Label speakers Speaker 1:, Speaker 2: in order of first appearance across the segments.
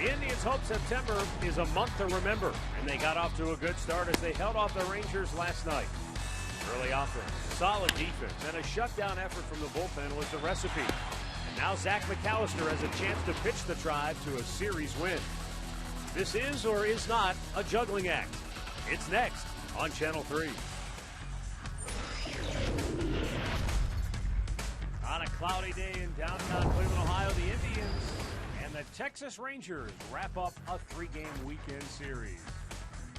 Speaker 1: The Indians hope September is a month to remember, and they got off to a good start as they held off the Rangers last night. Early offense, solid defense, and a shutdown effort from the bullpen was the recipe. And now Zach McAllister has a chance to pitch the Tribe to a series win. This is or is not a juggling act. It's next on Channel 3. On a cloudy day in downtown Cleveland, Ohio, the Indians and the Texas Rangers wrap up a three-game weekend series.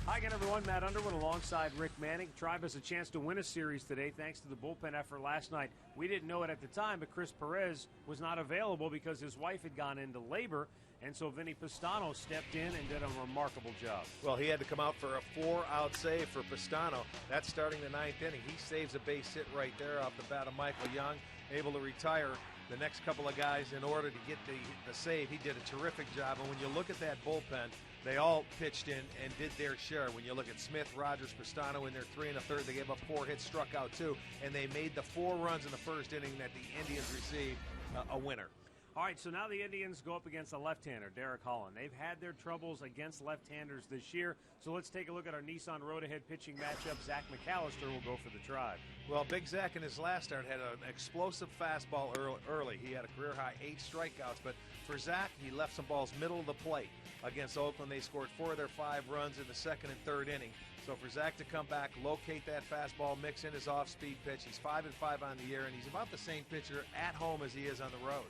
Speaker 1: Hi again, everyone. Matt Underwood alongside Rick Manning. Tribe has a chance to win a series today thanks to the bullpen effort last night. We didn't know it at the time, but Chris Perez was not available because his wife had gone into labor, and so Vinny Pistano stepped in and did a remarkable job.
Speaker 2: Well, he had to come out for a 4-out save for Pistano. That's starting the ninth inning. He saves a base hit right there off the bat of Michael Young, able to retire the next couple of guys in order to get the save. He did a terrific job, and when you look at that bullpen, they all pitched in and did their share. When you look at Smith, Rogers, Pistano in their 3 1/3, they gave up 4 hits, struck out 2, and they made the 4 runs in the first inning that the Indians received a winner.
Speaker 1: All right, so now the Indians go up against a left-hander, Derek Holland. They've had their troubles against left-handers this year, so let's take a look at our Nissan Road-Ahead pitching matchup. Zach McAllister will go for the Tribe.
Speaker 2: Well, Big Zach in his last start had an explosive fastball early. He had a career-high 8 strikeouts, but for Zach, he left some balls middle of the plate. Against Oakland, they scored 4 of their 5 runs in the second and third inning. So for Zach to come back, locate that fastball, mix in his off-speed pitch, he's 5-5 on the year, and he's about the same pitcher at home as he is on the road.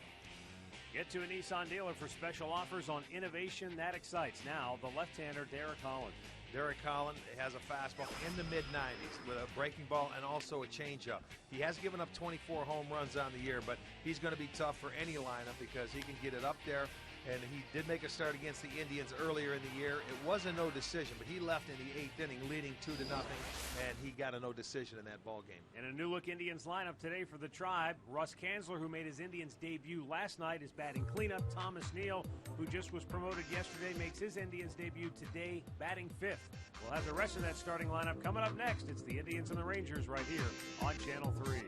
Speaker 1: Get to a Nissan dealer for special offers on innovation that excites. Now, the left-hander, Derek Holland.
Speaker 2: Derek Holland has a fastball in the mid-90s with a breaking ball and also a changeup. He has given up 24 home runs on the year, but he's going to be tough for any lineup because he can get it up there. And he did make a start against the Indians earlier in the year. It was a no decision, but he left in the 8th inning leading 2-0, and he got a no decision in that ball game.
Speaker 1: And a new-look Indians lineup today for the Tribe. Russ Kanzler, who made his Indians debut last night, is batting cleanup. Thomas Neal, who just was promoted yesterday, makes his Indians debut today, batting 5th. We'll have the rest of that starting lineup coming up next. It's the Indians and the Rangers right here on Channel 3.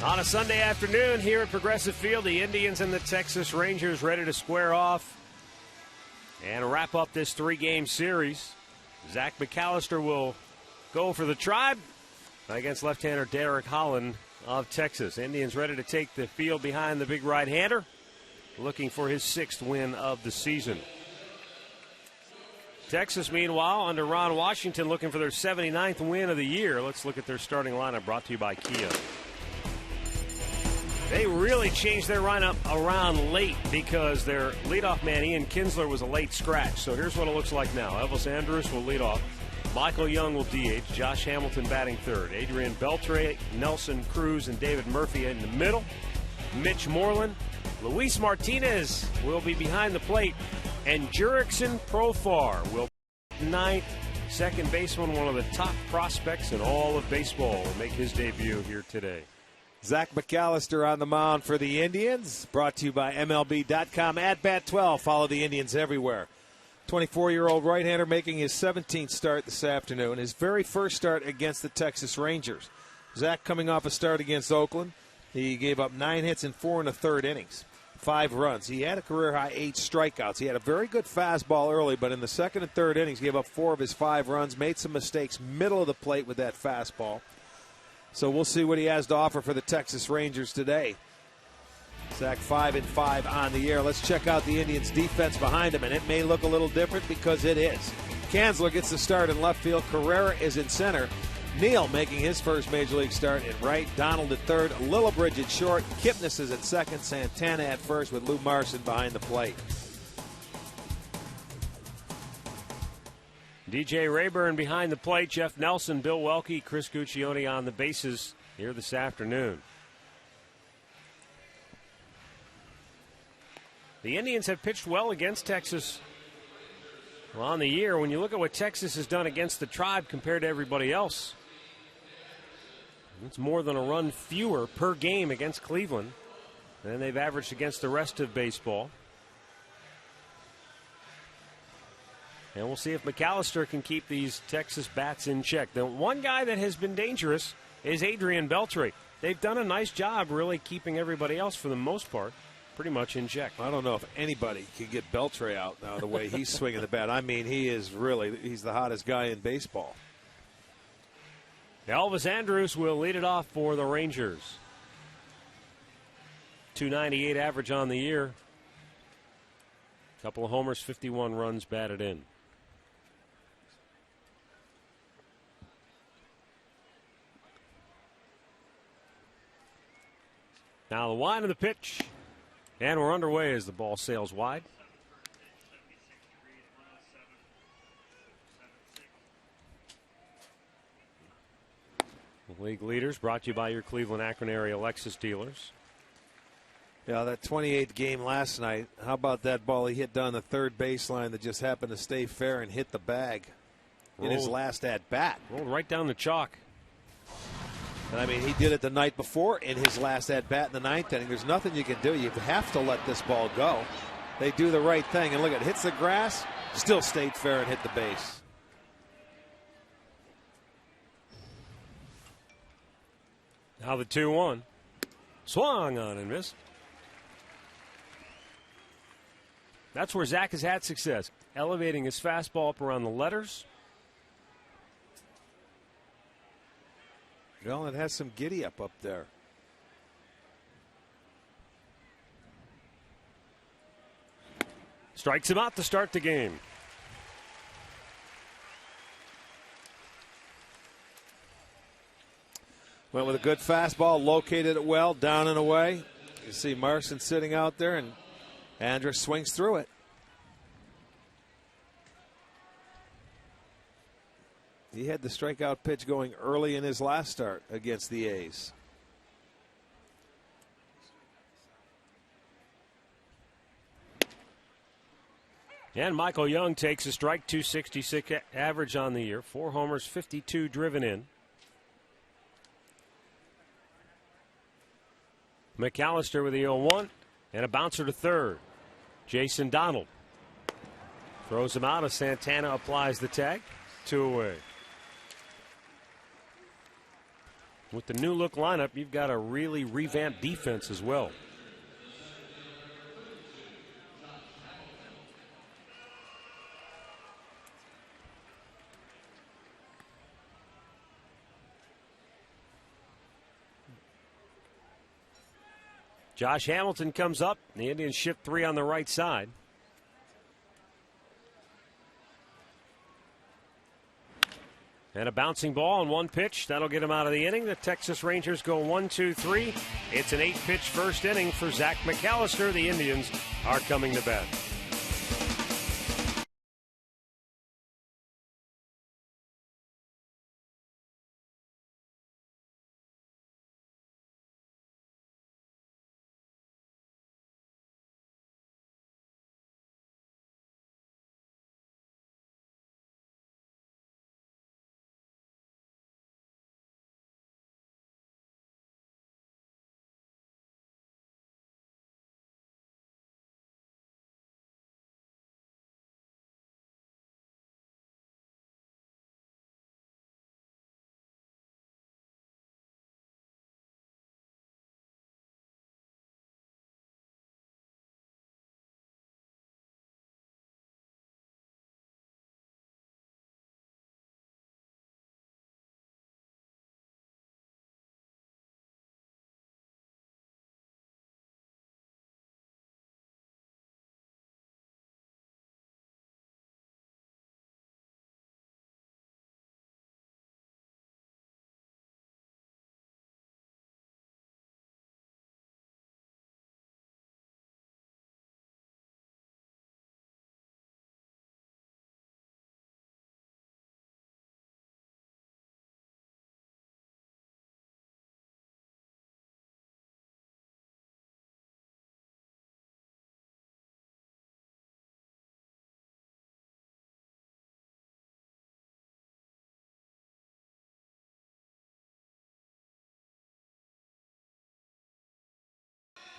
Speaker 1: On a Sunday afternoon here at Progressive Field, the Indians and the Texas Rangers ready to square off and wrap up this 3-game series. Zach McAllister will go for the Tribe against left-hander Derek Holland of Texas. Indians ready to take the field behind the big right-hander, looking for his 6th win of the season. Texas, meanwhile, under Ron Washington, looking for their 79th win of the year. Let's look at their starting lineup, brought to you by Kia. They really changed their lineup around late because their leadoff man, Ian Kinsler, was a late scratch. So here's what it looks like now. Elvis Andrus will lead off. Michael Young will DH. Josh Hamilton batting third. Adrian Beltre, Nelson Cruz, and David Murphy in the middle. Mitch Moreland. Luis Martinez will be behind the plate. And Jurickson Profar will be ninth. Second baseman, one of the top prospects in all of baseball, will make his debut here today.
Speaker 2: Zach McAllister on the mound for the Indians. Brought to you by MLB.com. At bat 12. Follow the Indians everywhere. 24-year-old right-hander making his 17th start this afternoon. His very first start against the Texas Rangers. Zach coming off a start against Oakland. He gave up 9 hits in 4 1/3 innings. 5 runs. He had a career-high 8 strikeouts. He had a very good fastball early, but in the second and third innings, gave up 4 of his 5 runs, made some mistakes middle of the plate with that fastball. So we'll see what he has to offer for the Texas Rangers today. Zach 5-5 on the year. Let's check out the Indians' defense behind him, and it may look a little different because it is. Kanzler gets the start in left field. Carrera is in center. Neal making his first Major League start in right. Donald at third. Lillibridge at short. Kipnis is at second. Santana at first with Lou Marson behind the plate.
Speaker 1: DJ Rayburn behind the plate. Jeff Nelson, Bill Welke, Chris Guccione on the bases here this afternoon. The Indians have pitched well against Texas. Well, on the year, when you look at what Texas has done against the Tribe compared to everybody else, it's more than a run fewer per game against Cleveland than they've averaged against the rest of baseball. And we'll see if McAllister can keep these Texas bats in check. The one guy that has been dangerous is Adrian Beltre. They've done a nice job really keeping everybody else, for the most part, pretty much in check.
Speaker 2: I don't know if anybody can get Beltre out now the way he's swinging the bat. I mean, he's the hottest guy in baseball.
Speaker 1: Elvis Andrus will lead it off for the Rangers. .298 average on the year. Couple of homers, 51 runs batted in. Now the wind of the pitch. And we're underway as the ball sails wide. The league leaders brought to you by your Cleveland Akron area Lexus dealers.
Speaker 2: Yeah, that 28th game last night. How about that ball he hit down the third baseline that just happened to stay fair and hit the bag in his last at bat?
Speaker 1: Rolled right down the chalk.
Speaker 2: And I mean, he did it the night before in his last at bat in the ninth inning. There's nothing you can do. You have to let this ball go. They do the right thing, and look, it hits the grass, still stayed fair and hit the base.
Speaker 1: Now the 2-1. Swung on and missed. That's where Zach has had success, elevating his fastball up around the letters.
Speaker 2: Well, it has some giddy up there.
Speaker 1: Strikes him out to start the game.
Speaker 2: Went with a good fastball, located it well, down and away. You see Marson sitting out there, and Andrus swings through it. He had the strikeout pitch going early in his last start against the A's.
Speaker 1: And Michael Young takes a strike, .266 average on the year. 4 homers, 52 driven in. McAllister with the 0-1 and a bouncer to third. Jason Donald throws him out as Santana applies the tag. 2 away. With the new look lineup, you've got a really revamped defense as well. Josh Hamilton comes up. The Indians shift 3 on the right side. And a bouncing ball and 1 pitch. That'll get him out of the inning. The Texas Rangers go 1-2-3. It's an 8-pitch first inning for Zach McAllister. The Indians are coming to bat.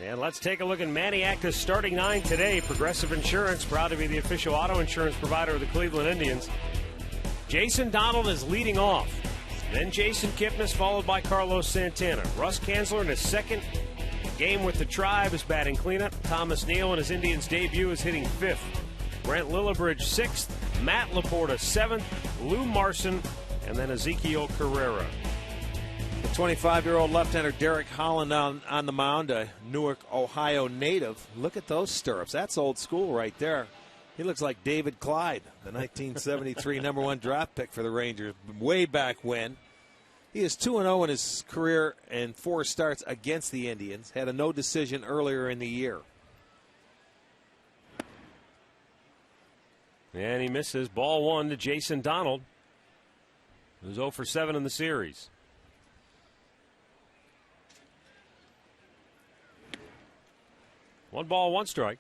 Speaker 1: And let's take a look at Maniac's starting 9 today. Progressive Insurance, proud to be the official auto insurance provider of the Cleveland Indians. Jason Donald is leading off. Then Jason Kipnis, followed by Carlos Santana. Russ Kanzler in his second game with the Tribe is batting cleanup. Thomas Neal in his Indians debut is hitting 5th. Brent Lillibridge 6th. Matt Laporta 7th. Lou Marson, and then Ezekiel Carrera.
Speaker 2: The 25-year-old left-hander Derek Holland on the mound, a Newark, Ohio native. Look at those stirrups. That's old school right there. He looks like David Clyde, the 1973 number 1 draft pick for the Rangers way back when. He is 2-0 in his career in 4 starts against the Indians. Had a no decision earlier in the year.
Speaker 1: And he misses. Ball 1 to Jason Donald, who's 0 for 7 in the series. One ball, one strike.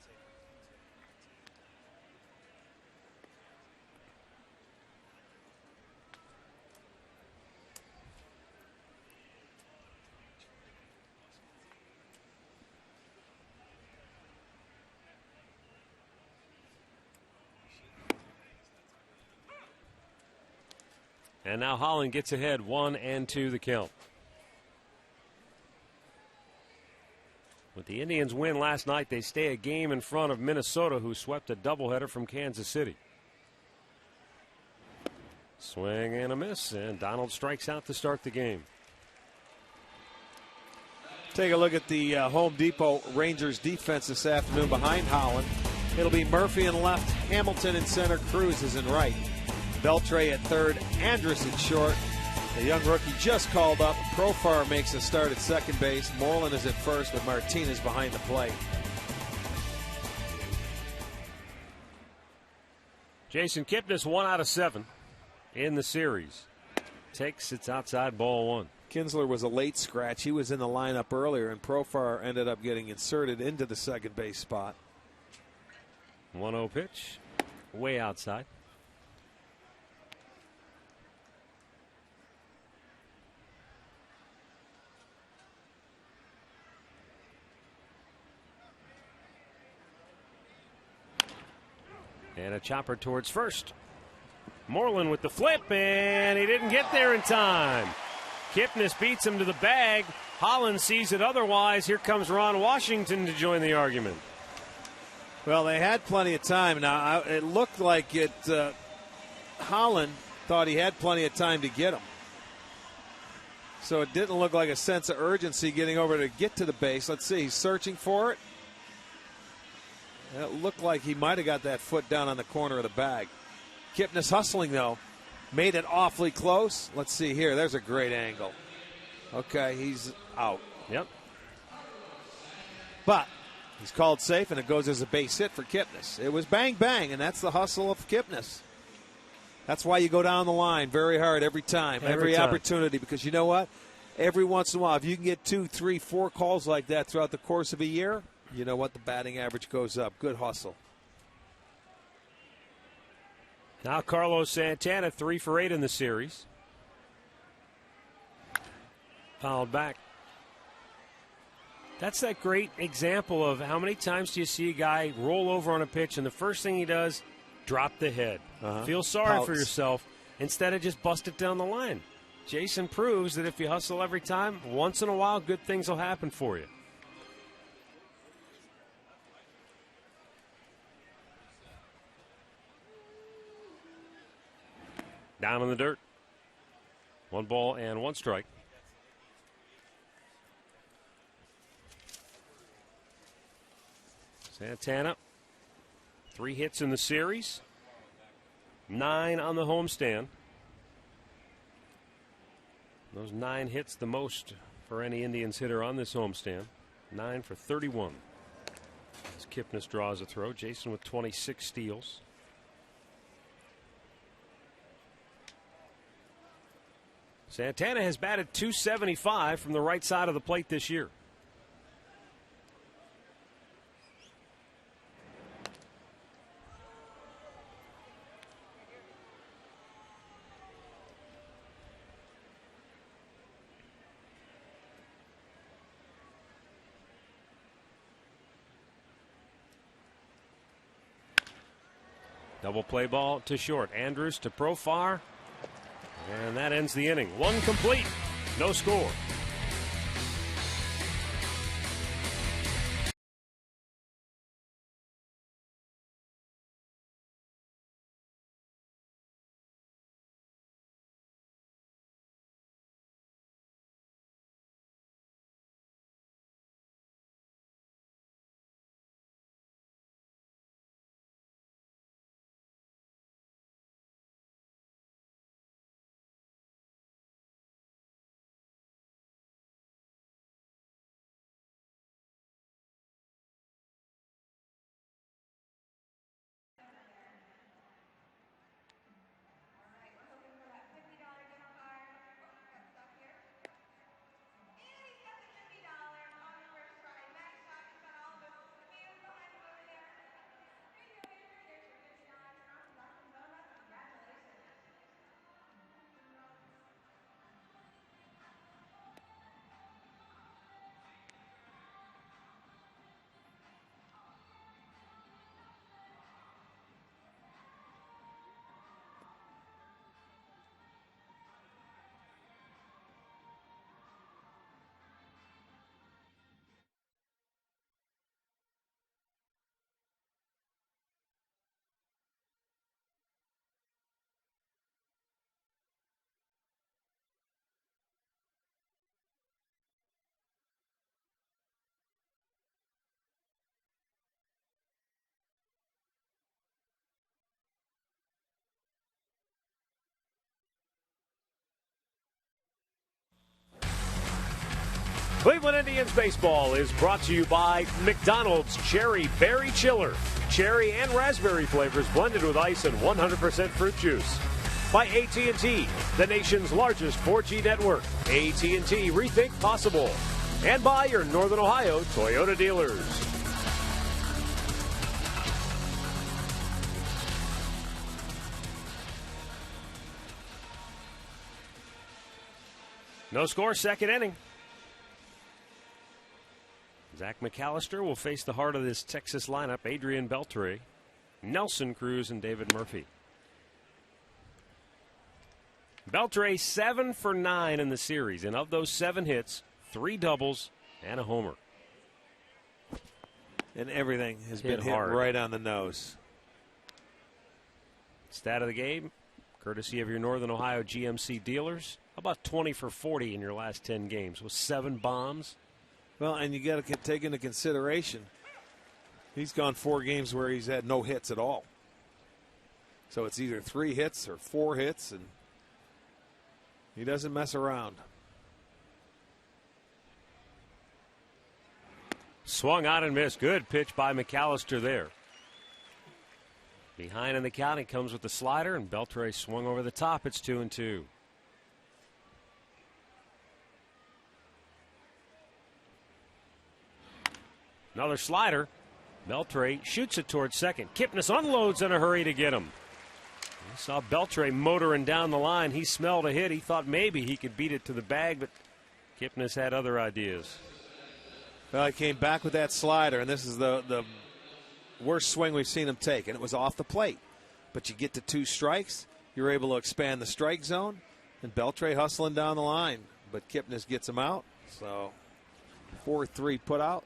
Speaker 1: And now Holland gets ahead 1-2 the count. With the Indians' win last night, they stay a game in front of Minnesota, who swept a doubleheader from Kansas City. Swing and a miss, and Donald strikes out to start the game.
Speaker 2: Take a look at the Home Depot Rangers defense this afternoon behind Holland. It'll be Murphy in left, Hamilton in center, Cruz is in right. Beltre at third, Andrus at short. The young rookie just called up. Profar makes a start at second base. Moreland is at first with Martinez behind the plate.
Speaker 1: Jason Kipnis 1 out of 7 in the series. Takes its outside, ball 1.
Speaker 2: Kinsler was a late scratch. He was in the lineup earlier, and Profar ended up getting inserted into the second base spot.
Speaker 1: 1-0 pitch, way outside. And a chopper towards first. Moreland with the flip, and he didn't get there in time. Kipnis beats him to the bag. Holland sees it otherwise. Here comes Ron Washington to join the argument.
Speaker 2: Well, they had plenty of time. Now, it looked like Holland thought he had plenty of time to get him. So it didn't look like a sense of urgency getting over to get to the base. Let's see, he's searching for it. It looked like he might have got that foot down on the corner of the bag. Kipnis hustling, though. Made it awfully close. Let's see here. There's a great angle. Okay, he's out.
Speaker 1: Yep.
Speaker 2: But he's called safe, and it goes as a base hit for Kipnis. It was bang, bang, and that's the hustle of Kipnis. That's why you go down the line very hard every time, every opportunity, because you know what? Every once in a while, if you can get 2, 3, 4 calls like that throughout the course of a year, you know what? The batting average goes up. Good hustle.
Speaker 1: Now Carlos Santana, 3 for 8 in the series. Fouled back. That's that great example of how many times do you see a guy roll over on a pitch and the first thing he does, drop the head. Feel sorry for yourself instead of just bust it down the line. Jason proves that if you hustle every time, once in a while, good things will happen for you. Down in the dirt. 1 ball and 1 strike. Santana, 3 hits in the series, 9 on the homestand. Those 9 hits, the most for any Indians hitter on this homestand. 9 for 31. As Kipnis draws a throw, Jason with 26 steals. Santana has batted .275 from the right side of the plate this year. Double play ball to short. Andrews to Profar. And that ends the inning. One complete. No score. Cleveland Indians baseball is brought to you by McDonald's Cherry Berry Chiller. Cherry and raspberry flavors blended with ice and 100% fruit juice. By AT&T, the nation's largest 4G network. AT&T, rethink possible. And by your Northern Ohio Toyota dealers. No score, second inning. Zach McAllister will face the heart of this Texas lineup, Adrian Beltre, Nelson Cruz, and David Murphy. Beltre 7 for 9 in the series, and of those 7 hits, 3 doubles and a homer.
Speaker 2: And everything has been hit right on the nose.
Speaker 1: Stat of the game, courtesy of your Northern Ohio GMC dealers, about 20 for 40 in your last 10 games with 7 bombs.
Speaker 2: Well, and you got to take into consideration, he's gone 4 games where he's had no hits at all. So it's either 3 hits or 4 hits, and he doesn't mess around.
Speaker 1: Swung on and missed. Good pitch by McAllister there. Behind in the count, he comes with the slider, and Beltre swung over the top. It's 2-2. Another slider. Beltre shoots it towards second. Kipnis unloads in a hurry to get him. We saw Beltre motoring down the line. He smelled a hit. He thought maybe he could beat it to the bag, but Kipnis had other ideas.
Speaker 2: Well, he came back with that slider, and this is the worst swing we've seen him take, and it was off the plate. But you get to 2 strikes, you're able to expand the strike zone, and Beltre hustling down the line. But Kipnis gets him out, so 4-3 put out.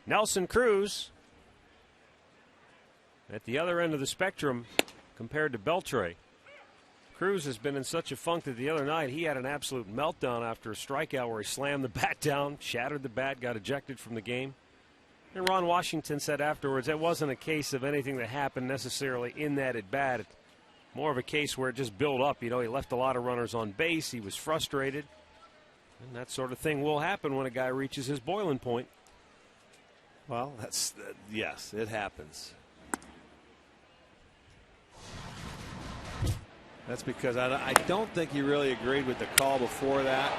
Speaker 1: Nelson Cruz at the other end of the spectrum compared to Beltre. Cruz has been in such a funk that the other night he had an absolute meltdown after a strikeout where he slammed the bat down, shattered the bat, got ejected from the game. And Ron Washington said afterwards that wasn't a case of anything that happened necessarily in that at bat. More of a case where it just built up. You know, he left a lot of runners on base. He was frustrated. And that sort of thing will happen when a guy reaches his boiling point.
Speaker 2: Well, yes, it happens. That's because I don't think he really agreed with the call before that,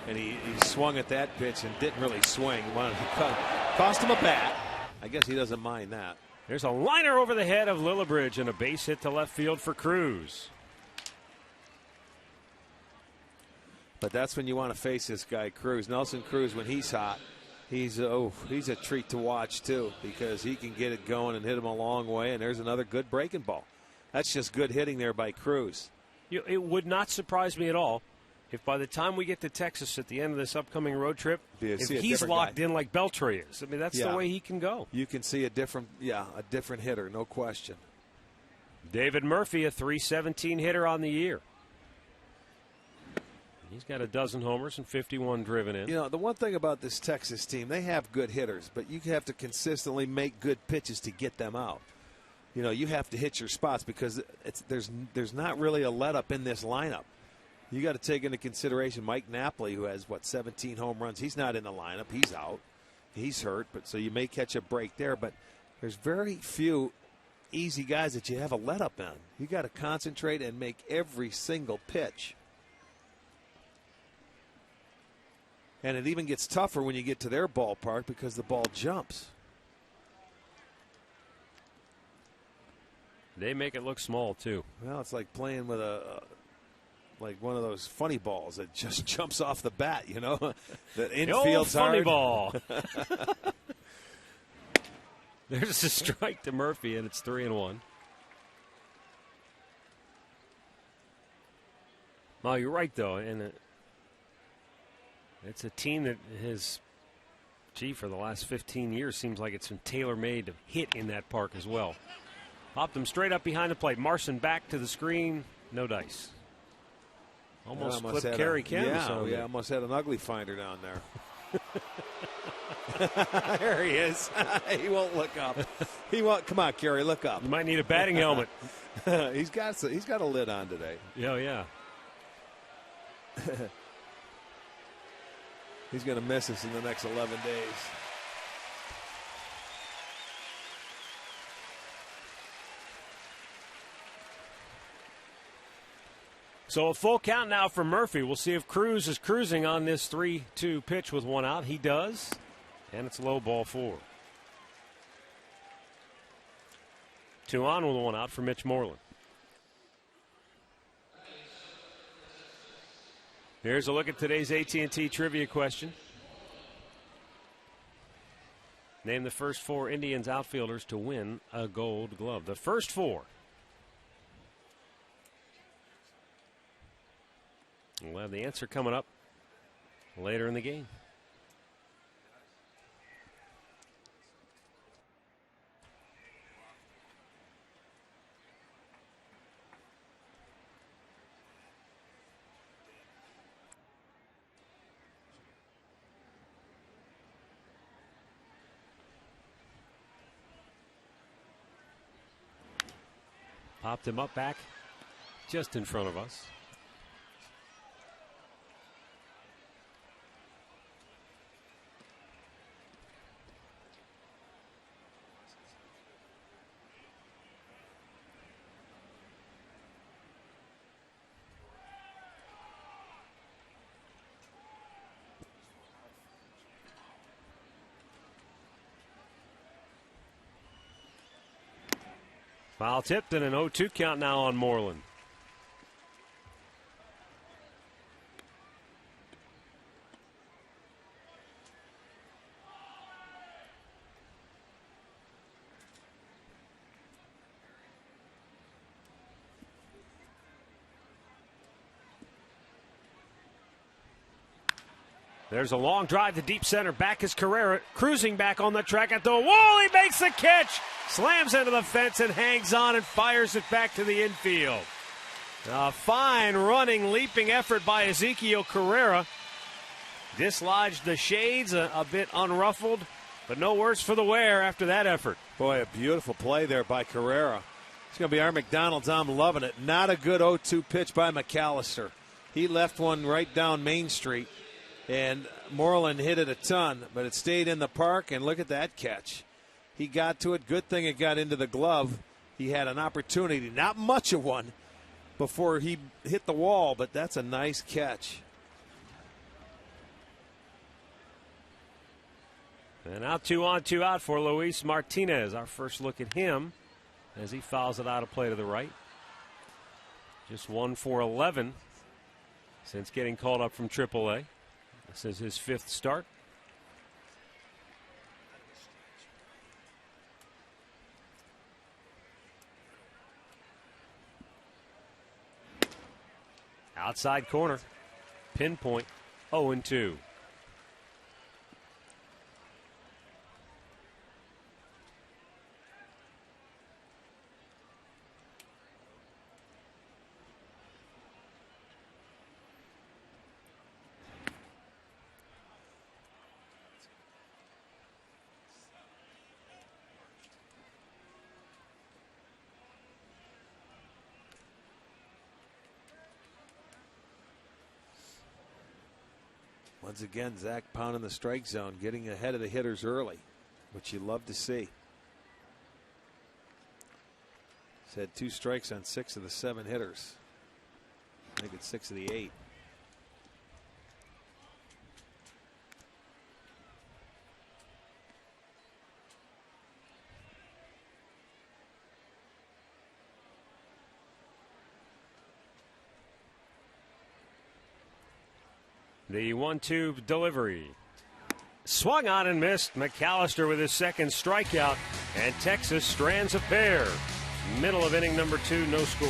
Speaker 2: and he swung at that pitch and didn't really swing. He wanted to cost him a bat. I guess he doesn't mind that.
Speaker 1: There's a liner over the head of Lillibridge and a base hit to left field for Cruz.
Speaker 2: But that's when you want to face this guy, Cruz. Nelson Cruz, when he's hot, He's a treat to watch, too, because he can get it going and hit him a long way, and there's another good breaking ball. That's just good hitting there by Cruz.
Speaker 3: It would not surprise me at all if by the time we get to Texas at the end of this upcoming road trip, if he's locked in like Beltray is. I mean, that's the way he can go.
Speaker 2: You can see a different hitter, no question.
Speaker 3: David Murphy, a .317 hitter on the year. He's got a dozen homers and 51 driven in.
Speaker 2: You know, the one thing about this Texas team, they have good hitters, but you have to consistently make good pitches to get them out. You know, you have to hit your spots because there's not really a let-up in this lineup. You got to take into consideration Mike Napoli, who has, 17 home runs. He's not in the lineup. He's out. He's hurt, but so you may catch a break there. But there's very few easy guys that you have a let-up in. You got to concentrate and make every single pitch. And it even gets tougher when you get to their ballpark because the ball jumps.
Speaker 3: They make it look small, too.
Speaker 2: Well, it's like playing with like one of those funny balls that just jumps off the bat, you know. The infield's
Speaker 3: funny
Speaker 2: hard.
Speaker 3: Ball. There's a strike to Murphy, and it's 3-1. Well, you're right, though. And it's a team that has, for the last 15 years, seems like it's been tailor-made to hit in that park as well. Popped him straight up behind the plate. Marson back to the screen. No dice. Almost flipped Kerry Canvas.
Speaker 2: Yeah, almost had an ugly finder down there. There he is. He won't look up. Come on, Kerry, look up.
Speaker 3: You might need a batting helmet.
Speaker 2: He's got a lid on today.
Speaker 3: Yeah.
Speaker 2: He's going to miss us in the next 11 days.
Speaker 3: So a full count now for Murphy. We'll see if Cruz is cruising on this 3-2 pitch with one out. He does. And it's low, ball 4. 2 on with one out for Mitch Moreland. Here's a look at today's AT&T trivia question. Name the first 4 Indians outfielders to win a Gold Glove. The first 4. We'll have the answer coming up later in the game. Popped him up back just in front of us. Foul tipped and an 0-2 count now on Moreland. There's a long drive to deep center. Back is Carrera, cruising back on the track at the wall. He makes the catch, slams into the fence and hangs on and fires it back to the infield. A fine running, leaping effort by Ezekiel Carrera. Dislodged the shades, a bit unruffled, but no worse for the wear after that effort.
Speaker 2: Boy, a beautiful play there by Carrera. It's going to be our McDonald's. I'm loving it. Not a good 0-2 pitch by McAllister. He left one right down Main Street. And Moreland hit it a ton, but it stayed in the park, and look at that catch. He got to it. Good thing it got into the glove. He had an opportunity, not much of one, before he hit the wall, but that's a nice catch.
Speaker 3: And now 2 on, 2 out for Luis Martinez. Our first look at him as he fouls it out of play to the right. Just 1 for 11 since getting called up from AAA. This is his 5th start. Outside corner. Pinpoint 0-2.
Speaker 4: Once again, Zach pounding the strike zone, getting ahead of the hitters early, which you love to see. He's had 2 strikes on 6 of the 7 hitters. I think it's 6 of the 8.
Speaker 3: The 1-2 delivery. Swung on and missed. McAllister with his second strikeout. And Texas strands a pair. Middle of inning number 2, no score.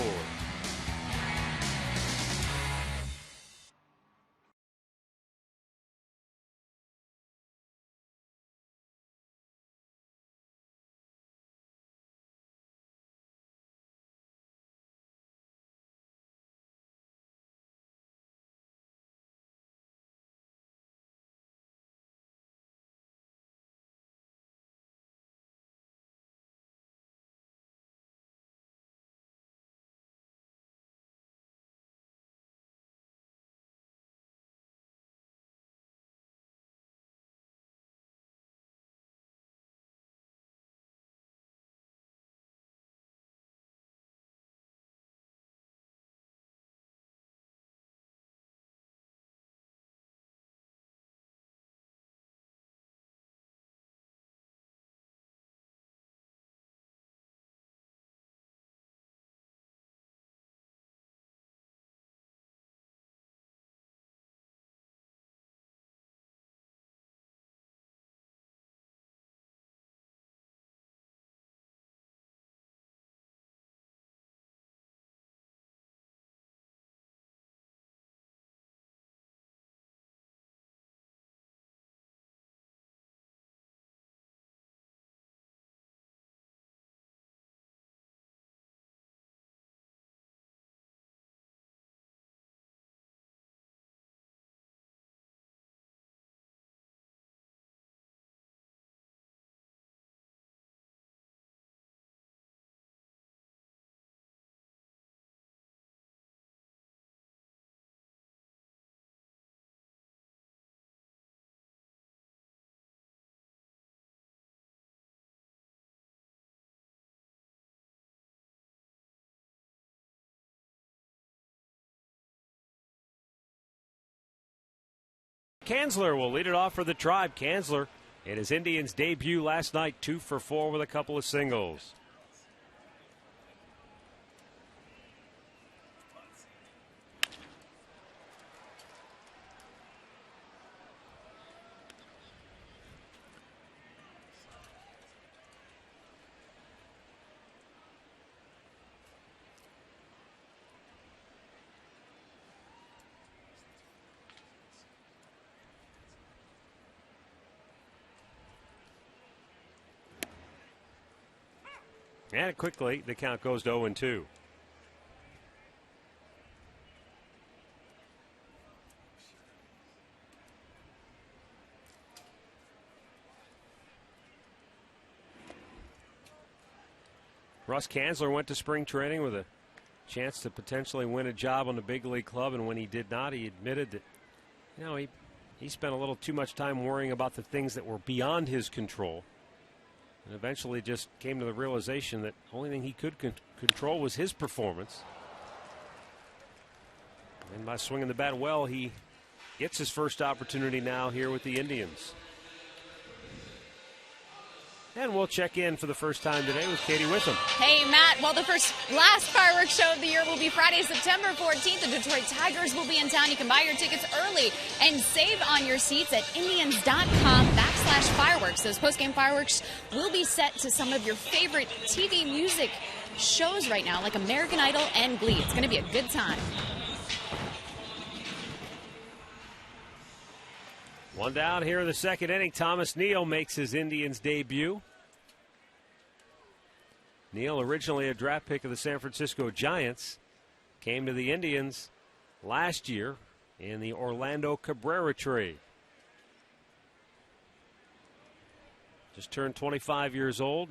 Speaker 3: Kanzler will lead it off for the Tribe. Kanzler in his Indians debut last night, 2 for 4 with a couple of singles. And quickly, the count goes to 0-2. Russ Kanzler went to spring training with a chance to potentially win a job on the big league club, and when he did not, he admitted that, you know, he spent a little too much time worrying about the things that were beyond his control. And eventually just came to the realization that the only thing he could control was his performance. And by swinging the bat well, he gets his first opportunity now here with the Indians. And we'll check in for the first time today with Katie Witham.
Speaker 5: Hey, Matt. Well, the last fireworks show of the year will be Friday, September 14th. The Detroit Tigers will be in town. You can buy your tickets early and save on your seats at Indians.com/fireworks. Those post-game fireworks will be set to some of your favorite TV music shows right now, like American Idol and Glee. It's going to be a good time.
Speaker 3: One down here in the second inning. Thomas Neal makes his Indians debut. Neal, originally a draft pick of the San Francisco Giants, came to the Indians last year in the Orlando Cabrera trade. Just turned 25 years old.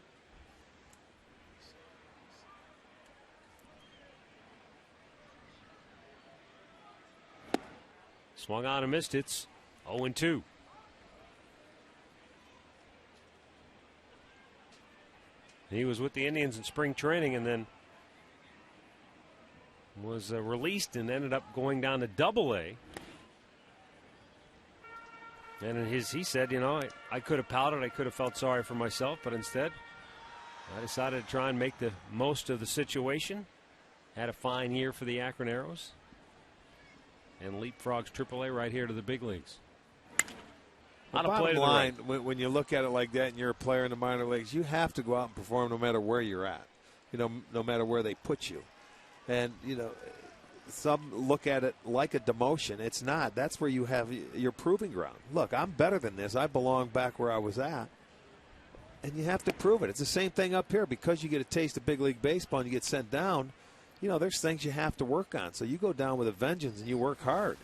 Speaker 3: Swung on and missed. It's 0-2. He was with the Indians in spring training and then was released and ended up going down to Double-A. And he said, I could have pouted, I could have felt sorry for myself, but instead I decided to try and make the most of the situation. Had a fine year for the Akron Arrows and leapfrogs AAA right here to the big leagues.
Speaker 4: The bottom line, when you look at it like that and you're a player in the minor leagues, you have to go out and perform no matter where you're at, no matter where they put you. And, some look at it like a demotion. It's not. That's where you have your proving ground. Look, I'm better than this. I belong back where I was at. And you have to prove it. It's the same thing up here. Because you get a taste of big league baseball and you get sent down, there's things you have to work on. So you go down with a vengeance and you work hard.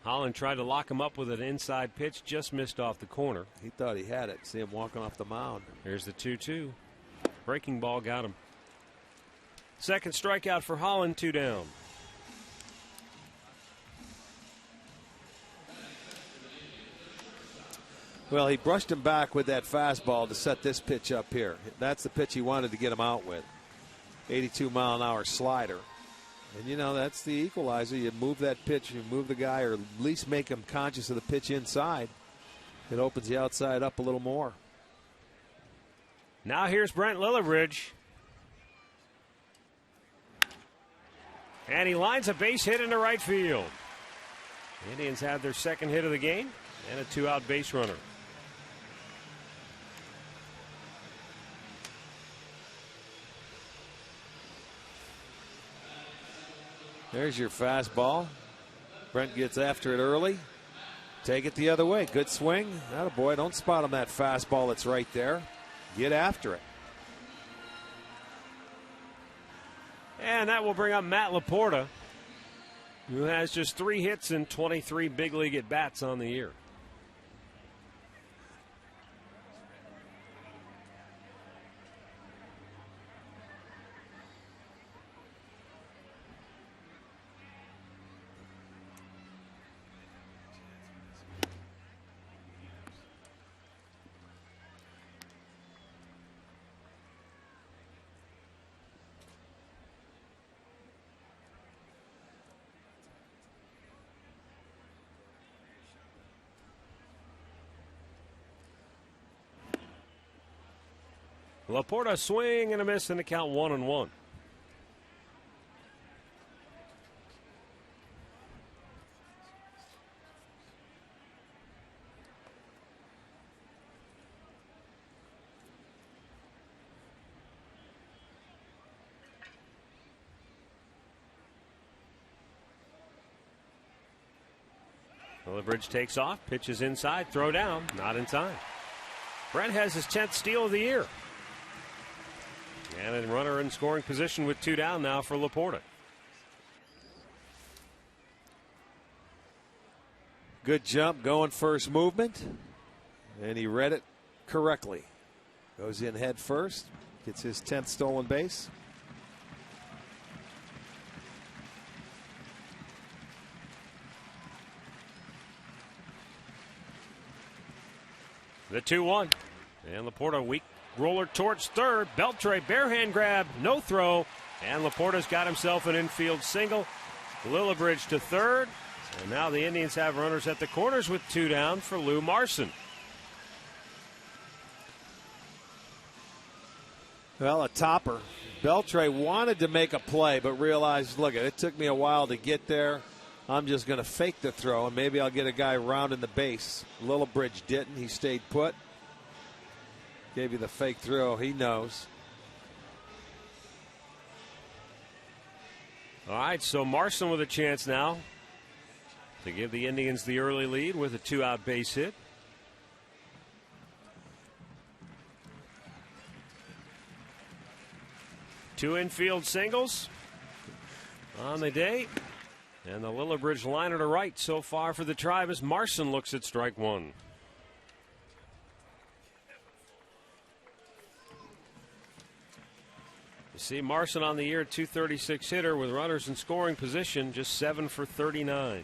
Speaker 3: Holland tried to lock him up with an inside pitch, just missed off the corner.
Speaker 4: He thought he had it. See him walking off the mound.
Speaker 3: Here's the 2-2. Breaking ball got him. Second strikeout for Holland, 2 down.
Speaker 4: Well, he brushed him back with that fastball to set this pitch up here. That's the pitch he wanted to get him out with. 82-mile-an-hour slider. And, that's the equalizer. You move that pitch, you move the guy, or at least make him conscious of the pitch inside. It opens the outside up a little more.
Speaker 3: Now here's Brent Lillibridge. And he lines a base hit into right field. The Indians have their second hit of the game and a 2-out base runner.
Speaker 4: There's your fastball. Brent gets after it early. Take it the other way. Good swing. Attaboy, don't spot him that fastball that's right there. Get after it.
Speaker 3: And that will bring up Matt Laporta, who has just 3 hits and 23 big league at-bats on the year. Laporta swing and a miss in the count 1-1. Lillibridge takes off, pitches inside, throw down, not in time. Brent has his 10th steal of the year. And a runner in scoring position with 2 down now for Laporta.
Speaker 4: Good jump, going first movement. And he read it correctly. Goes in head first, gets his 10th stolen base.
Speaker 3: The 2-1. And Laporta weak roller towards third. Beltre, bare hand grab, no throw. And Laporta's got himself an infield single. Lillibridge to third. And now the Indians have runners at the corners with 2 down for Lou Marson.
Speaker 4: Well, a topper. Beltre wanted to make a play, but realized, look, it took me a while to get there. I'm just going to fake the throw, and maybe I'll get a guy rounding the base. Lillibridge didn't. He stayed put. Gave you the fake throw. He knows.
Speaker 3: All right, so Marson with a chance now to give the Indians the early lead with a 2-out base hit. Two infield singles on the day. And the Lillibridge liner to right so far for the Tribe as Marson looks at strike one. You see Marson on the year, 236 hitter with runners in scoring position, just 7 for 39.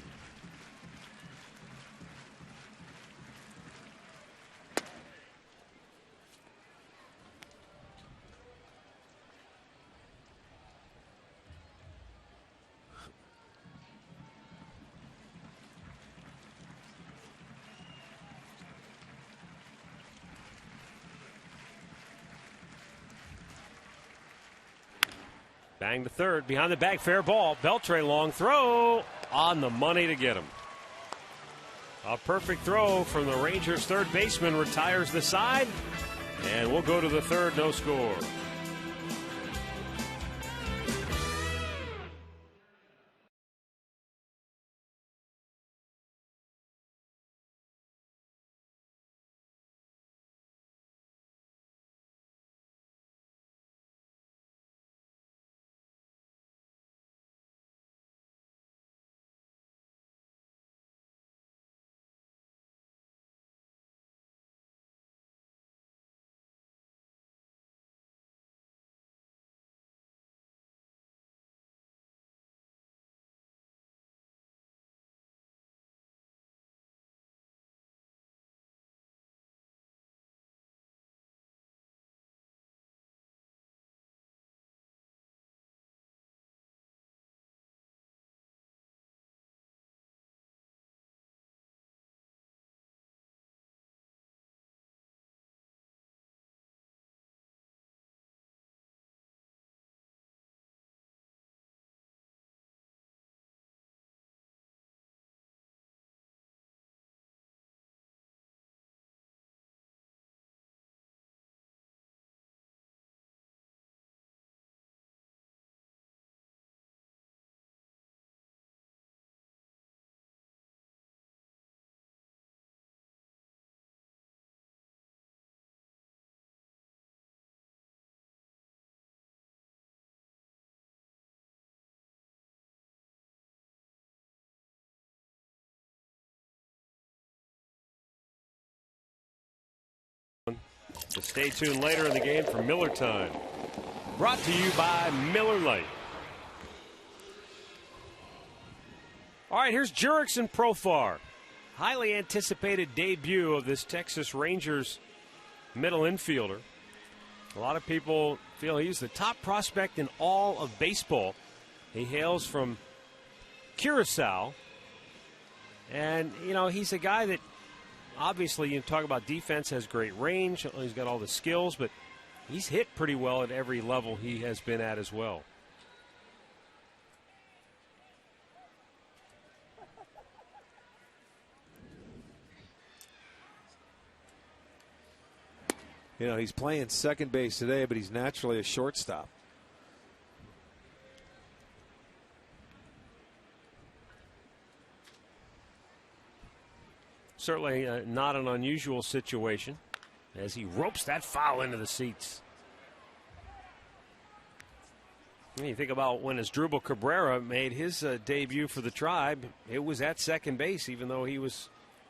Speaker 3: Bang to third, behind the bag, fair ball. Beltre long throw on the money to get him. A perfect throw from the Rangers' third baseman retires the side, and we'll go to the third, no score. So stay tuned later in the game for Miller Time. Brought to you by Miller Lite. All right, here's Jurickson Profar. Highly anticipated debut of this Texas Rangers middle infielder. A lot of people feel he's the top prospect in all of baseball. He hails from Curacao. And, you know, he's a guy that obviously, you talk about defense, has great range. He's got all the skills, but he's hit pretty well at every level he has been at as well.
Speaker 4: You know, he's playing second base today, but he's naturally a shortstop.
Speaker 3: Certainly not an unusual situation as he ropes that foul into the seats. And you think about when Asdrubal Cabrera made his debut for the Tribe, it was at second base, even though he was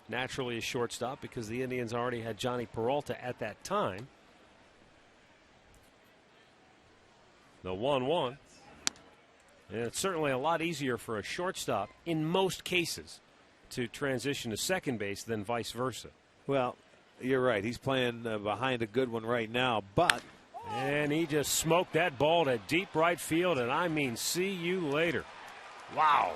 Speaker 3: naturally a shortstop because the Indians already had Johnny Peralta at that time. The 1-1. And it's certainly a lot easier for a shortstop in most cases to transition to second base than vice versa.
Speaker 4: Well, you're right. He's playing behind a good one right now, but.
Speaker 3: And he just smoked that ball to deep right field, and I mean, see you later. Wow.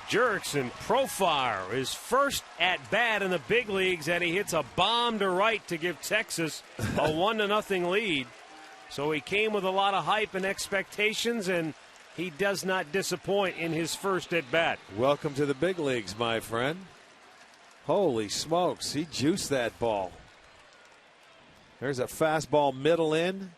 Speaker 3: Jurickson Profar, his first at bat in the big leagues, and he hits a bomb to right to give Texas a 1-0 lead. So he came with a lot of hype and expectations, and he does not disappoint in his first at bat.
Speaker 4: Welcome to the big leagues, my friend. Holy smokes, he juiced that ball. There's a fastball middle in.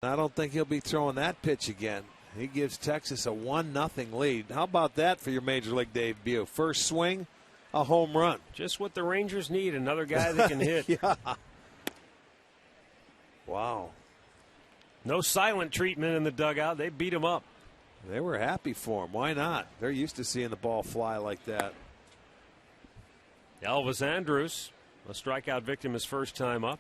Speaker 4: I don't think he'll be throwing that pitch again. He gives Texas a 1-0 lead. How about that for your Major League debut? First swing, a home run.
Speaker 3: Just what the Rangers need, another guy that can hit.
Speaker 4: Yeah. Wow.
Speaker 3: No silent treatment in the dugout. They beat him up.
Speaker 4: They were happy for him. Why not? They're used to seeing the ball fly like that.
Speaker 3: Elvis Andrus, a strikeout victim his first time up.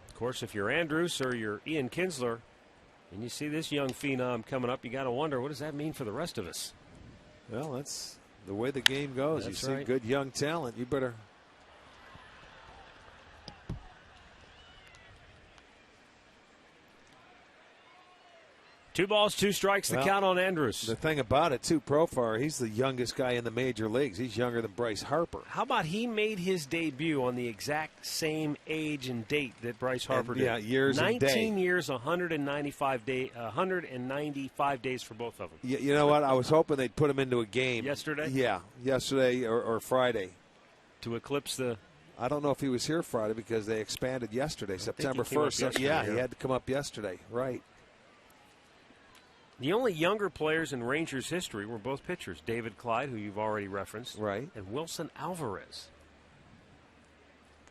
Speaker 3: Of course, if you're Andrus or you're Ian Kinsler and you see this young phenom coming up, you got to wonder, what does that mean for the rest of us?
Speaker 4: Well, that's the way the game goes.
Speaker 3: That's
Speaker 4: you see
Speaker 3: right.
Speaker 4: good young talent, you better.
Speaker 3: Two balls, two strikes, the count on Andrus.
Speaker 4: The thing about it, too, Profar, he's the youngest guy in the major leagues. He's younger than Bryce Harper.
Speaker 3: How about he made his debut on the exact same age and date that Bryce Harper did?
Speaker 4: Yeah, years and day.
Speaker 3: 19 years, 195 days for both of them.
Speaker 4: You know what? I was hoping they'd put him into a game.
Speaker 3: Yesterday?
Speaker 4: Yeah, yesterday or Friday.
Speaker 3: To eclipse the...
Speaker 4: I don't know if he was here Friday because they expanded yesterday, September
Speaker 3: he came up
Speaker 4: 1st.
Speaker 3: yesterday,
Speaker 4: Yeah,
Speaker 3: yeah.
Speaker 4: he had to come up yesterday. Right.
Speaker 3: The only younger players in Rangers history were both pitchers. David Clyde, who you've already referenced,
Speaker 4: right,
Speaker 3: and Wilson Alvarez.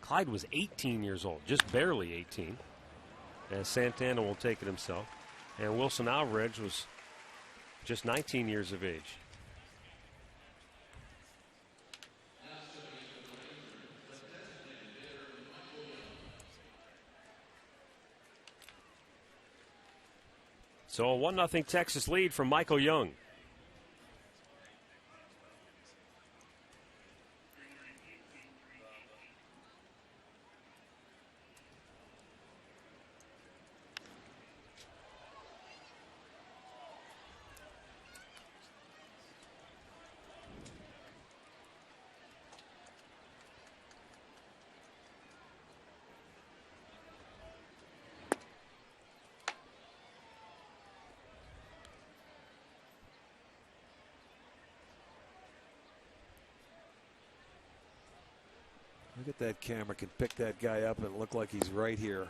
Speaker 3: Clyde was 18 years old, just barely 18, as Santana will take it himself. And Wilson Alvarez was just 19 years of age. So a 1-0 Texas lead from Michael Young.
Speaker 4: Look at that camera. Can pick that guy up and look like he's right here.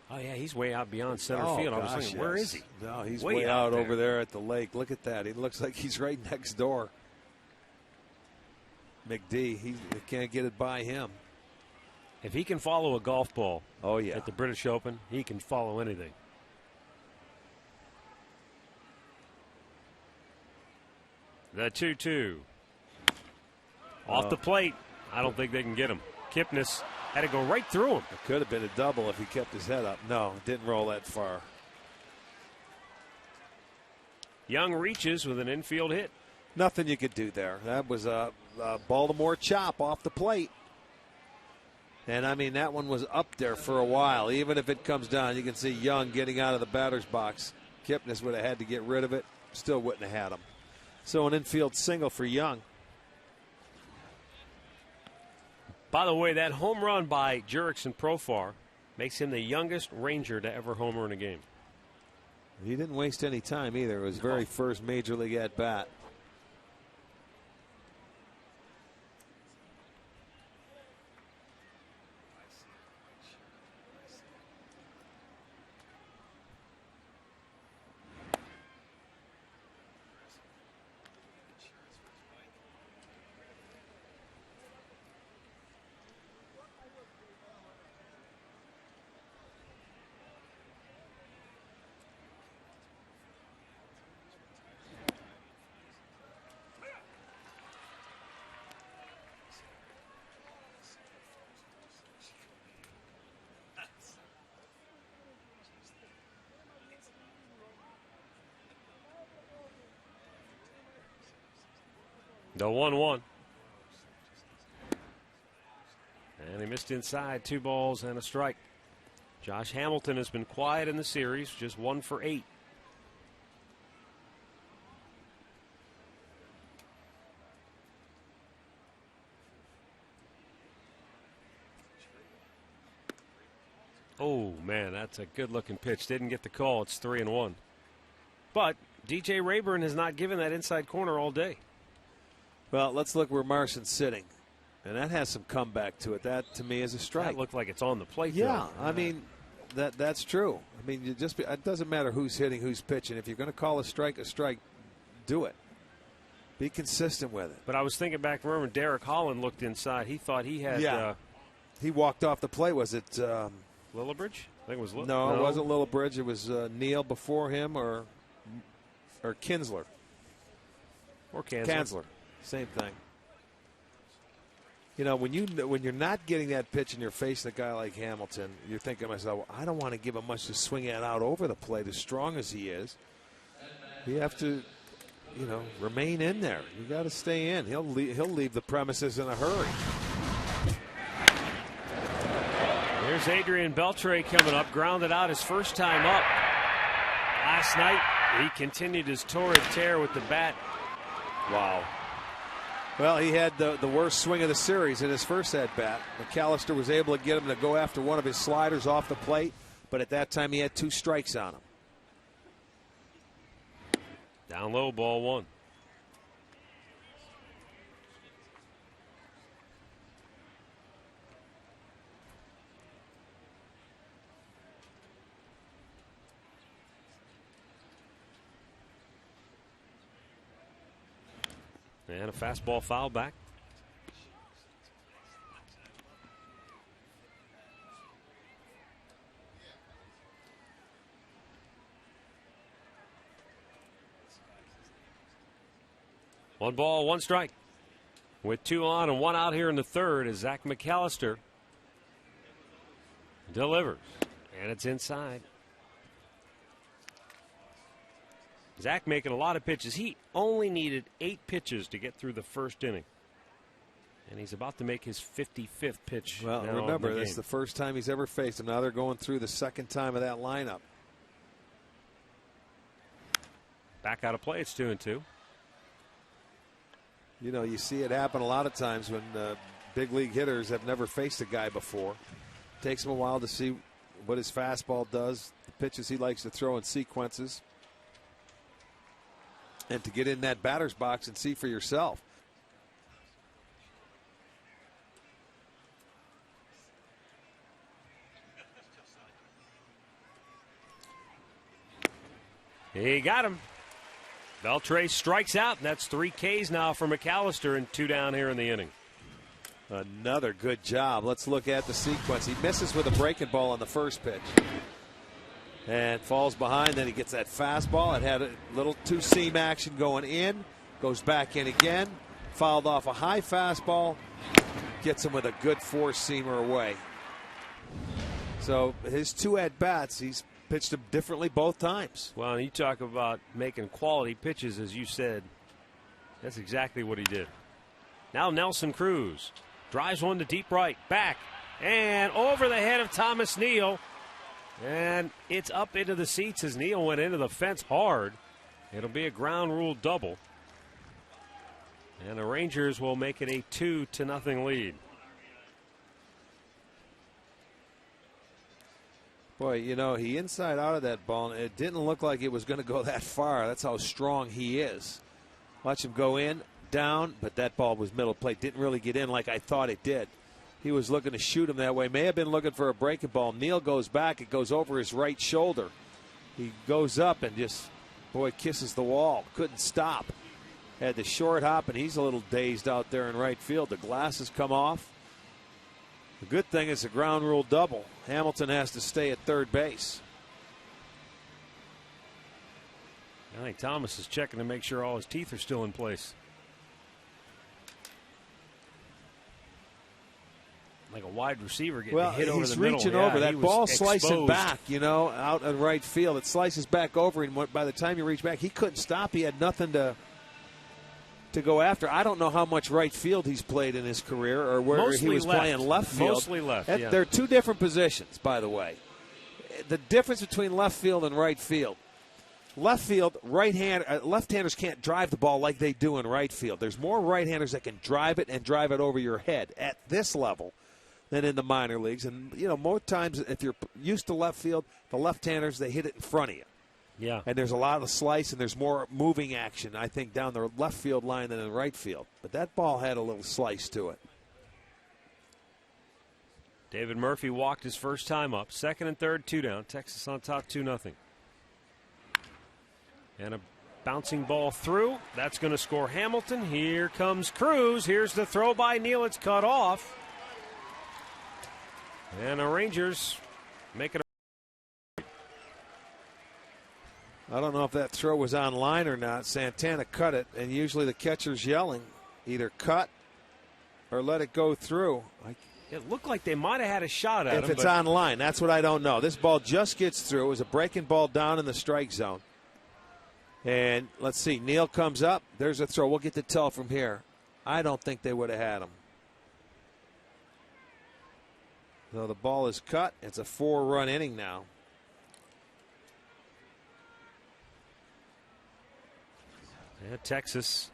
Speaker 3: Oh, yeah, he's way out beyond center
Speaker 4: Oh,
Speaker 3: field. I was
Speaker 4: gosh,
Speaker 3: thinking, where is he?
Speaker 4: No, he's
Speaker 3: Way
Speaker 4: way
Speaker 3: out
Speaker 4: out
Speaker 3: there.
Speaker 4: over there at the lake. Look at that. He looks like he's right next door. McD, he can't get it by him.
Speaker 3: If he can follow a golf ball
Speaker 4: at
Speaker 3: the British Open, he can follow anything. The 2-2. Off the plate. I don't think they can get him. Kipnis had to go right through him.
Speaker 4: It could have been a double if he kept his head up. No, it didn't roll that far.
Speaker 3: Young reaches with an infield hit.
Speaker 4: Nothing you could do there. That was a Baltimore chop off the plate. And, I mean, that one was up there for a while. Even if it comes down, you can see Young getting out of the batter's box. Kipnis would have had to get rid of it. Still wouldn't have had him. So an infield single for Young.
Speaker 3: By the way, that home run by Jurickson Profar makes him the youngest Ranger to ever homer in a game.
Speaker 4: He didn't waste any time either. It was very first major league at bat.
Speaker 3: The 1-1. And he missed inside. 2 balls and a strike. Josh Hamilton has been quiet in the series, just 1 for 8. Oh, man, that's a good-looking pitch. Didn't get the call. It's 3-1. But DJ Rayburn has not given that inside corner all day.
Speaker 4: Well, let's look where Marson's sitting. And that has some comeback to it. That, to me, is a strike.
Speaker 3: That looked like it's on the plate.
Speaker 4: Yeah,
Speaker 3: though.
Speaker 4: I mean, that's true. I mean, it doesn't matter who's hitting, who's pitching. If you're going to call a strike, do it. Be consistent with it.
Speaker 3: But I was thinking back, remember, Derek Holland looked inside. He thought he had
Speaker 4: he walked off the plate. Was it
Speaker 3: Lillibridge? I think it was Lillibridge.
Speaker 4: No, it wasn't Lillibridge. It was Neal before him or Kinsler.
Speaker 3: Or
Speaker 4: Kinsler. Same thing. You know, when you're not getting that pitch and you're facing a guy like Hamilton, you're thinking to myself, well, I don't want to give him much to swing it out over the plate as strong as he is. You have to, remain in there. You got to stay in. He'll leave the premises in a hurry.
Speaker 3: There's Adrian Beltre coming up, grounded out his first time up. Last night, he continued his torrid tear with the bat. Wow.
Speaker 4: Well, he had the worst swing of the series in his first at-bat. McAllister was able to get him to go after one of his sliders off the plate, but at that time he had 2 strikes on him.
Speaker 3: Down low, ball 1. And a fastball foul back. One ball, one strike. With 2 on and 1 out here in the third as Zach McAllister delivers. And it's inside. Zach making a lot of pitches. He only needed 8 pitches to get through the first inning. And he's about to make his 55th pitch.
Speaker 4: Well, remember, that's the first time he's ever faced him. Now they're going through the second time of that lineup.
Speaker 3: Back out of play. It's 2-2.
Speaker 4: You know, you see it happen a lot of times when big league hitters have never faced a guy before. It takes them a while to see what his fastball does, the pitches he likes to throw in sequences, and to get in that batter's box and see for yourself.
Speaker 3: He got him. Beltre strikes out, and that's 3 Ks now for McAllister and 2 down here in the inning.
Speaker 4: Another good job. Let's look at the sequence. He misses with a breaking ball on the first pitch. And falls behind. Then he gets that fastball. It had a little 2-seam action going in. Goes back in again. Fouled off a high fastball. Gets him with a good 4-seamer away. So his 2 at-bats, he's pitched them differently both times.
Speaker 3: Well, you talk about making quality pitches, as you said. That's exactly what he did. Now Nelson Cruz drives one to deep right. Back. And over the head of Thomas Neal. And it's up into the seats as Neal went into the fence hard. It'll be a ground rule double. And the Rangers will make it a 2-0 lead.
Speaker 4: Boy, you know, he inside out of that ball, and it didn't look like it was going to go that far. That's how strong he is. Watch him go in, down, but that ball was middle plate. Didn't really get in like I thought it did. He was looking to shoot him that way. May have been looking for a breaking ball. Neal goes back. It goes over his right shoulder. He goes up and just, boy, kisses the wall. Couldn't stop. Had the short hop, and he's a little dazed out there in right field. The glasses come off. The good thing is a ground rule double. Hamilton has to stay at third base.
Speaker 3: I think Thomas is checking to make sure all his teeth are still in place. Like a wide receiver getting hit over the middle.
Speaker 4: He's reaching over. That ball slicing back, you know, out in right field. It slices back over, and by the time you reach back, he couldn't stop. He had nothing to go after. I don't know how much right field he's played in his career or where
Speaker 3: Mostly
Speaker 4: he was
Speaker 3: left.
Speaker 4: playing left field.
Speaker 3: Mostly left, yeah.
Speaker 4: They're 2 different positions, by the way. The difference between left field and right field. Left field, left-handers can't drive the ball like they do in right field. There's more right-handers that can drive it and drive it over your head at this level than in the minor leagues. And, you know, most times if you're used to left field, the left-handers, they hit it in front of you.
Speaker 3: Yeah.
Speaker 4: And there's a lot of slice, and there's more moving action, I think, down the left field line than in the right field. But that ball had a little slice to it.
Speaker 3: David Murphy walked his first time up. Second and third, 2 down. Texas on top, 2-0. And a bouncing ball through. That's going to score Hamilton. Here comes Cruz. Here's the throw by Neal. It's cut off. And the Rangers make it.
Speaker 4: I don't know if that throw was on line or not. Santana cut it, and usually the catcher's yelling, either cut or let it go through.
Speaker 3: It looked like they might have had a shot at him.
Speaker 4: If it's on line, that's what I don't know. This ball just gets through. It was a breaking ball down in the strike zone. And let's see, Neal comes up. There's a throw. We'll get the tell from here. I don't think they would have had him. So the ball is cut. It's a 4-run inning now.
Speaker 3: Yeah, Texas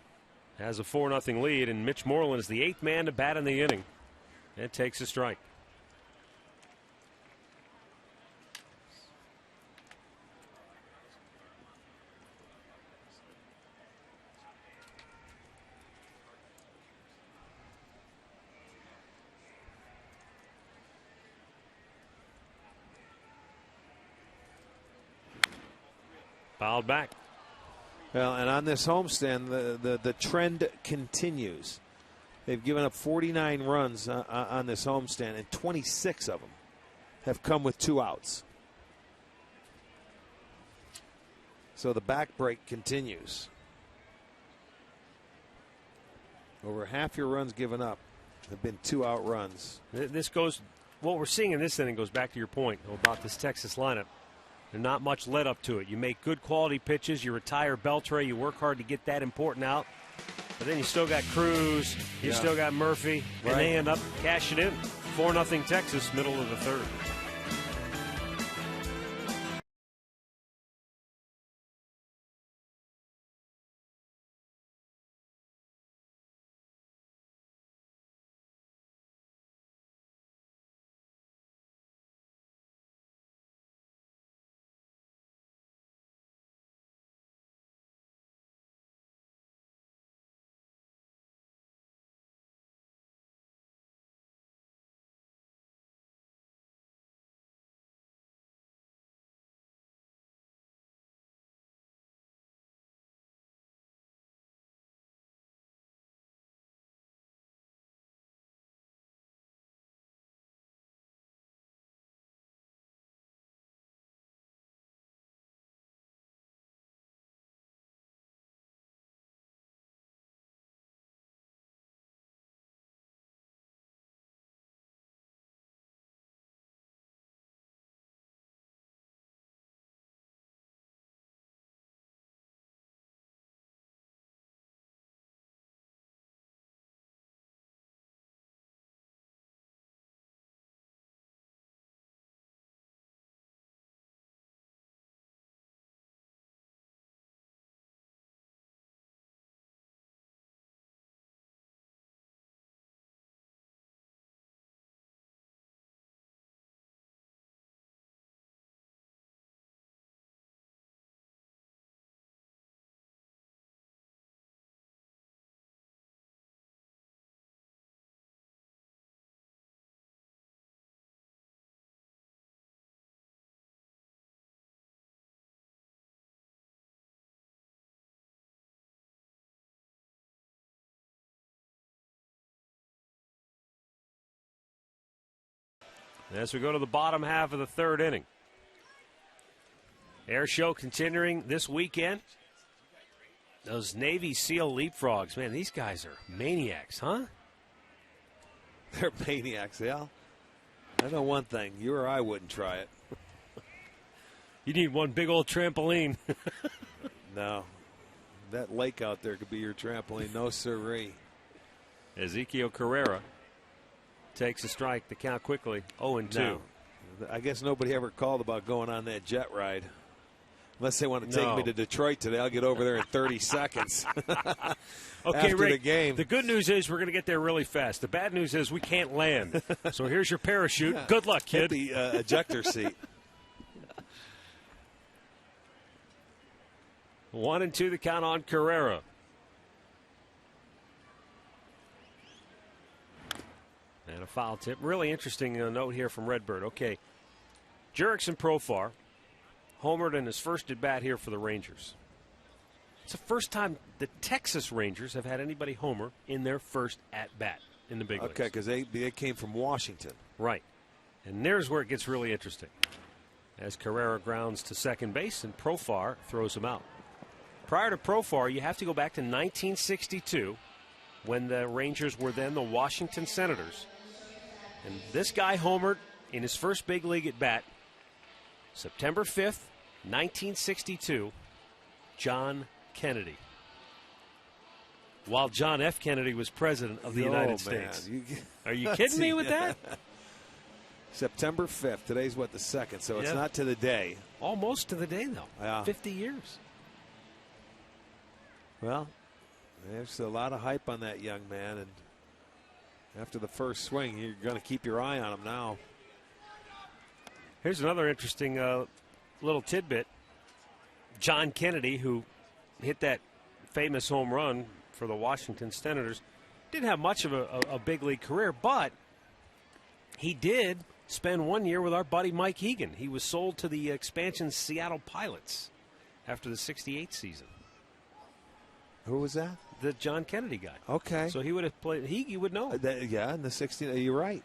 Speaker 3: has a 4-0 lead, and Mitch Moreland is the 8th man to bat in the inning. And takes a strike. Fouled back.
Speaker 4: Well, and on this homestand, the trend continues. They've given up 49 runs on this homestand, and 26 of them have come with 2 outs. So the backbreak continues. Over half your runs given up have been 2-out runs.
Speaker 3: This goes, what we're seeing in this inning goes back to your point about this Texas lineup. There's not much led up to it. You make good quality pitches, you retire Beltre, you work hard to get that important out. But then you still got Cruz, you still got Murphy, and they end up cashing in. 4-0 Texas, middle of the third. As we go to the bottom half of the third inning. Air show continuing this weekend. Those Navy SEAL leapfrogs, man, these guys are maniacs, huh?
Speaker 4: They're maniacs, yeah. I know one thing. You or I wouldn't try it.
Speaker 3: You need one big old trampoline.
Speaker 4: No. That lake out there could be your trampoline. No siree.
Speaker 3: Ezekiel Carrera takes a strike. The count quickly 0-2.
Speaker 4: No. I guess nobody ever called about going on that jet ride. Unless they want to take me to Detroit today, I'll get over there in 30 seconds.
Speaker 3: Okay,
Speaker 4: after
Speaker 3: Rick,
Speaker 4: the game.
Speaker 3: The good news is we're going to get there really fast. The bad news is we can't land. So here's your parachute. Yeah. Good luck, kid.
Speaker 4: Hit the ejector seat.
Speaker 3: 1-2 the count on Carrera. And a foul tip. Really interesting note here from Redbird. Okay, Jurickson Profar homered in his first at bat here for the Rangers. It's the first time the Texas Rangers have had anybody homer in their first at bat in the big leagues.
Speaker 4: Okay, because they came from Washington.
Speaker 3: Right. And there's where it gets really interesting. As Carrera grounds to second base and Profar throws him out. Prior to Profar, you have to go back to 1962 when the Rangers were then the Washington Senators. And this guy homered in his first big league at bat, September 5th, 1962, John Kennedy. While John F. Kennedy was president of the United States. Are you kidding me with that?
Speaker 4: September 5th. Today's what, the 2nd, so it's not to the day.
Speaker 3: Almost to the day, though.
Speaker 4: Yeah.
Speaker 3: 50 years.
Speaker 4: Well, there's a lot of hype on that young man, and after the first swing, you're going to keep your eye on him now.
Speaker 3: Here's another interesting little tidbit. John Kennedy, who hit that famous home run for the Washington Senators, didn't have much of a big league career, but he did spend 1 year with our buddy Mike Egan. He was sold to the expansion Seattle Pilots after the '68 season.
Speaker 4: Who was that?
Speaker 3: The John Kennedy guy.
Speaker 4: Okay.
Speaker 3: So he would have played. Higgy would know.
Speaker 4: Yeah, in the 60s. You're right.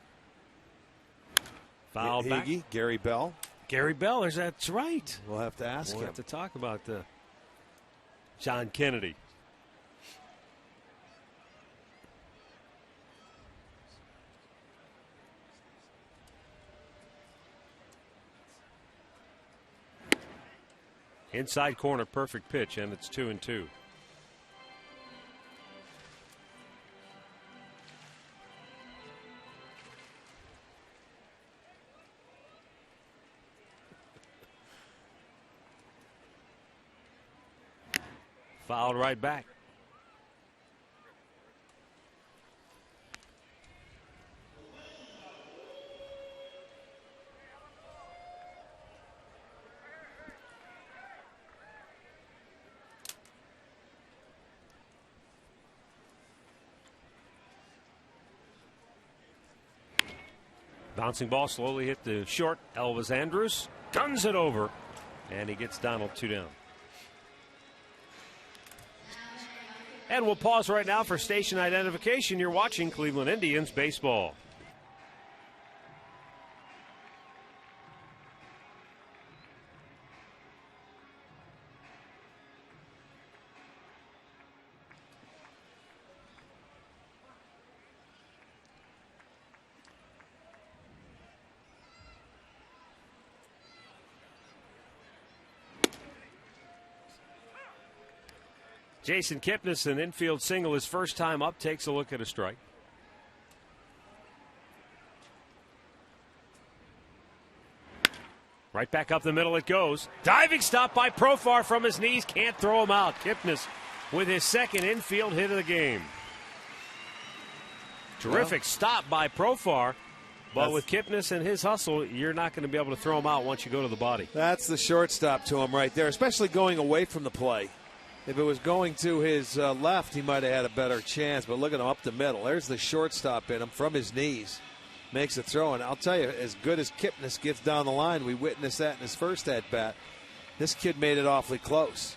Speaker 3: Foul back.
Speaker 4: Higgy, Gary Bell.
Speaker 3: Gary Bell, that's right.
Speaker 4: We'll have to ask him.
Speaker 3: We'll have to talk about John Kennedy. Inside corner, perfect pitch, and it's 2-2. Fouled right back. Bouncing ball slowly hit the short. Elvis Andrus guns it over, and he gets Donald 2 down. And we'll pause right now for station identification. You're watching Cleveland Indians baseball. Jason Kipnis, an infield single, his first time up, takes a look at a strike. Right back up the middle it goes. Diving stop by Profar from his knees. Can't throw him out. Kipnis with his second infield hit of the game. Terrific stop by Profar. But with Kipnis and his hustle, you're not going to be able to throw him out once you go to the body.
Speaker 4: That's the shortstop to him right there, especially going away from the play. If it was going to his left, he might have had a better chance. But look at him up the middle. There's the shortstop in him from his knees. Makes a throw. And I'll tell you, as good as Kipnis gets down the line, we witnessed that in his first at-bat. This kid made it awfully close.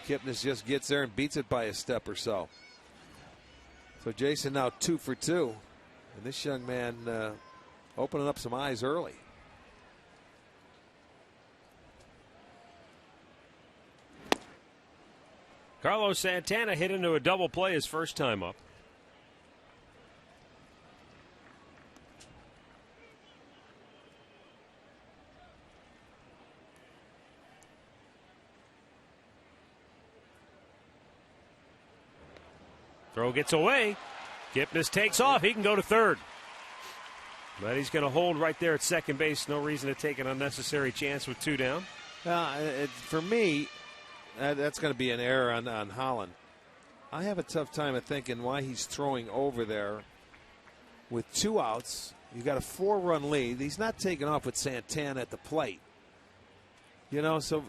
Speaker 4: Kipnis just gets there and beats it by a step or so. So Jason now 2 for 2. And this young man opening up some eyes early.
Speaker 3: Carlos Santana hit into a double play his first time up. Throw gets away. Kipnis takes off. He can go to third. But he's going to hold right there at second base. No reason to take an unnecessary chance with 2 down.
Speaker 4: For me, that's going to be an error on Holland. I have a tough time of thinking why he's throwing over there with 2 outs. You got a 4-run lead. He's not taking off with Santana at the plate. You know, so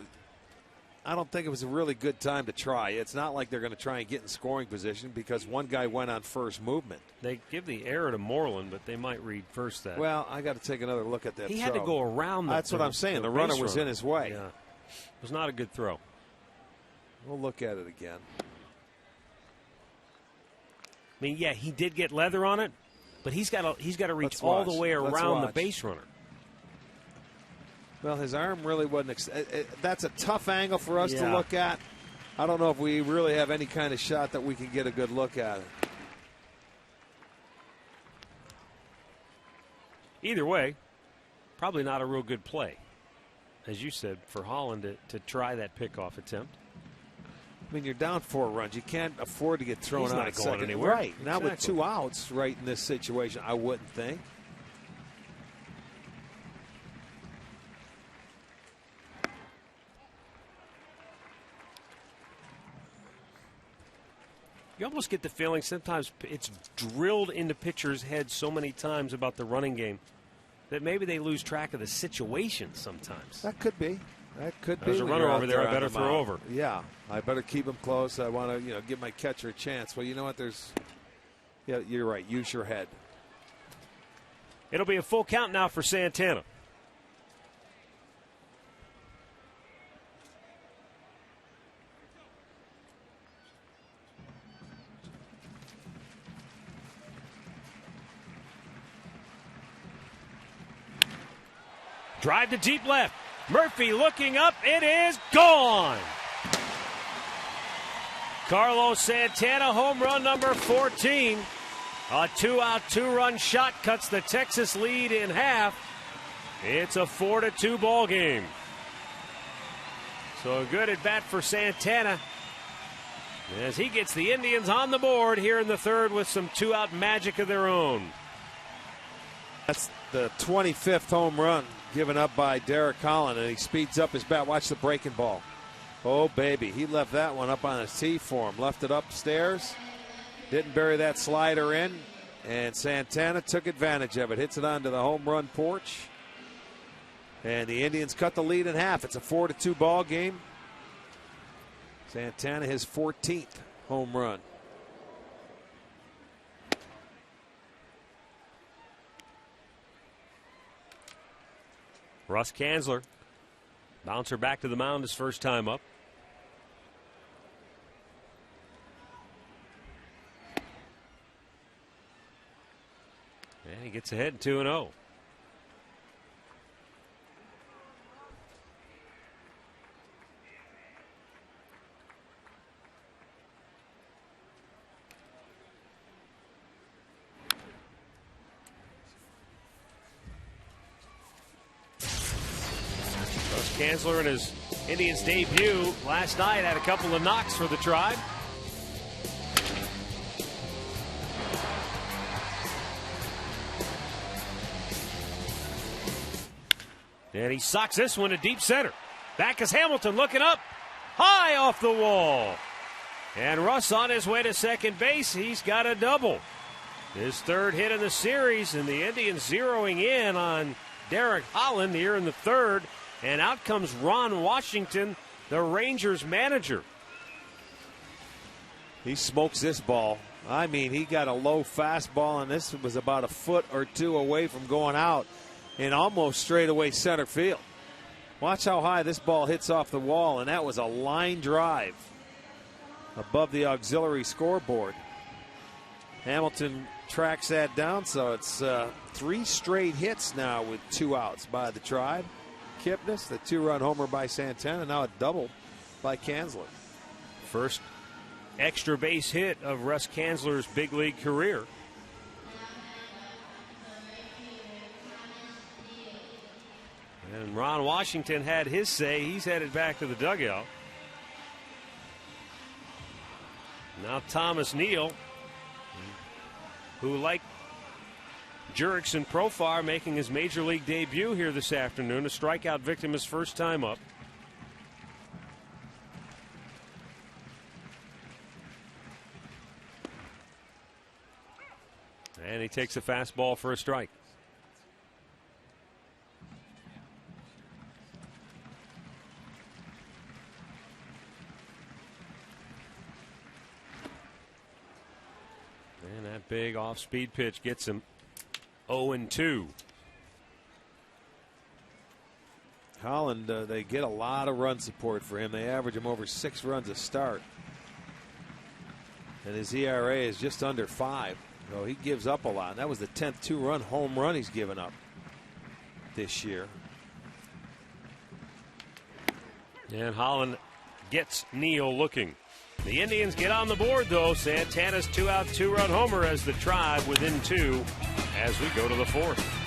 Speaker 4: I don't think it was a really good time to try. It's not like they're going to try and get in scoring position because one guy went on first movement.
Speaker 3: They give the error to Moreland, but they might reverse that.
Speaker 4: Well, I got to take another look at that
Speaker 3: He
Speaker 4: throw.
Speaker 3: had to go around
Speaker 4: That's what I'm saying. The runner was in his way.
Speaker 3: Yeah. It was not a good throw.
Speaker 4: We'll look at it again.
Speaker 3: I mean, yeah, he did get leather on it, but he's got to reach all the way around the base runner.
Speaker 4: Well, his arm really wasn't. That's a tough angle for us to look at. I don't know if we really have any kind of shot that we can get a good look at it.
Speaker 3: Either way, probably not a real good play, as you said, for Holland to try that pickoff attempt.
Speaker 4: I mean, you're down 4 runs. You can't afford to get thrown out at second.
Speaker 3: Anywhere.
Speaker 4: Right.
Speaker 3: Exactly.
Speaker 4: Not with 2 outs right in this situation, I wouldn't think.
Speaker 3: You almost get the feeling sometimes it's drilled into pitchers' heads so many times about the running game that maybe they lose track of the situation sometimes.
Speaker 4: That could be. That could be.
Speaker 3: There's a runner over there. I better throw over.
Speaker 4: Yeah, I better keep him close. I want to, give my catcher a chance. Well, you know what? Yeah, you're right. Use your head.
Speaker 3: It'll be a full count now for Santana. Drive to deep left. Murphy looking up. It is gone. Carlos Santana, home run number 14. A 2-out, 2-run shot cuts the Texas lead in half. It's a 4-2 ball game. So a good at bat for Santana as he gets the Indians on the board here in the third with some 2-out magic of their own.
Speaker 4: That's the 25th home run given up by Derek Holland, and he speeds up his bat. Watch the breaking ball. Oh, baby. He left that one up on a tee for him. Left it upstairs. Didn't bury that slider in, and Santana took advantage of it. Hits it onto the home run porch, and the Indians cut the lead in half. It's a 4-2 ball game. Santana, his 14th home run.
Speaker 3: Russ Kanzler, bouncer back to the mound his first time up. And he gets ahead 2-0. Kanzler in his Indians debut last night had a couple of knocks for the Tribe. And he socks this one to deep center. Back is Hamilton looking up. High off the wall. And Russ on his way to second base. He's got a double. His third hit in the series, and the Indians zeroing in on Derek Holland here in the third. And out comes Ron Washington, the Rangers manager.
Speaker 4: He smokes this ball. I mean, he got a low fastball, and this was about a foot or two away from going out in almost straightaway center field. Watch how high this ball hits off the wall, and that was a line drive above the auxiliary scoreboard. Hamilton tracks that down, so it's 3 straight hits now with 2 outs by the Tribe. Kipnis, the 2-run homer by Santana, now a double by Kanzler.
Speaker 3: First extra base hit of Russ Kanzler's big league career. And Ron Washington had his say. He's headed back to the dugout. Now Thomas Neal, who, like Jurickson Profar, making his major league debut here this afternoon, a strikeout victim his first time up. And he takes a fastball for a strike. That big off-speed pitch gets him 0-2.
Speaker 4: Holland, they get a lot of run support for him. They average him over 6 runs a start. And his ERA is just under 5. So he gives up a lot. And that was the 10th 2-run home run he's given up this year.
Speaker 3: And Holland gets Neal looking. The Indians get on the board, though. Santana's 2-out, 2-run homer as the Tribe within 2 as we go to the 4th.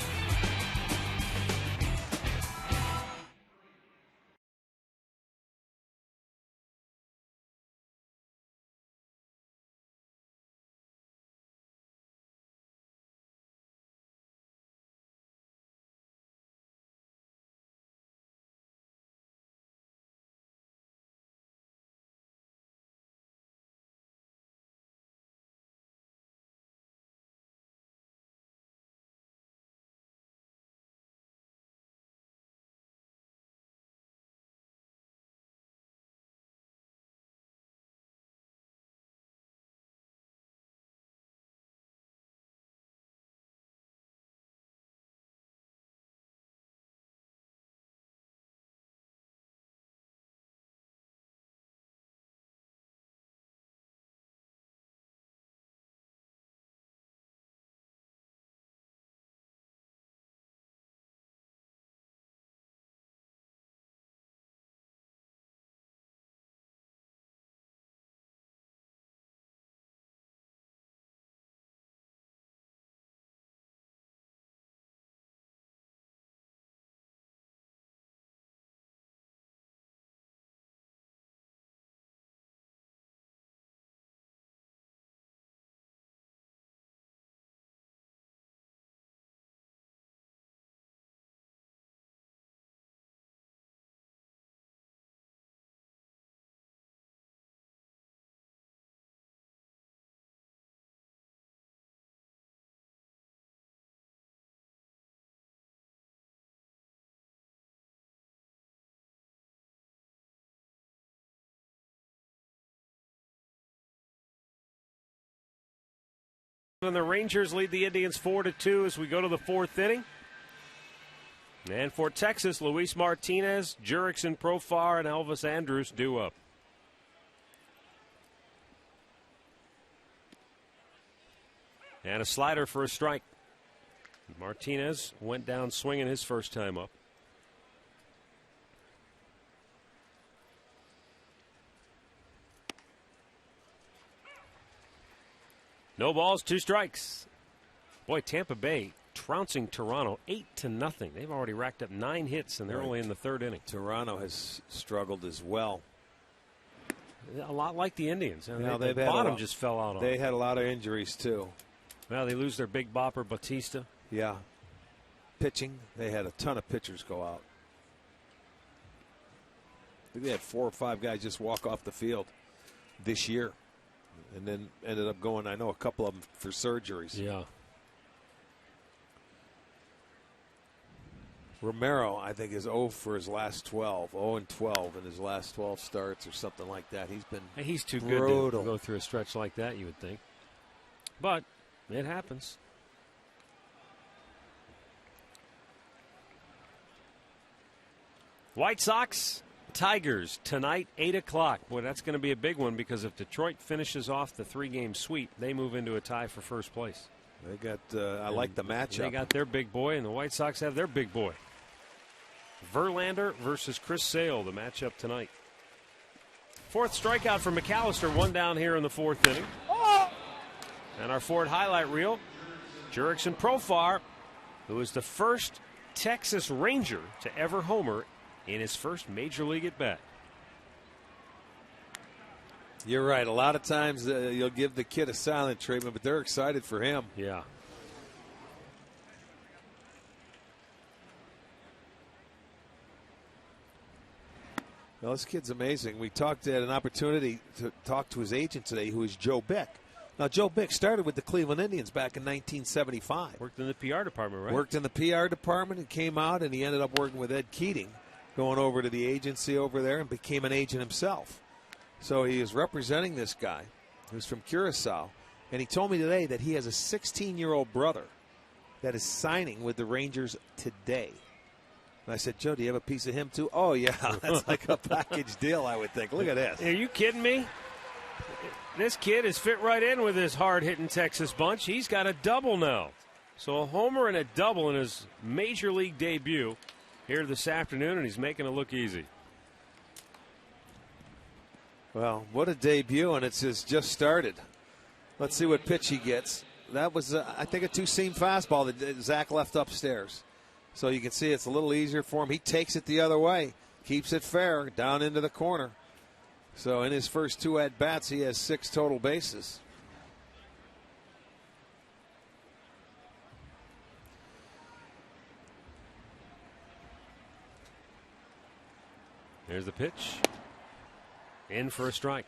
Speaker 3: And the Rangers lead the Indians 4-2 as we go to the 4th inning. And for Texas, Luis Martinez, Jurickson Profar, and Elvis Andrus due up. And a slider for a strike. Martinez went down swinging his first time up. No balls, 2 strikes. Boy, Tampa Bay trouncing Toronto 8-0. They've already racked up 9 hits, and they're only in the 3rd inning.
Speaker 4: Toronto has struggled as well.
Speaker 3: A lot like the Indians.
Speaker 4: Now
Speaker 3: the bottom just fell out on them.
Speaker 4: They had a lot of injuries, too.
Speaker 3: Well, they lose their big bopper, Bautista.
Speaker 4: Yeah. Pitching, they had a ton of pitchers go out. I think they had 4 or 5 guys just walk off the field this year. And then ended up going, I know, a couple of them for surgeries.
Speaker 3: Yeah.
Speaker 4: Romero, I think, is 0 for his last 12. 0-12 in his last 12 starts or something like that.
Speaker 3: He's too
Speaker 4: brutal.
Speaker 3: good to go through a stretch like that, you would think. But it happens. White Sox, Tigers tonight, 8 o'clock. Boy, that's going to be a big one because if Detroit finishes off the 3-game sweep, they move into a tie for first place.
Speaker 4: They got, I like the matchup.
Speaker 3: They got their big boy, and the White Sox have their big boy. Verlander versus Chris Sale, the matchup tonight. 4th strikeout for McAllister, 1 down here in the 4th inning. And our Ford highlight reel, Jurickson Profar, who is the first Texas Ranger to ever homer in his first major league at bat.
Speaker 4: You're right. A lot of times you'll give the kid a silent treatment, but they're excited for him.
Speaker 3: Yeah.
Speaker 4: Well, this kid's amazing. We had an opportunity to talk to his agent today, who is Joe Bick. Now, Joe Bick started with the Cleveland Indians back in 1975.
Speaker 3: Worked in the PR department, right?
Speaker 4: Worked in the PR department and came out, and he ended up working with Ed Keating, going over to the agency over there and became an agent himself. So he is representing this guy who's from Curacao. And he told me today that he has a 16-year-old brother that is signing with the Rangers today. And I said, Joe, do you have a piece of him too? Oh, yeah, that's like a package deal, I would think. Look at this.
Speaker 3: Are you kidding me? This kid has fit right in with his hard-hitting Texas bunch. He's got a double now. So a homer and a double in his Major League debut here this afternoon, and he's making it look easy.
Speaker 4: Well, what a debut, and it's just started. Let's see what pitch he gets. That was, I think, a two-seam fastball that Zach left upstairs. So you can see it's a little easier for him. He takes it the other way, keeps it fair, down into the corner. So in his first 2 at-bats, he has 6 total bases.
Speaker 3: There's the pitch. In for a strike.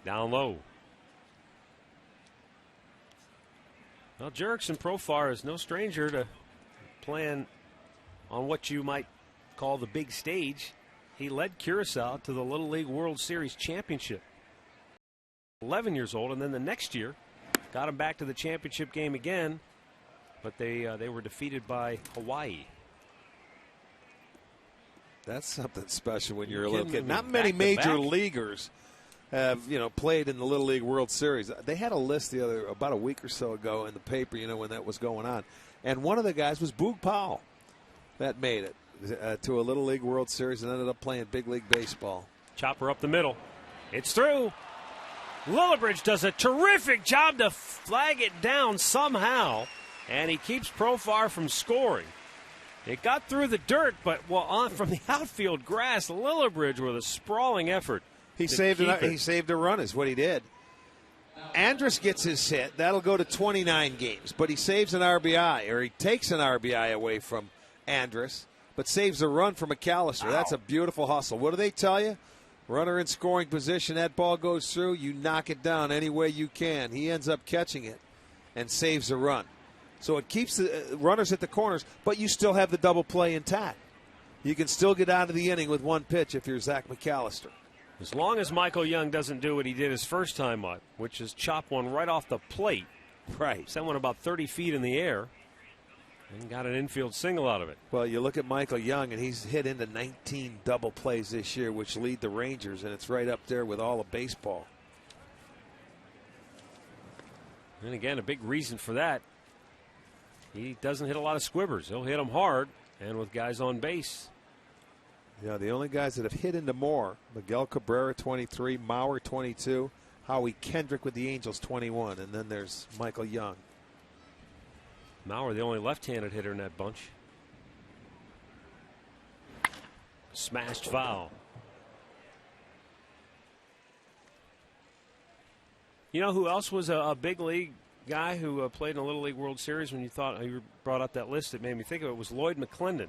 Speaker 3: Down low. Well, Jurickson Profar is no stranger to playing on what you might call the big stage. He led Curacao to the Little League World Series championship. 11 years old, and then the next year got him back to the championship game again, but they were defeated by Hawaii.
Speaker 4: That's something special when you're a little kid. Not many major leaguers have, played in the Little League World Series. They had a list about a week or so ago in the paper, when that was going on. And one of the guys was Boog Powell that made it to a Little League World Series and ended up playing big league baseball.
Speaker 3: Chopper up the middle. It's through. Lillibridge does a terrific job to flag it down somehow, and he keeps Profar from scoring. It got through the dirt, but from the outfield grass, Lillibridge with a sprawling effort.
Speaker 4: He saved a run is what he did. Andrus gets his hit. That'll go to 29 games, but he saves an RBI, or he takes an RBI away from Andrus, but saves a run for McAllister. Wow. That's a beautiful hustle. What do they tell you? Runner in scoring position, that ball goes through, you knock it down any way you can. He ends up catching it and saves a run. So it keeps the runners at the corners, but you still have the double play intact. You can still get out of the inning with one pitch if you're Zach McAllister.
Speaker 3: As long as Michael Young doesn't do what he did his first time up, which is chop one right off the plate.
Speaker 4: Right.
Speaker 3: Sent one about 30 feet in the air and got an infield single out of it.
Speaker 4: Well, you look at Michael Young, and he's hit into 19 double plays this year, which lead the Rangers, and it's right up there with all of baseball.
Speaker 3: And again, a big reason for that, he doesn't hit a lot of squibbers. He'll hit them hard and with guys on base.
Speaker 4: Yeah, the only guys that have hit into more, Miguel Cabrera, 23, Mauer, 22, Howie Kendrick with the Angels, 21, and then there's Michael Young.
Speaker 3: Mauer, the only left-handed hitter in that bunch. Smashed foul. You know who else was a big league guy who played in a Little League World Series? When you brought up that list, it made me think of it, was Lloyd McClendon.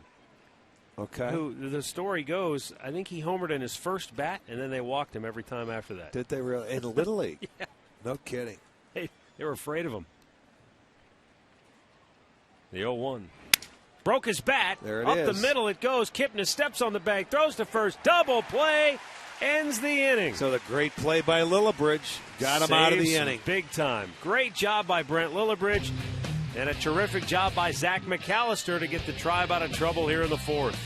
Speaker 4: Okay.
Speaker 3: Who, the story goes, I think he homered in his first bat, and then they walked him every time after that.
Speaker 4: Did they really? In Little League?
Speaker 3: Yeah.
Speaker 4: No kidding.
Speaker 3: They were afraid of him. The 0-1. Broke his bat.
Speaker 4: There it
Speaker 3: Up
Speaker 4: is.
Speaker 3: the middle it goes. Kipnis steps on the bag, throws to first. Double play. Ends the inning.
Speaker 4: So the great play by Lillibridge got him out of the inning.
Speaker 3: Big time. Great job by Brent Lillibridge. And a terrific job by Zach McAllister to get the Tribe out of trouble here in the fourth.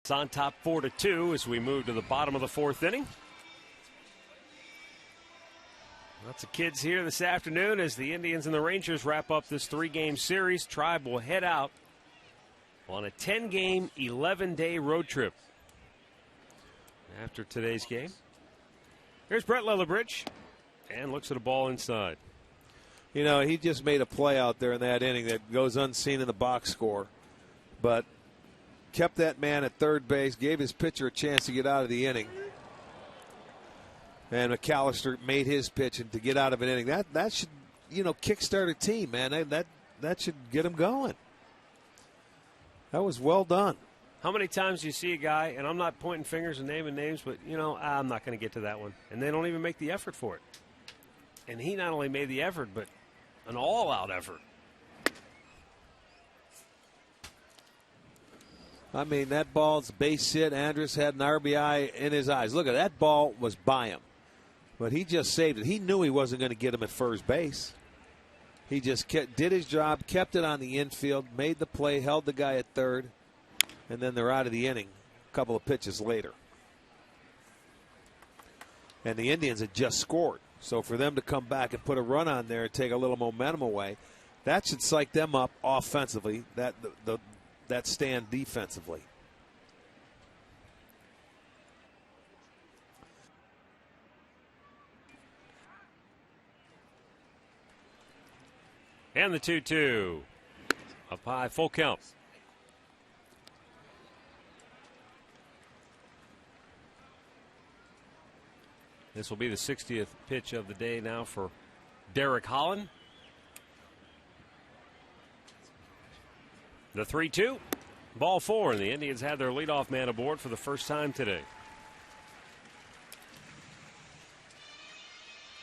Speaker 3: It's on top 4-2 as we move to the bottom of the fourth inning. Lots of kids here this afternoon as the Indians and the Rangers wrap up this 3-game series. Tribe will head out on a 10-game, 11-day road trip after today's game. Here's Brett Lillibridge and looks at a ball inside.
Speaker 4: You know, he just made a play out there in that inning that goes unseen in the box score, but kept that man at third base, gave his pitcher a chance to get out of the inning. And McAllister made his pitch and to get out of an inning. That should, kickstart a team, man. That should get him going. That was well done.
Speaker 3: How many times do you see a guy, and I'm not pointing fingers and naming names, but, I'm not going to get to that one. And they don't even make the effort for it. And he not only made the effort, but an all-out effort.
Speaker 4: I mean, that ball's base hit. Andrus had an RBI in his eyes. Look at that ball was by him. But he just saved it. He knew he wasn't going to get him at first base. He just did his job, kept it on the infield, made the play, held the guy at third, and then they're out of the inning a couple of pitches later. And the Indians had just scored. So for them to come back and put a run on there and take a little momentum away, that should psych them up offensively, that stand defensively.
Speaker 3: And the 2-2. Up high, full count. This will be the 60th pitch of the day now for Derek Holland. The 3-2. Ball 4, and the Indians had their leadoff man aboard for the first time today.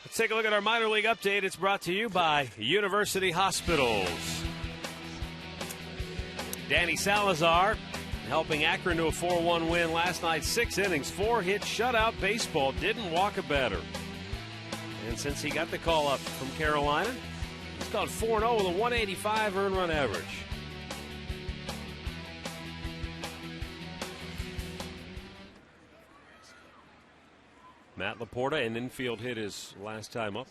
Speaker 3: Let's take a look at our minor league update. It's brought to you by University Hospitals. Danny Salazar helping Akron to a 4-1 win last night. 6 innings, 4-hit shutout baseball. Didn't walk a batter. And since he got the call up from Carolina, he's gone 4-0 with a 185 earned run average. Matt Laporta, an infield hit his last time up.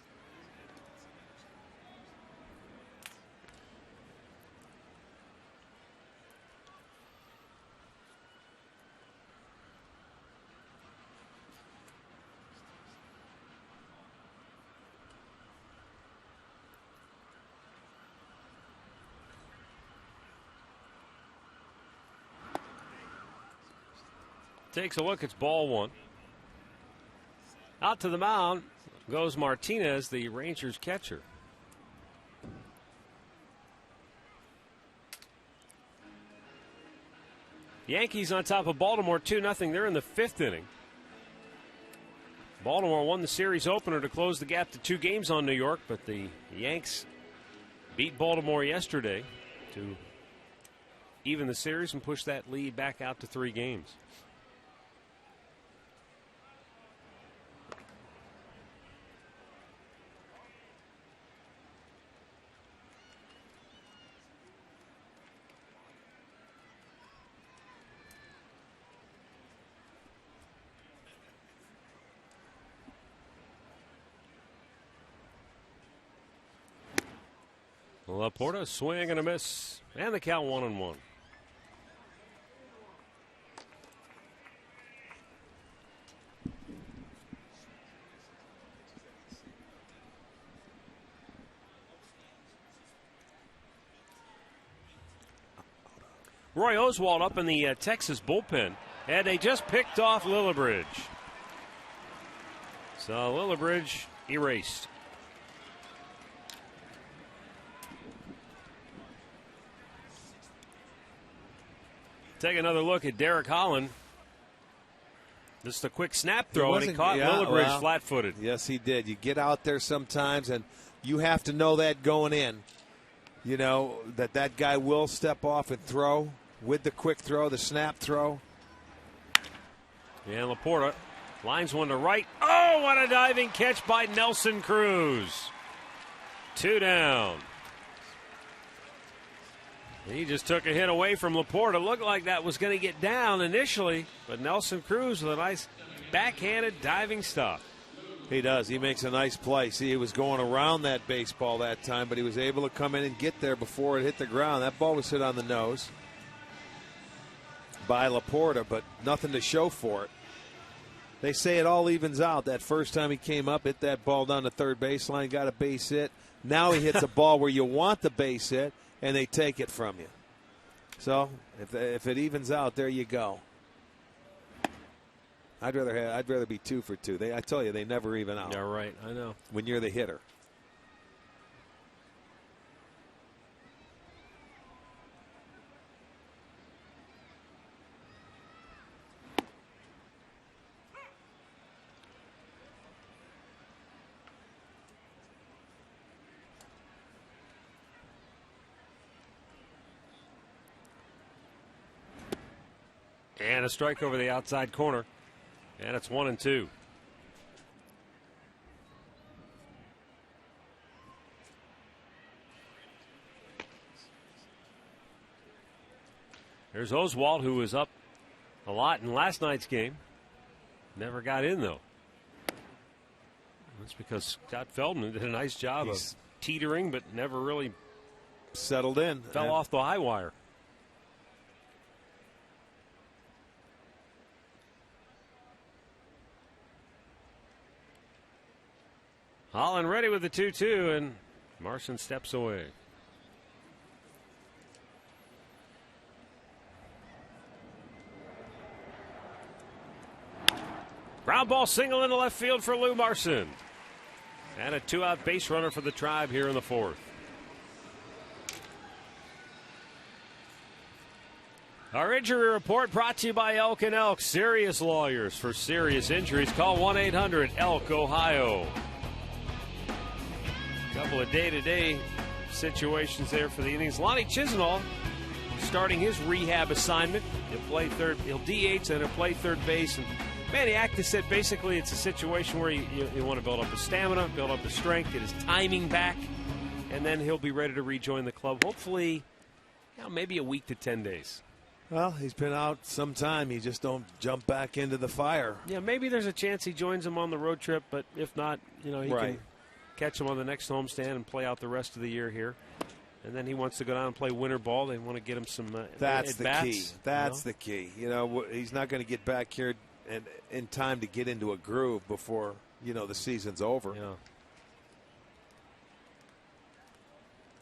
Speaker 3: Takes a look, it's ball 1. Out to the mound goes Martinez, the Rangers catcher. Yankees on top of Baltimore 2-0. They're in the 5th inning. Baltimore won the series opener to close the gap to 2 games on New York, but the Yanks beat Baltimore yesterday to even the series and push that lead back out to 3 games. Laporta, swing and a miss, and the count 1-1. Roy Oswalt up in the Texas bullpen, and they just picked off Lillibridge. So Lillibridge erased. Take another look at Derek Holland. Just a quick snap throw, and he caught Lillibridge flat-footed.
Speaker 4: Yes, he did. You get out there sometimes, and you have to know that going in. You know, that guy will step off and throw with the quick throw, the snap throw.
Speaker 3: And Laporta lines one to right. Oh, what a diving catch by Nelson Cruz. 2 down. He just took a hit away from Laporte. It looked like that was going to get down initially, but Nelson Cruz with a nice backhanded diving stop.
Speaker 4: He does. He makes a nice play. See, he was going around that baseball that time, but he was able to come in and get there before it hit the ground. That ball was hit on the nose by Laporta, but nothing to show for it. They say it all evens out. That first time he came up, hit that ball down the third baseline, got a base hit. Now he hits a ball where you want the base hit, and they take it from you. So if it evens out, there you go. I'd rather be 2 for 2. I tell you, they never even out.
Speaker 3: Yeah, right. I know.
Speaker 4: When you're the hitter.
Speaker 3: And a strike over the outside corner. And it's 1-2. There's Oswalt, who was up a lot in last night's game. Never got in, though. That's because Scott Feldman did a nice job of teetering, but never really
Speaker 4: settled in.
Speaker 3: Fell off the high wire. Holland ready with the 2-2, and Marson steps away. Ground ball single into left field for Lou Marson. And a 2-out base runner for the Tribe here in the 4th. Our injury report brought to you by Elk & Elk. Serious lawyers for serious injuries. Call 1-800-ELK, Ohio. Couple of day-to-day situations there for the innings. Lonnie Chisenhall starting his rehab assignment. He'll play third. He'll DH and he'll play third base. And Manny Acta said basically it's a situation where you want to build up his stamina, build up his strength, get his timing back, and then he'll be ready to rejoin the club. Hopefully, maybe a week to 10 days.
Speaker 4: Well, he's been out some time. He just don't jump back into the fire.
Speaker 3: Yeah, maybe there's a chance he joins them on the road trip, but if not, he can catch him on the next homestand and play out the rest of the year here. And then he wants to go down and play winter ball. They want to get him some
Speaker 4: That's the
Speaker 3: at-bats,
Speaker 4: key. That's the key. He's not going to get back here in time to get into a groove before, the season's over.
Speaker 3: Yeah.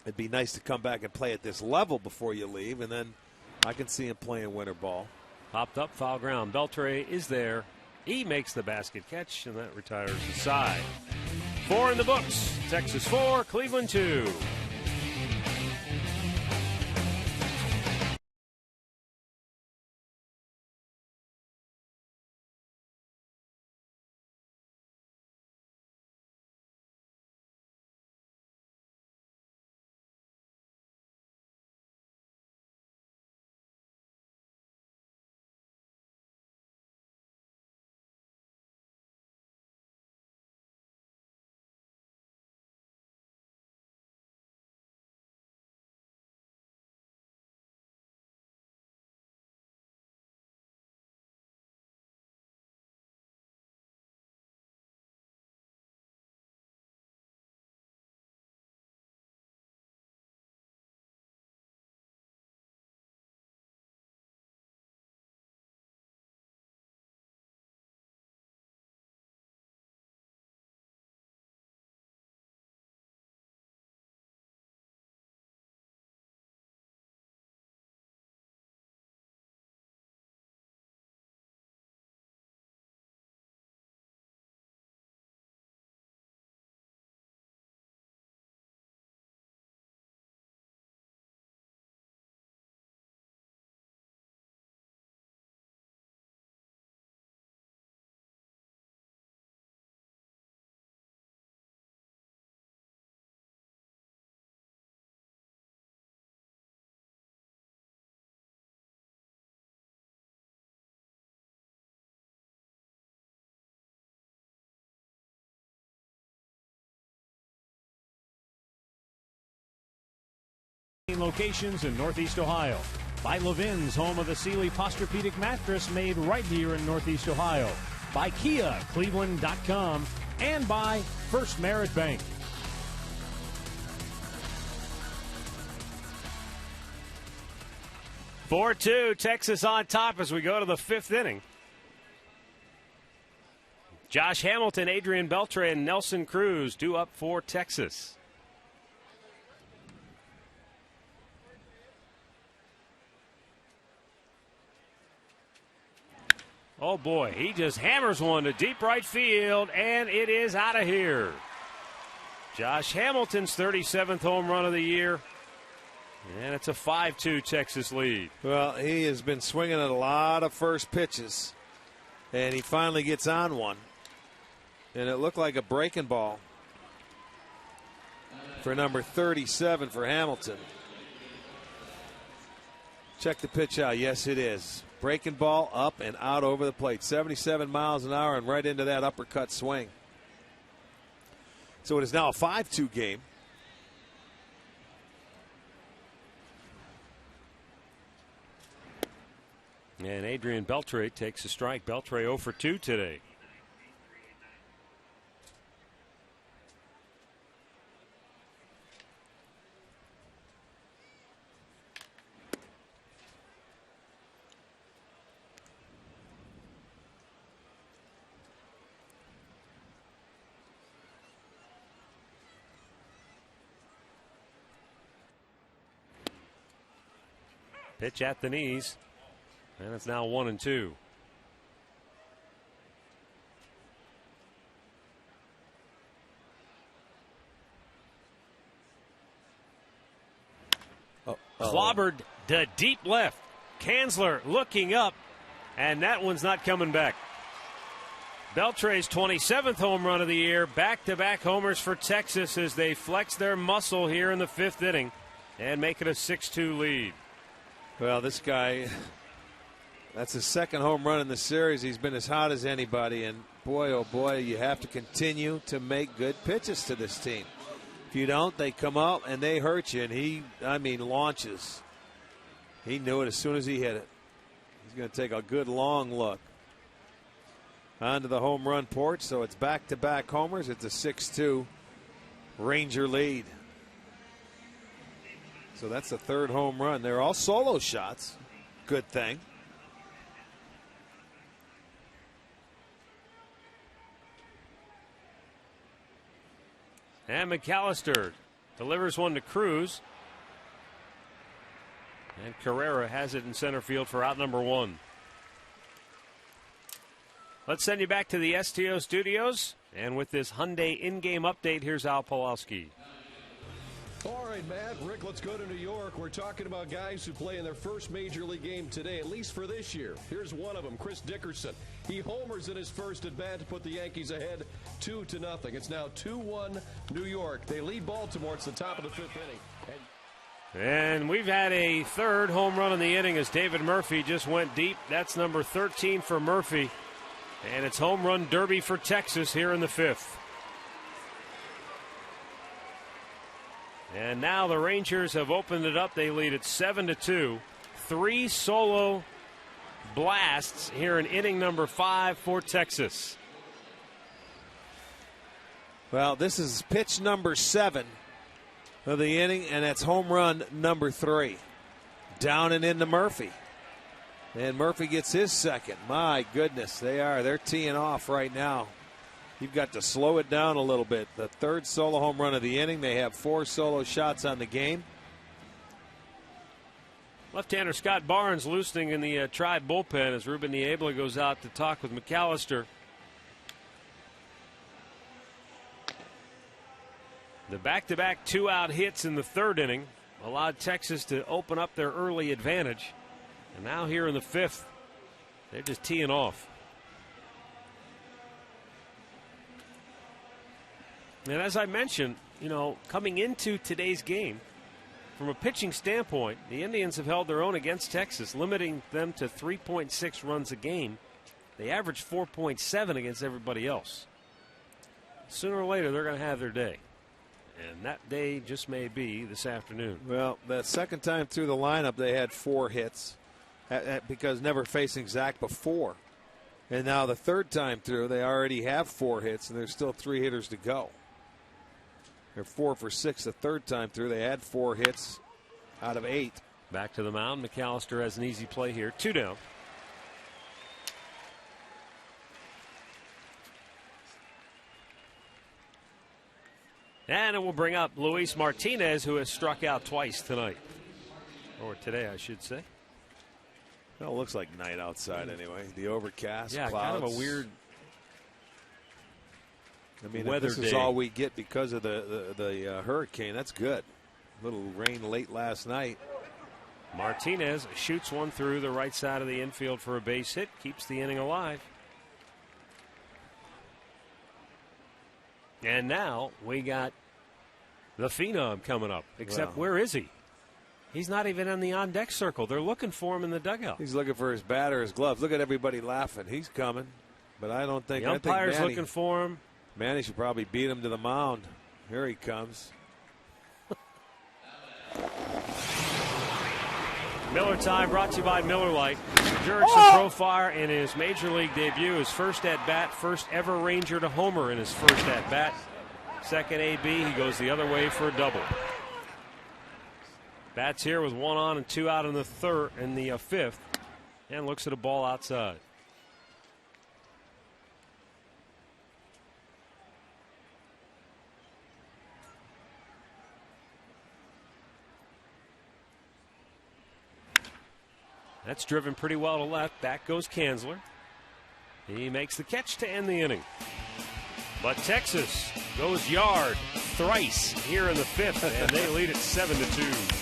Speaker 4: It'd be nice to come back and play at this level before you leave, and then I can see him playing winter ball.
Speaker 3: Popped up, foul ground. Beltre is there. He makes the basket catch, and that retires the side. 4 in the books. Texas 4, Cleveland 2.
Speaker 1: locations in Northeast Ohio. By Levin's, home of the Sealy Posturepedic mattress made right here in Northeast Ohio. By Kia, Cleveland.com. And by First Merit Bank.
Speaker 3: (4-2), Texas on top as we go to the fifth inning. Josh Hamilton, Adrian Beltre, and Nelson Cruz due up for Texas. Oh boy, he just hammers one to deep right field, and it is out of here. Josh Hamilton's 37th home run of the year, and it's a 5-2 Texas lead.
Speaker 4: Well, he has been swinging at a lot of first pitches, and he finally gets on one, and it looked like a breaking ball for number 37 for Hamilton. Check the pitch out. Yes, it is. Breaking ball up and out over the plate. 77 miles an hour and right into that uppercut swing. So it is now a 5-2 game.
Speaker 3: And Adrian Beltre takes a strike. Beltre 0 for 2 today. Pitch at the knees, and it's now 1-2. Clobbered to deep left. Kanzler looking up, and that one's not coming back. Beltre's 27th home run of the year. Back-to-back homers for Texas as they flex their muscle here in the fifth inning and make it a 6-2 lead.
Speaker 4: Well, this guy, that's his second home run in the series. He's been as hot as anybody, and boy, oh boy, you have to continue to make good pitches to this team. If you don't, they come out and they hurt you, and he launches. He knew it as soon as he hit it. He's going to take a good long look. Onto the home run porch, so it's back-to-back homers. It's a 6-2 Ranger lead. So that's the third home run. They're all solo shots. Good thing.
Speaker 3: And McAllister delivers one to Cruz. And Carrera has it in center field for out number 1. Let's send you back to the STO studios. And with this Hyundai in-game update, here's Al Pawlowski.
Speaker 6: All right, Matt, Rick, let's go to New York. We're talking about guys who play in their first major league game today, at least for this year. Here's one of them, Chris Dickerson. He homers in his first at bat to put the Yankees ahead 2-0. It's now 2-1 New York. They lead Baltimore. It's the top of the fifth inning.
Speaker 3: And we've had a third home run in the inning as David Murphy just went deep. That's number 13 for Murphy. And it's home run derby for Texas here in the fifth. And now the Rangers have opened it up. They lead it 7-2. 3 solo blasts here in inning number 5 for Texas.
Speaker 4: Well, this is pitch number 7 of the inning, and that's home run number 3. Down and into Murphy. And Murphy gets his second. My goodness, they're teeing off right now. You've got to slow it down a little bit. The third solo home run of the inning. They have 4 solo shots on the game.
Speaker 3: Left-hander Scott Barnes loosening in the Tribe bullpen as Ruben Niebla goes out to talk with McAllister. The back-to-back 2-out hits in the third inning allowed Texas to open up their early advantage. And now here in the fifth, they're just teeing off. And as I mentioned, coming into today's game, from a pitching standpoint, the Indians have held their own against Texas, limiting them to 3.6 runs a game. They average 4.7 against everybody else. Sooner or later, they're going to have their day. And that day just may be this afternoon.
Speaker 4: Well, the second time through the lineup, they had 4 hits because never facing Zach before. And now the third time through, they already have 4 hits, and there's still 3 hitters to go. They're 4 for 6 the third time through. They had 4 hits out of 8.
Speaker 3: Back to the mound. McAllister has an easy play here. 2 down. And it will bring up Luis Martinez, who has struck out twice tonight. Or today, I should say.
Speaker 4: Well, it looks like night outside anyway. The overcast,
Speaker 3: yeah,
Speaker 4: clouds.
Speaker 3: kind of a weird
Speaker 4: weather
Speaker 3: day.
Speaker 4: This is all we get because of the hurricane. That's good. A little rain late last night.
Speaker 3: Martinez shoots one through the right side of the infield for a base hit. Keeps the inning alive. And now we got the Phenom coming up. Except where is he? He's not even in the on-deck circle. They're looking for him in the dugout.
Speaker 4: He's looking for his bat or his gloves. Look at everybody laughing. He's coming. But I don't think...
Speaker 3: The umpire's looking for him.
Speaker 4: Manny should probably beat him to the mound. Here he comes.
Speaker 3: Miller time brought to you by Miller Lite. Jurickson Profire in his major league debut, his first at bat, first ever Ranger to homer in his first at bat. Second AB, he goes the other way for a double. Bats here with 1 on and 2 out in the fifth, and looks at a ball outside. That's driven pretty well to left. Back goes Kanzler. He makes the catch to end the inning. But Texas goes yard thrice here in the 5th, and they lead it 7-2.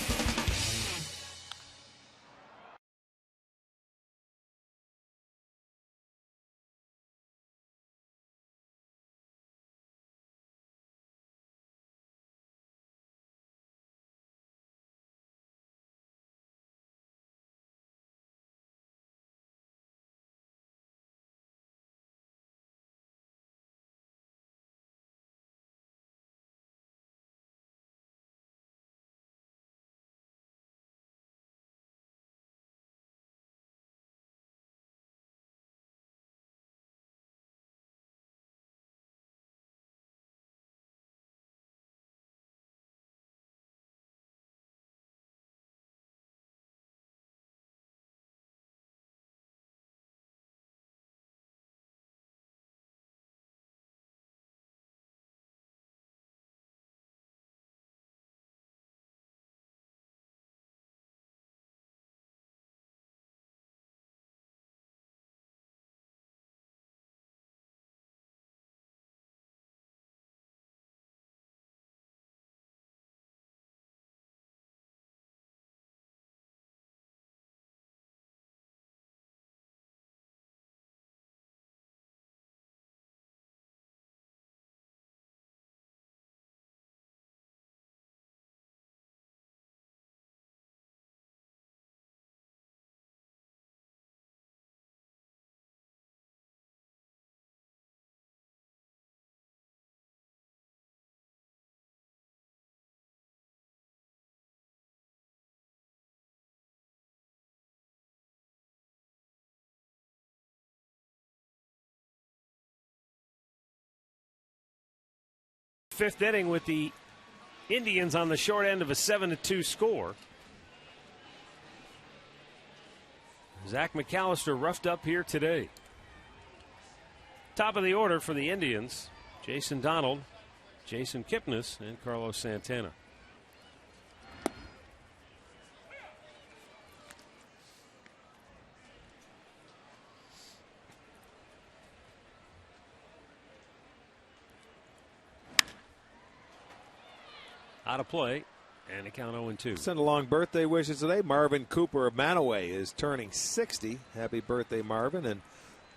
Speaker 3: Fifth inning with the Indians on the short end of a 7-2 score. Zach McAllister roughed up here today. Top of the order for the Indians, Jason Donald, Jason Kipnis, and Carlos Santana. Out of play, and a count 0-2.
Speaker 4: Send along birthday wishes today. Marvin Cooper of Manaway is turning 60. Happy birthday, Marvin. And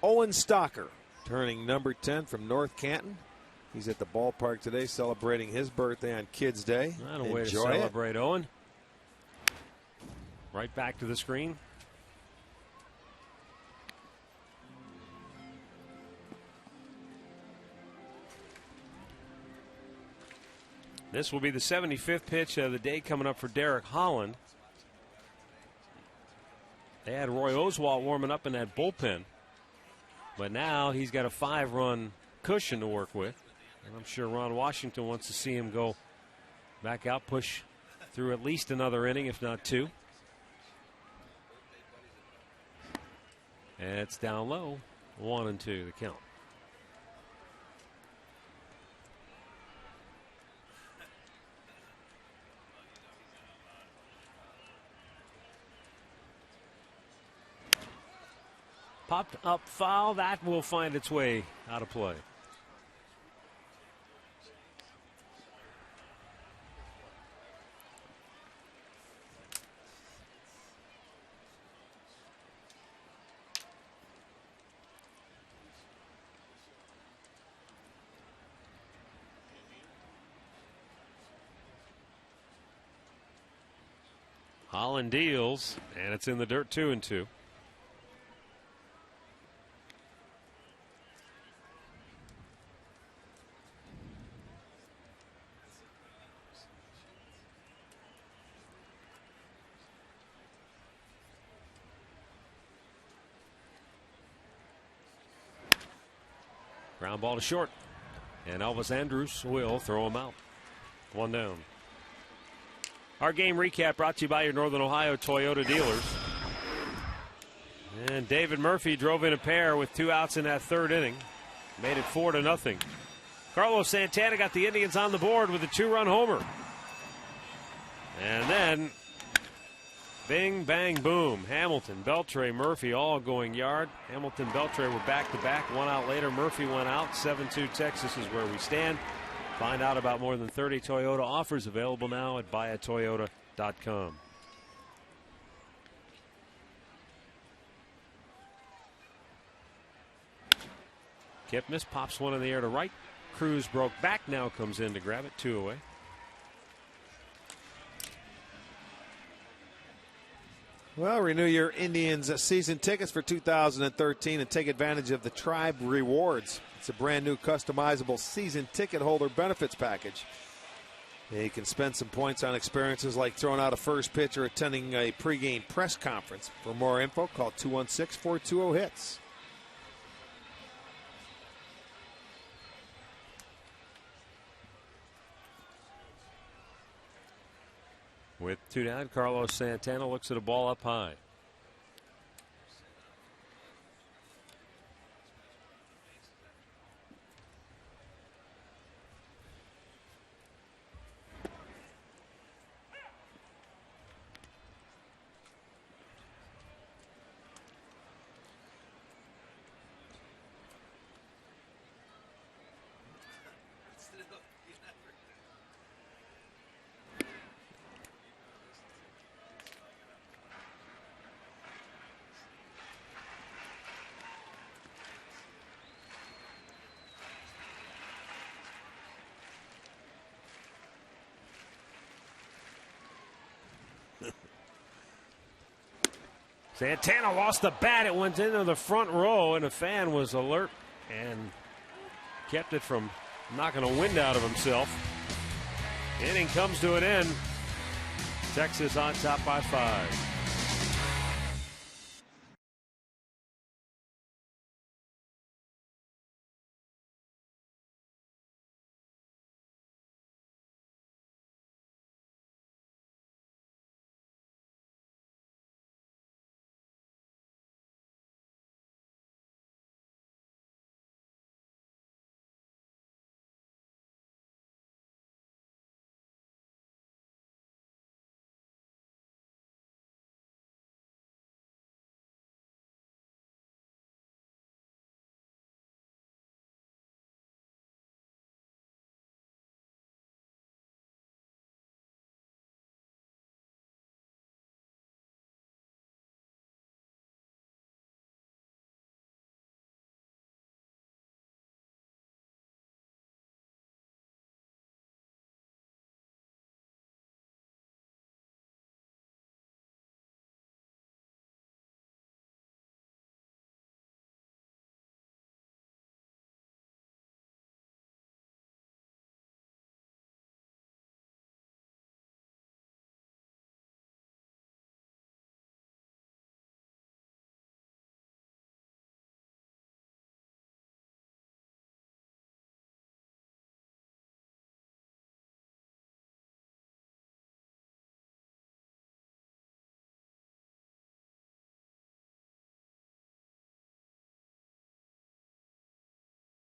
Speaker 4: Owen Stalker turning number 10 from North Canton. He's at the ballpark today celebrating his birthday on Kids Day.
Speaker 3: Not a way to celebrate, Owen. Right back to the screen. This will be the 75th pitch of the day coming up for Derek Holland. They had Roy Oswalt warming up in that bullpen. But now he's got a 5-run cushion to work with. And I'm sure Ron Washington wants to see him go back out, push through at least another inning, if not 2. And it's down low. 1-2 the count. Popped up foul. That will find its way out of play. Holland deals, and it's in the dirt. 2-2. Ground ball to short. And Elvis Andrus will throw him out. 1 down. Our game recap brought to you by your Northern Ohio Toyota dealers. And David Murphy drove in a pair with 2 outs in that 3rd inning. Made it 4-0. Carlos Santana got the Indians on the board with a 2-run homer. And then bing, bang, boom. Hamilton, Beltre, Murphy all going yard. Hamilton, Beltre were back-to-back. 1 out later, Murphy went out. 7-2 Texas is where we stand. Find out about more than 30 Toyota offers available now at buyatoyota.com. Kipnis pops one in the air to right. Cruz broke back, now comes in to grab it. 2 away.
Speaker 4: Well, renew your Indians season tickets for 2013 and take advantage of the Tribe Rewards. It's a brand new customizable season ticket holder benefits package. You can spend some points on experiences like throwing out a first pitch or attending a pregame press conference. For more info, call 216-420-HITS.
Speaker 3: With 2 down, Carlos Santana looks at a ball up high. Santana lost the bat. It went into the front row, and the fan was alert and kept it from knocking a wind out of himself. Inning comes to an end. Texas on top by 5.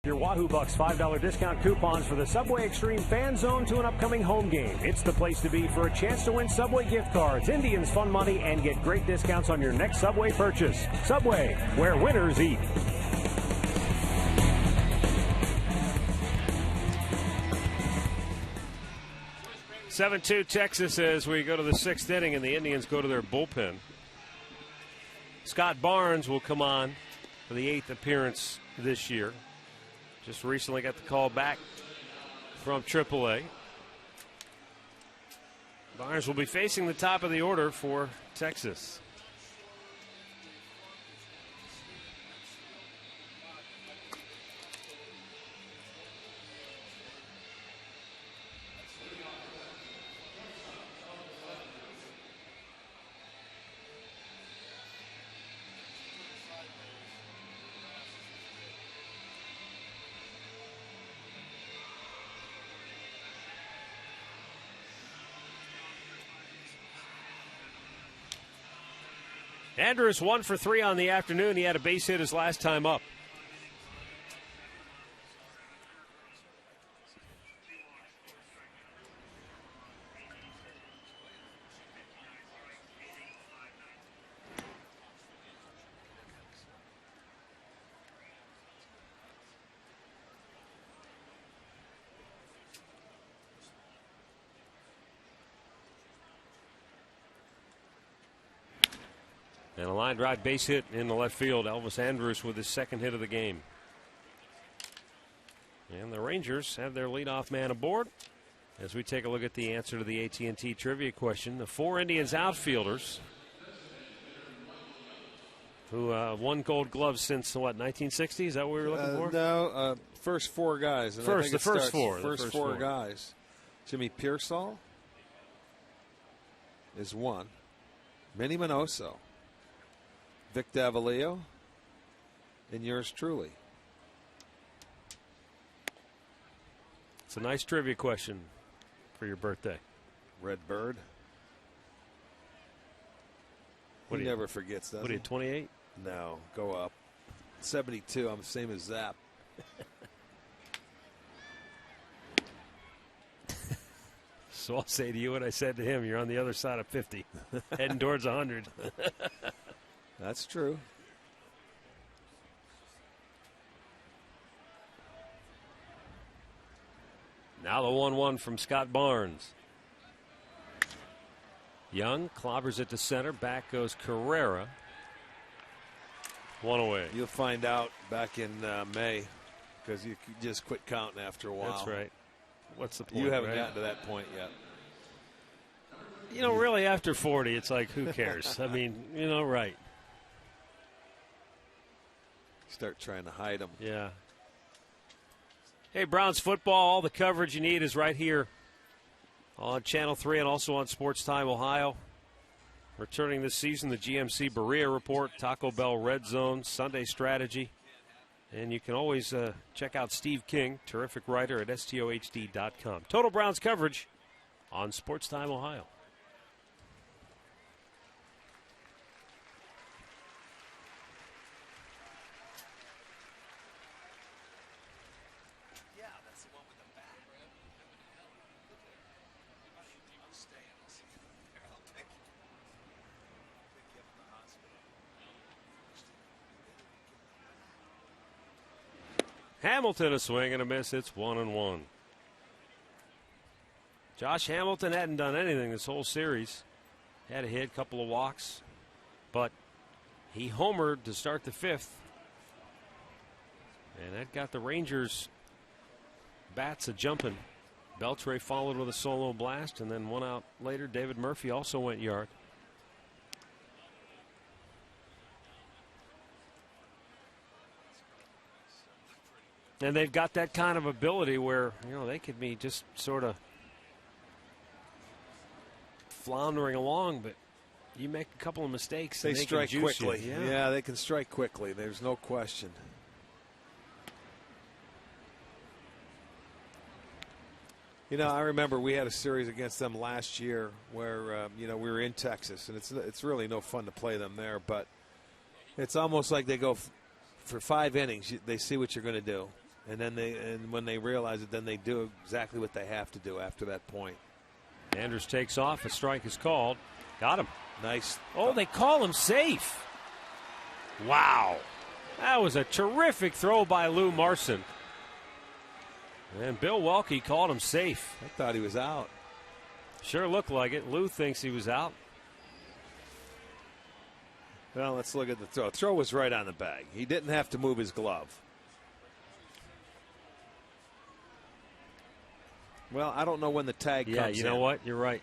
Speaker 1: Your Wahoo Bucks $5 discount coupons for the Subway Extreme Fan Zone to an upcoming home game. It's the place to be for a chance to win Subway gift cards, Indians fun money, and get great discounts on your next Subway purchase. Subway, where winners eat.
Speaker 3: (7-2) Texas as we go to the 6th inning, and the Indians go to their bullpen. Scott Barnes will come on for the 8th appearance this year. Just recently got the call back from AAA. Barnes will be facing the top of the order for Texas. Andrews 1 for 3 on the afternoon. He had a base hit his last time up. And a line drive base hit in the left field. Elvis Andrus with his 2nd hit of the game. And the Rangers have their leadoff man aboard. As we take a look at the answer to the AT&T trivia question, the 4 Indians outfielders who won Gold Gloves since, what, 1960? Is that what we were looking for?
Speaker 4: No, first 4 guys. And
Speaker 3: first four.
Speaker 4: First four guys. Jimmy Pearsall is 1. Manny Minoso. Vic Davalillo, and yours truly.
Speaker 3: It's a nice trivia question for your birthday.
Speaker 4: Red Bird. He never forgets that.
Speaker 3: What are you, 28?
Speaker 4: No, go up. 72, I'm the same as Zap.
Speaker 3: So I'll say to you what I said to him. You're on the other side of 50, heading towards 100.
Speaker 4: That's true.
Speaker 3: Now the 1-1 from Scott Barnes. Young clobbers it to center. Back goes Carrera. 1 away.
Speaker 4: You'll find out back in May because you just quit counting after a while.
Speaker 3: That's right. What's the point?
Speaker 4: You haven't gotten to that point yet.
Speaker 3: You know, really after 40, it's like, who cares? I mean, you know, right.
Speaker 4: Start trying to hide them.
Speaker 3: Yeah. Hey, Browns football, all the coverage you need is right here on Channel 3 and also on Sports Time Ohio. Returning this season, the GMC Berea Report, Taco Bell Red Zone, Sunday Strategy. And you can always check out Steve King, terrific writer at STOHD.com. Total Browns coverage on Sports Time Ohio. Hamilton a swing and a miss. It's 1-1. Josh Hamilton hadn't done anything this whole series. Had a hit, couple of walks, but he homered to start the 5th. And that got the Rangers bats a jumping. Beltre followed with a solo blast, and then 1 out later, David Murphy also went yard. And they've got that kind of ability where, you know, they could be just sort of floundering along, but you make a couple of mistakes.
Speaker 4: They strike
Speaker 3: can juice
Speaker 4: quickly.
Speaker 3: You.
Speaker 4: Yeah, they can strike quickly. There's no question. You know, I remember we had a series against them last year where, you know, we were in Texas, and it's really no fun to play them there, but it's almost like they go for 5 innings. They see what you're going to do, And then when they realize it, then they do exactly what they have to do after that point.
Speaker 3: Andrews takes off. A strike is called. Got him.
Speaker 4: Nice.
Speaker 3: Oh, they call him safe. Wow. That was a terrific throw by Lou Marson. And Bill Welke called him safe.
Speaker 4: I thought he was out.
Speaker 3: Sure looked like it. Lou thinks he was out.
Speaker 4: Well, let's look at the throw. Throw was right on the bag. He didn't have to move his glove. Well, I don't know when the tag comes in.
Speaker 3: Yeah, you know what? You're right.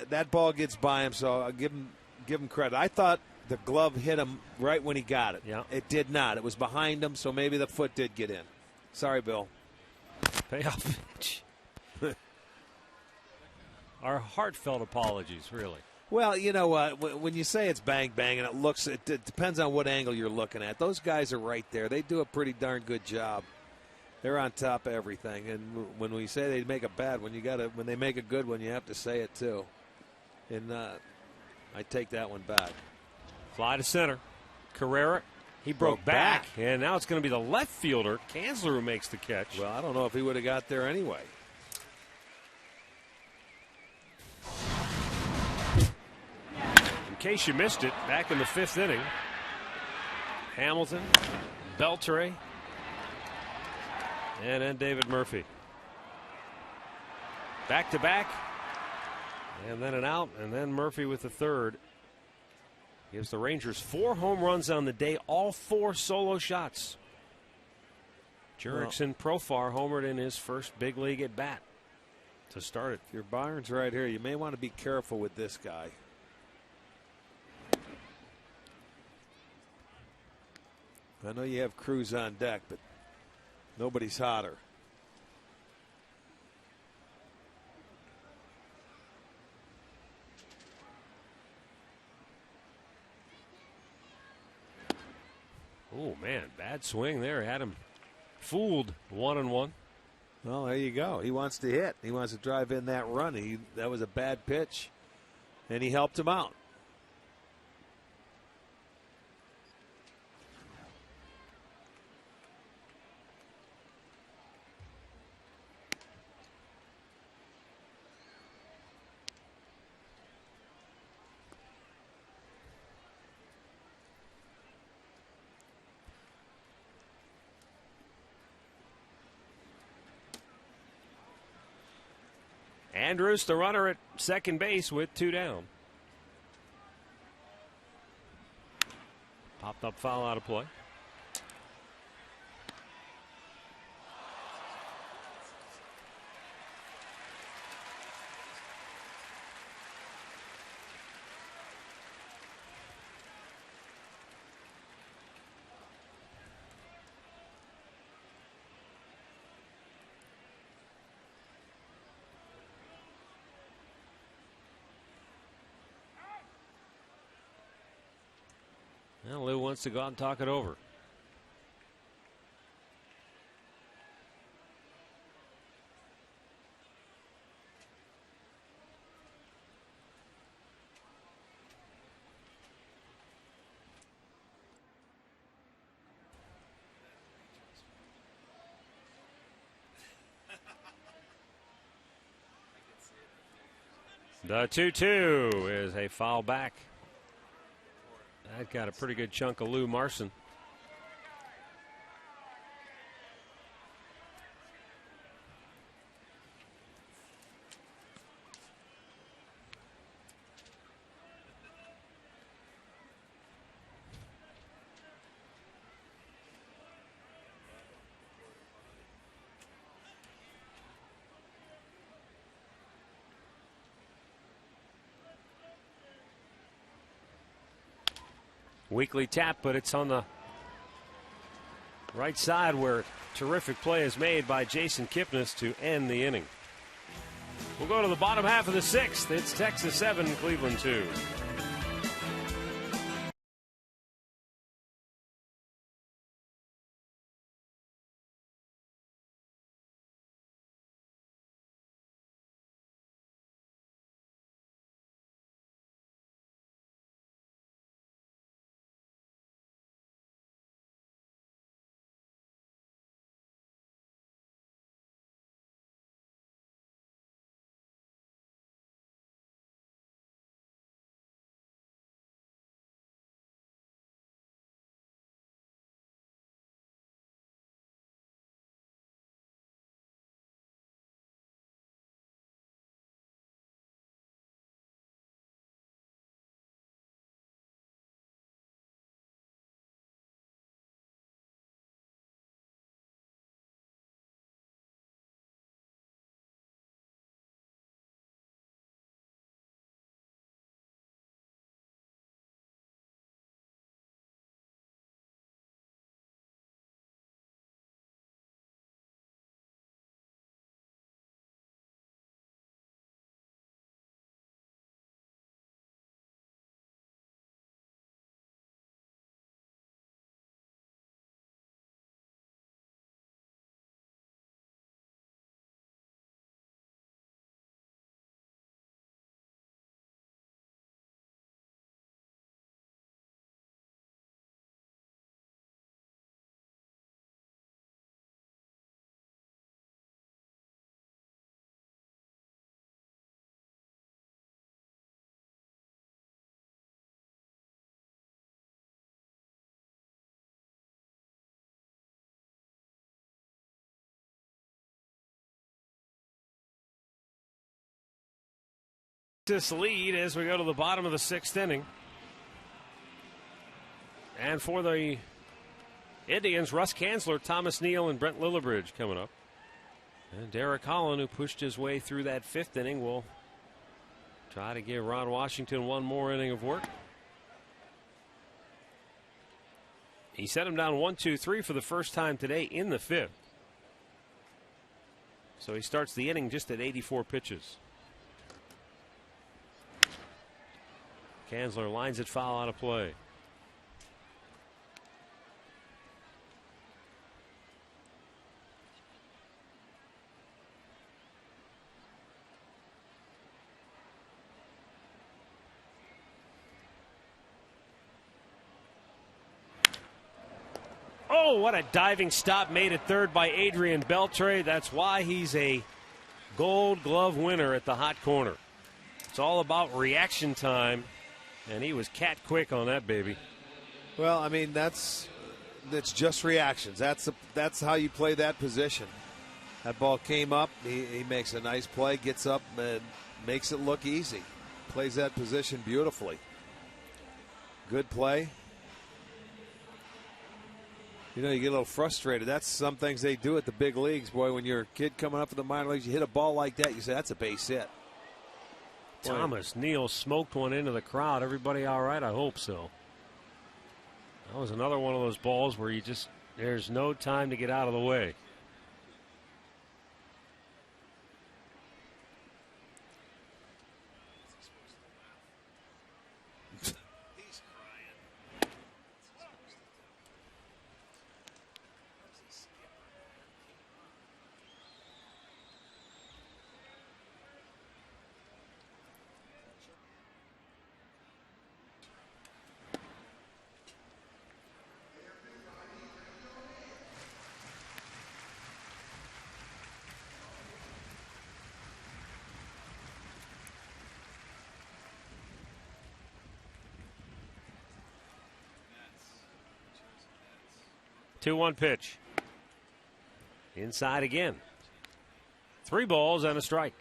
Speaker 4: That ball gets by him, so I'll give him credit. I thought the glove hit him right when he got it.
Speaker 3: Yeah.
Speaker 4: It did not. It was behind him, so maybe the foot did get in. Sorry, Bill.
Speaker 3: Payoff pitch. Our heartfelt apologies, really.
Speaker 4: Well, you know what? When you say it's bang, bang, and it depends on what angle you're looking at. Those guys are right there. They do a pretty darn good job. They're on top of everything. And when we say they make a bad one, when they make a good one, you have to say it too. And I take that one back.
Speaker 3: Fly to center. Carrera, he broke back. And now it's going to be the left fielder, Kanzler, who makes the catch.
Speaker 4: Well, I don't know if he would have got there anyway.
Speaker 3: In case you missed it, back in the 5th inning, Hamilton, Beltre, and then David Murphy. Back to back, and then an out, and then Murphy with the third. Gives the Rangers 4 home runs on the day, all 4 solo shots. Jurickson Profar homered in his first big league at bat to start it.
Speaker 4: If your Byron's right here, you may want to be careful with this guy. I know you have Cruz on deck, but nobody's hotter.
Speaker 3: Oh, man, bad swing there. Had him fooled 1-1.
Speaker 4: Well, there you go. He wants to hit. He wants to drive in that run. That was a bad pitch, and he helped him out.
Speaker 3: Andrews, the runner at second base with 2 down. Popped up foul out of play. Well, Lou wants to go out and talk it over. The 2-2 is a foul back. That got a pretty good chunk of Lou Marson. Weekly tap, but it's on the right side where terrific play is made by Jason Kipnis to end the inning. We'll go to the bottom half of the 6th. It's Texas 7, Cleveland 2. Cactus lead as we go to the bottom of the 6th inning. And for the Indians, Russ Kanzler, Thomas Neal, and Brent Lillibridge coming up. And Derek Holland, who pushed his way through that 5th inning, will try to give Ron Washington one more inning of work. He set him down 1-2-3 for the first time today in the 5th. So he starts the inning just at 84 pitches. Kanzler lines it foul out of play. Oh, what a diving stop made at third by Adrian Beltre. That's why he's a Gold Glove winner at the hot corner. It's all about reaction time, and he was cat quick on that baby.
Speaker 4: Well, I mean, that's just reactions. That's how you play that position. That ball came up. He makes a nice play, gets up, and makes it look easy. Plays that position beautifully. Good play. You know, you get a little frustrated. That's some things they do at the big leagues, boy. When you're a kid coming up in the minor leagues, you hit a ball like that, you say, that's a base hit.
Speaker 3: Thomas Neal smoked one into the crowd. Everybody all right? I hope so. That was another one of those balls where there's no time to get out of the way. Two-one pitch. Inside again. 3 balls and a strike.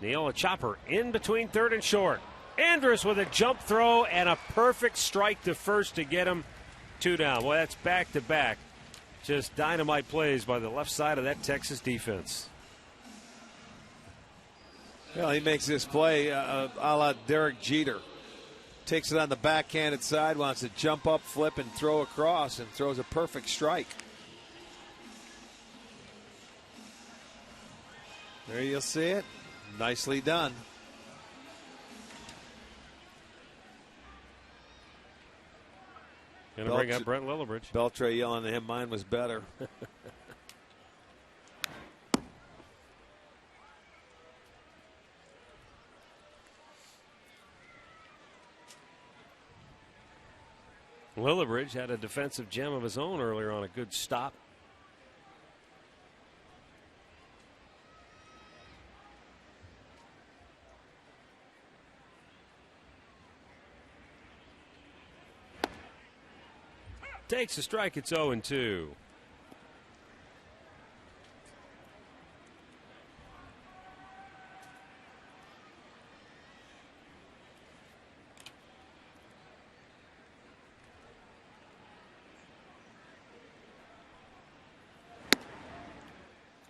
Speaker 3: Neal, a chopper in between third and short. Andrus with a jump throw and a perfect strike to first to get him 2 down. Well, that's back-to-back. Just dynamite plays by the left side of that Texas defense.
Speaker 4: Well, he makes this play a la Derek Jeter. Takes it on the backhanded side, wants to jump up, flip, and throw across, and throws a perfect strike. There you'll see it. Nicely done.
Speaker 3: Going to bring up Brent Lillibridge.
Speaker 4: Beltre yelling at him, mine was better.
Speaker 3: Lillibridge had a defensive gem of his own earlier on a good stop. Takes a strike, it's 0-2.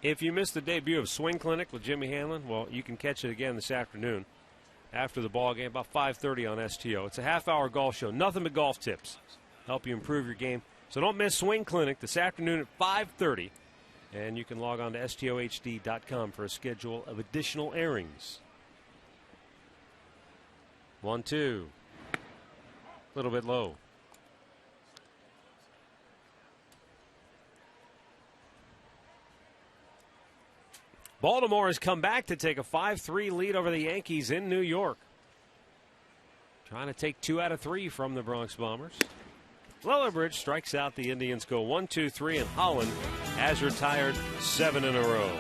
Speaker 3: If you missed the debut of Swing Clinic with Jimmy Hanlon, well, you can catch it again this afternoon after the ball game, about 5:30 on STO. It's a half-hour golf show, nothing but golf tips. Help you improve your game. So don't miss Swing Clinic this afternoon at 5:30. And you can log on to STOHD.com for a schedule of additional airings. 1-2. A little bit low. Baltimore has come back to take a 5-3 lead over the Yankees in New York. Trying to take 2 out of 3 from the Bronx Bombers. Lillibridge strikes out. The Indians go 1-2-3, and Holland has retired 7 in a row.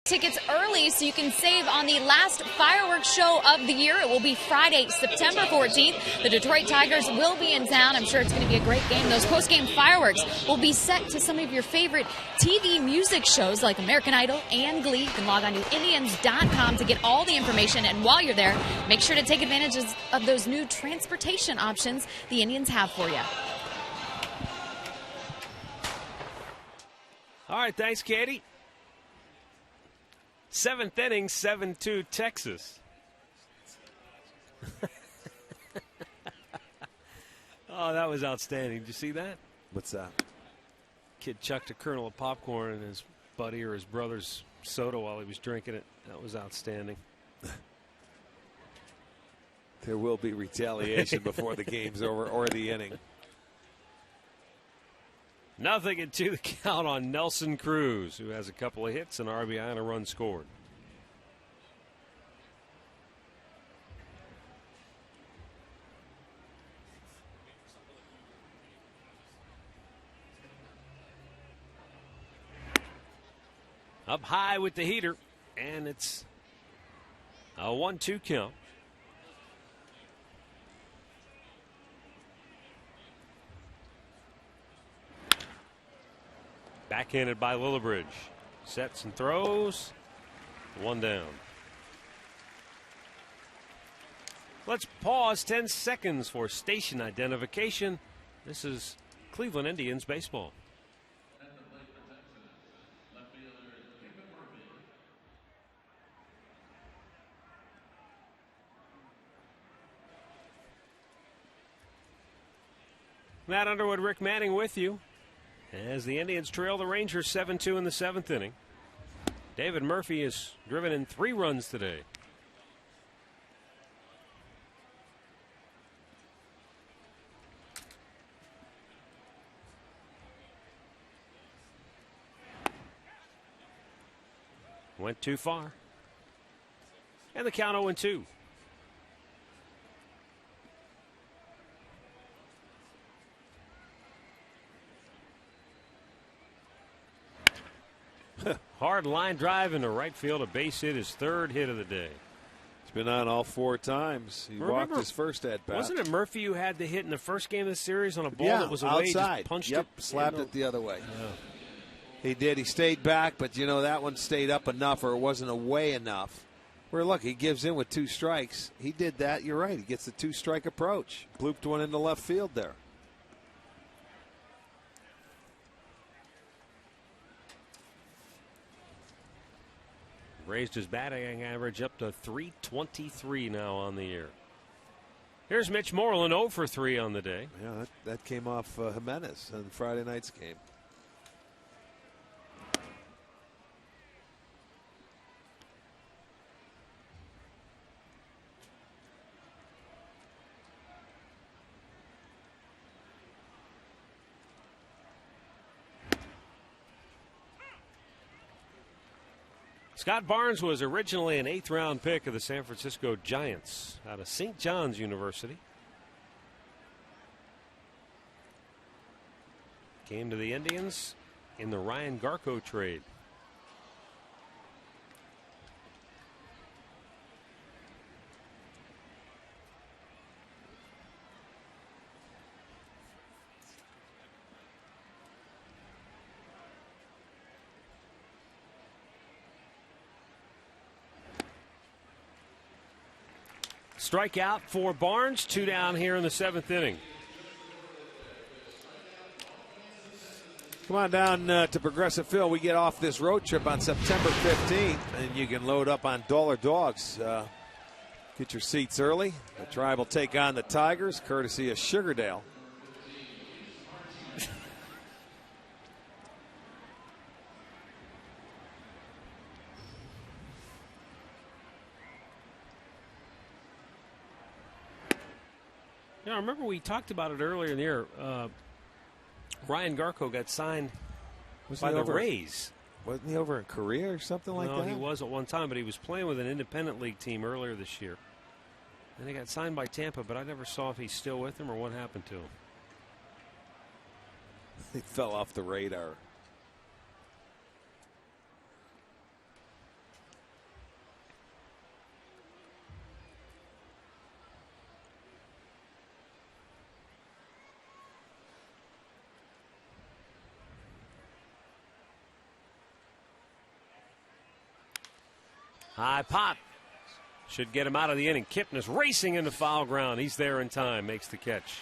Speaker 5: Tickets early so you can save on the last fireworks show of the year. It will be Friday, September 14th. The Detroit Tigers will be in town. I'm sure it's going to be a great game. Those post-game fireworks will be set to some of your favorite TV music shows like American Idol and Glee. You can log on to Indians.com to get all the information. And while you're there, make sure to take advantage of those new transportation options the Indians have for you.
Speaker 3: All right, thanks, Katie. 7th inning, 7-2 Texas. Oh, that was outstanding. Did you see that?
Speaker 4: What's that?
Speaker 3: Kid chucked a kernel of popcorn in his buddy or his brother's soda while he was drinking it. That was outstanding.
Speaker 4: There will be retaliation before the game's over or the inning.
Speaker 3: 0-2 the count on Nelson Cruz, who has a couple of hits, an RBI, and a run scored. Up high with the heater, and it's a 1-2 count. Backhanded by Lillibridge. Sets and throws. One down. Let's pause 10 seconds for station identification. This is Cleveland Indians baseball. Matt Underwood, Rick Manning with you as the Indians trail the Rangers 7-2 in the 7th inning. David Murphy has driven in 3 runs today. Went too far. And the count 0-2. Hard line drive into right field, a base hit, his 3rd hit of the day.
Speaker 4: He's been on all 4 times. He walked his first at bat.
Speaker 3: Wasn't it Murphy who had the hit in the first game of the series on a ball that was away?
Speaker 4: Outside.
Speaker 3: Just punched
Speaker 4: it. Slapped it the other way. Yeah. He did. He stayed back, but you know that one stayed up enough, or it wasn't away enough. Where look, he gives in with 2 strikes. He did that. You're right. He gets the 2-strike approach. Blooped one into left field there.
Speaker 3: Raised his batting average up to .323 now on the year. Here's Mitch Moreland, 0 for 3 on the day.
Speaker 4: Yeah, that came off Jimenez in Friday night's game.
Speaker 3: Scott Barnes was originally an 8th-round pick of the San Francisco Giants out of St. John's University. Came to the Indians in the Ryan Garco trade. Strikeout for Barnes, 2 down here in the 7th inning.
Speaker 4: Come on down to Progressive Field. We get off this road trip on September 15th, and you can load up on Dollar Dogs. Get your seats early. The Tribe will take on the Tigers, courtesy of Sugardale.
Speaker 3: Yeah, I remember we talked about it earlier in the year. Ryan Garco got signed by the Rays.
Speaker 4: Wasn't he over in Korea or something like that?
Speaker 3: No, he was at one time, but he was playing with an independent league team earlier this year. And he got signed by Tampa, but I never saw if he's still with them or what happened to him.
Speaker 4: He fell off the radar.
Speaker 3: High pop. Should get him out of the inning. Kipnis racing into foul ground. He's there in time. Makes the catch.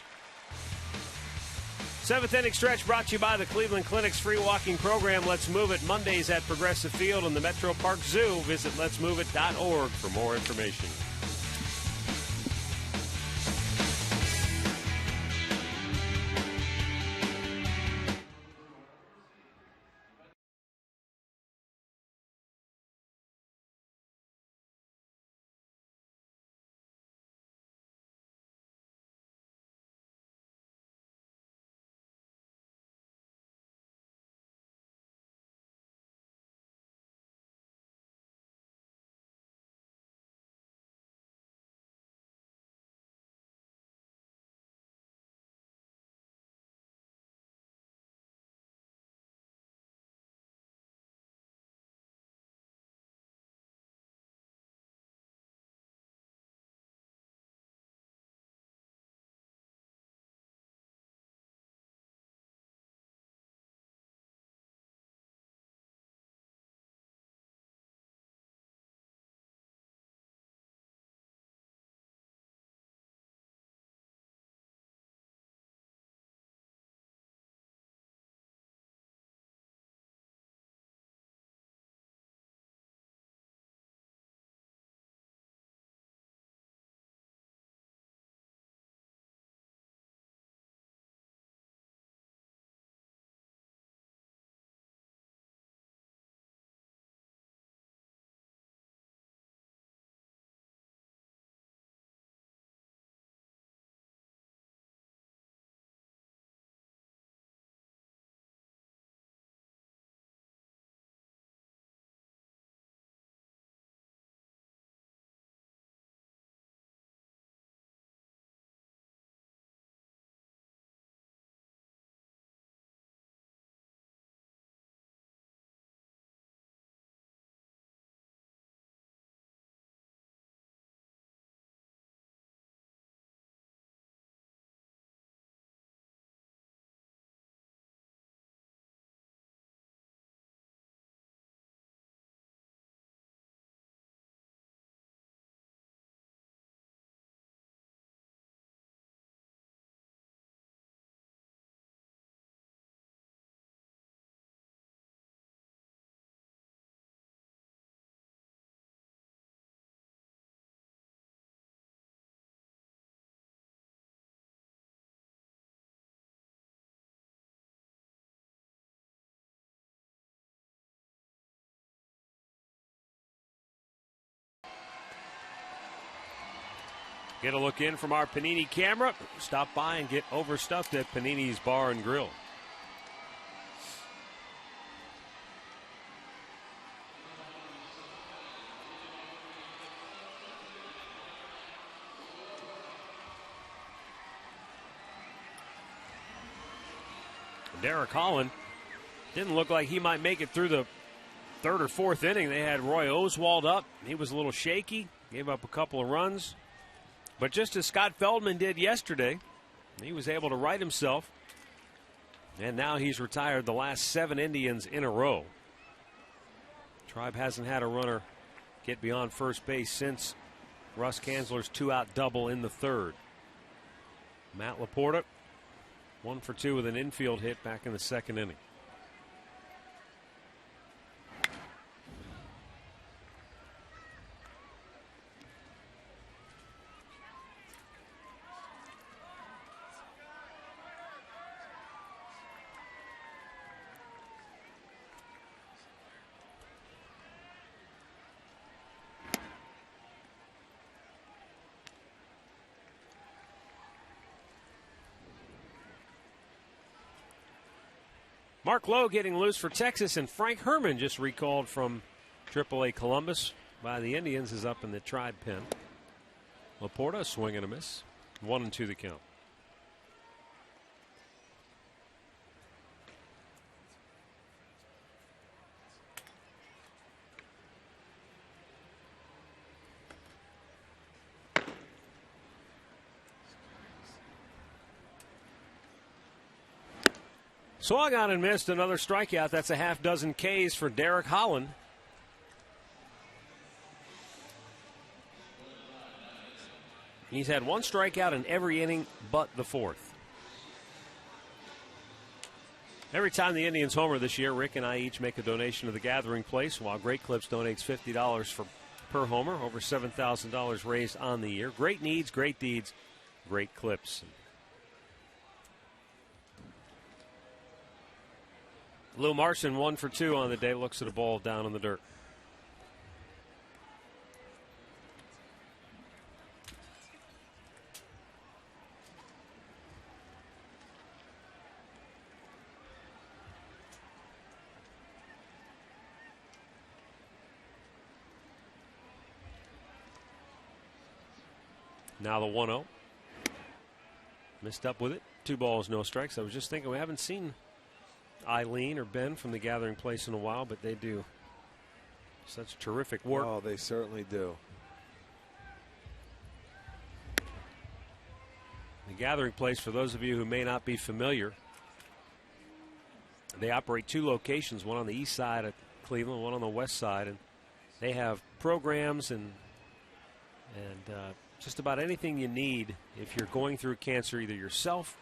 Speaker 3: 7th inning stretch brought to you by the Cleveland Clinic's free walking program. Let's Move It. Mondays at Progressive Field and the Metro Park Zoo. Visit letsmoveit.org for more information. Get a look in from our Panini camera. Stop by and get overstuffed at Panini's Bar and Grill. Derek Holland didn't look like he might make it through the 3rd or 4th inning. They had Roy Oswald up. He was a little shaky, gave up a couple of runs. But just as Scott Feldman did yesterday, he was able to right himself. And now he's retired the last 7 Indians in a row. Tribe hasn't had a runner get beyond first base since Russ Kanzler's 2-out double in the 3rd. Matt Laporta, 1 for 2 with an infield hit back in the 2nd inning. Mark Lowe getting loose for Texas, and Frank Herman, just recalled from AAA Columbus by the Indians, is up in the Tribe pen. Laporta, a swing and a miss. 1-2 the count. Swung on and missed, another strikeout. That's a half dozen Ks for Derek Holland. He's had one strikeout in every inning but the fourth. Every time the Indians homer this year, Rick and I each make a donation to the Gathering Place, while Great Clips donates $50 per homer, over $7,000 raised on the year. Great needs, great deeds, great clips. Lou Marson 1 for 2 on the day, looks at a ball down in the dirt. Now the 1-0. Missed up with it. 2 balls, no strikes. I was just thinking we haven't seen Eileen or Ben from the Gathering Place in a while, but they do such terrific work.
Speaker 4: Oh, they certainly do.
Speaker 3: The Gathering Place, for those of you who may not be familiar, they operate 2 locations, one on the east side of Cleveland, one on the west side, and they have programs and just about anything you need if you're going through cancer, either yourself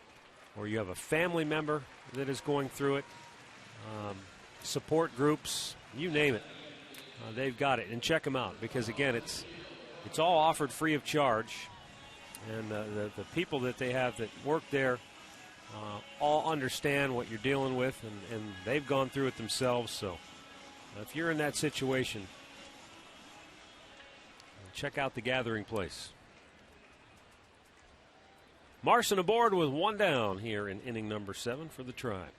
Speaker 3: or you have a family member that is going through it, support groups, you name it. They've got it. And check them out because, again, it's all offered free of charge. And the people that they have that work there all understand what you're dealing with, and they've gone through it themselves. So if you're in that situation, check out the Gathering Place. Marson aboard with 1 down here in inning number 7 for the Tribe.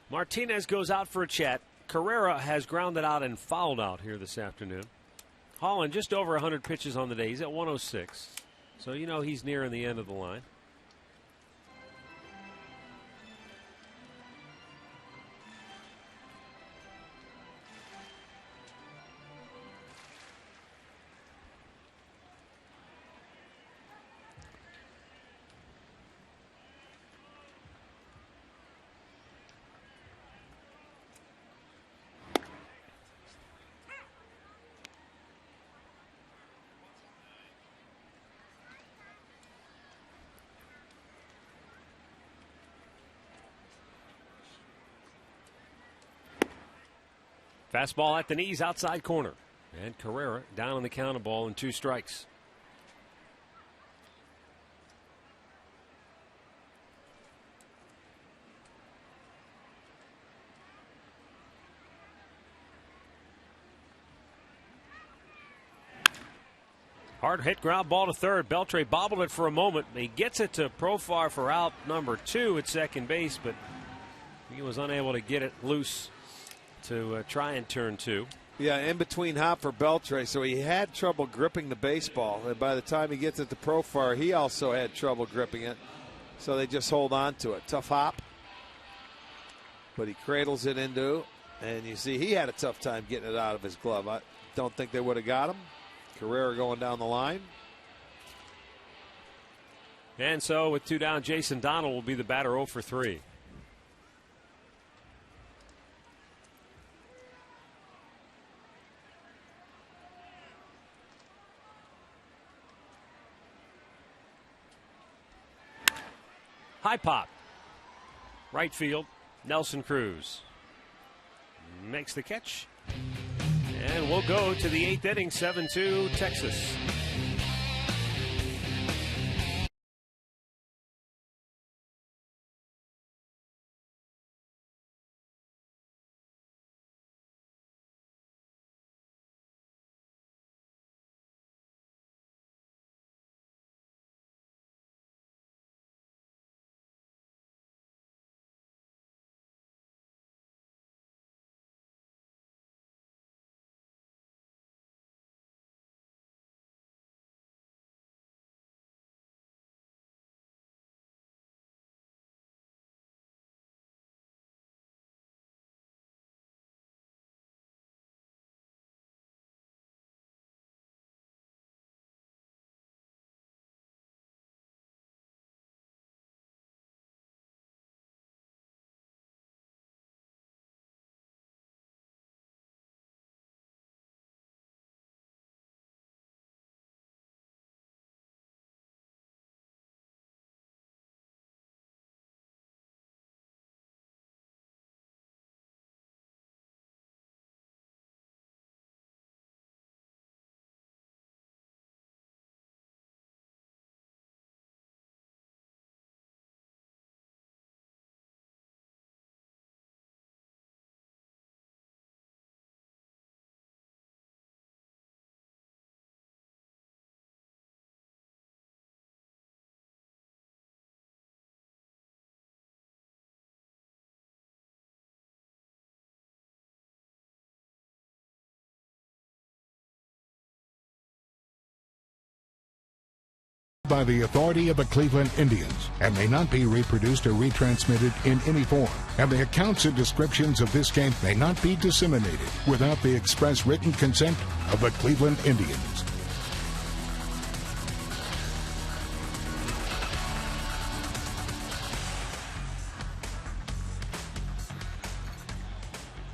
Speaker 3: Martinez goes out for a chat. Carrera has grounded out and fouled out here this afternoon. Holland just over 100 pitches on the day. He's at 106. So you know he's nearing the end of the line. Fastball at the knees, outside corner. And Carrera down on the count, a ball and 2 strikes. Hard hit ground ball to third. Beltre bobbled it for a moment. He gets it to Profar for out number 2 at second base, but he was unable to get it loose to try and turn 2.
Speaker 4: Yeah, in between hop for Beltre, so he had trouble gripping the baseball. And by the time he gets it to Profar, he also had trouble gripping it. So they just hold on to it. Tough hop. But he cradles it into, and you see he had a tough time getting it out of his glove. I don't think they would have got him. Carrera going down the line.
Speaker 3: And so with 2 down, Jason Donald will be the batter 0 for 3. High pop. Right field. Nelson Cruz makes the catch. And we'll go to the 8th inning, 7-2 Texas.
Speaker 7: by the authority of the Cleveland Indians and may not be reproduced or retransmitted in any form. And the accounts and descriptions of this game may not be disseminated without the express written consent of the Cleveland Indians.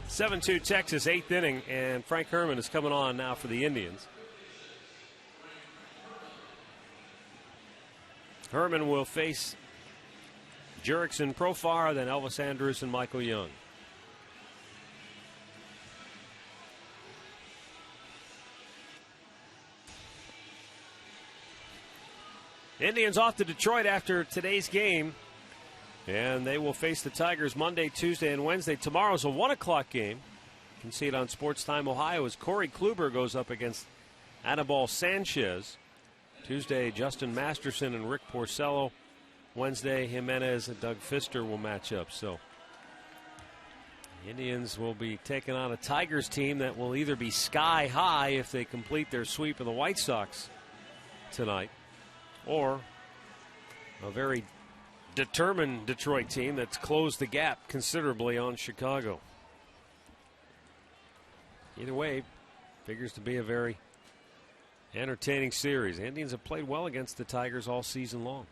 Speaker 3: (7-2) Texas, 8th inning, and Frank Herman is coming on now for the Indians. Herman will face Jurickson Profar, then Elvis Andrus and Michael Young. Indians off to Detroit after today's game, and they will face the Tigers Monday, Tuesday, and Wednesday. Tomorrow's a 1 o'clock game. You can see it on Sports Time Ohio as Corey Kluber goes up against Anibal Sanchez. Tuesday, Justin Masterson and Rick Porcello. Wednesday, Jimenez and Doug Fister will match up. So, the Indians will be taking on a Tigers team that will either be sky high if they complete their sweep of the White Sox tonight, or a very determined Detroit team that's closed the gap considerably on Chicago. Either way, figures to be a very entertaining series. The Indians have played well against the Tigers all season long.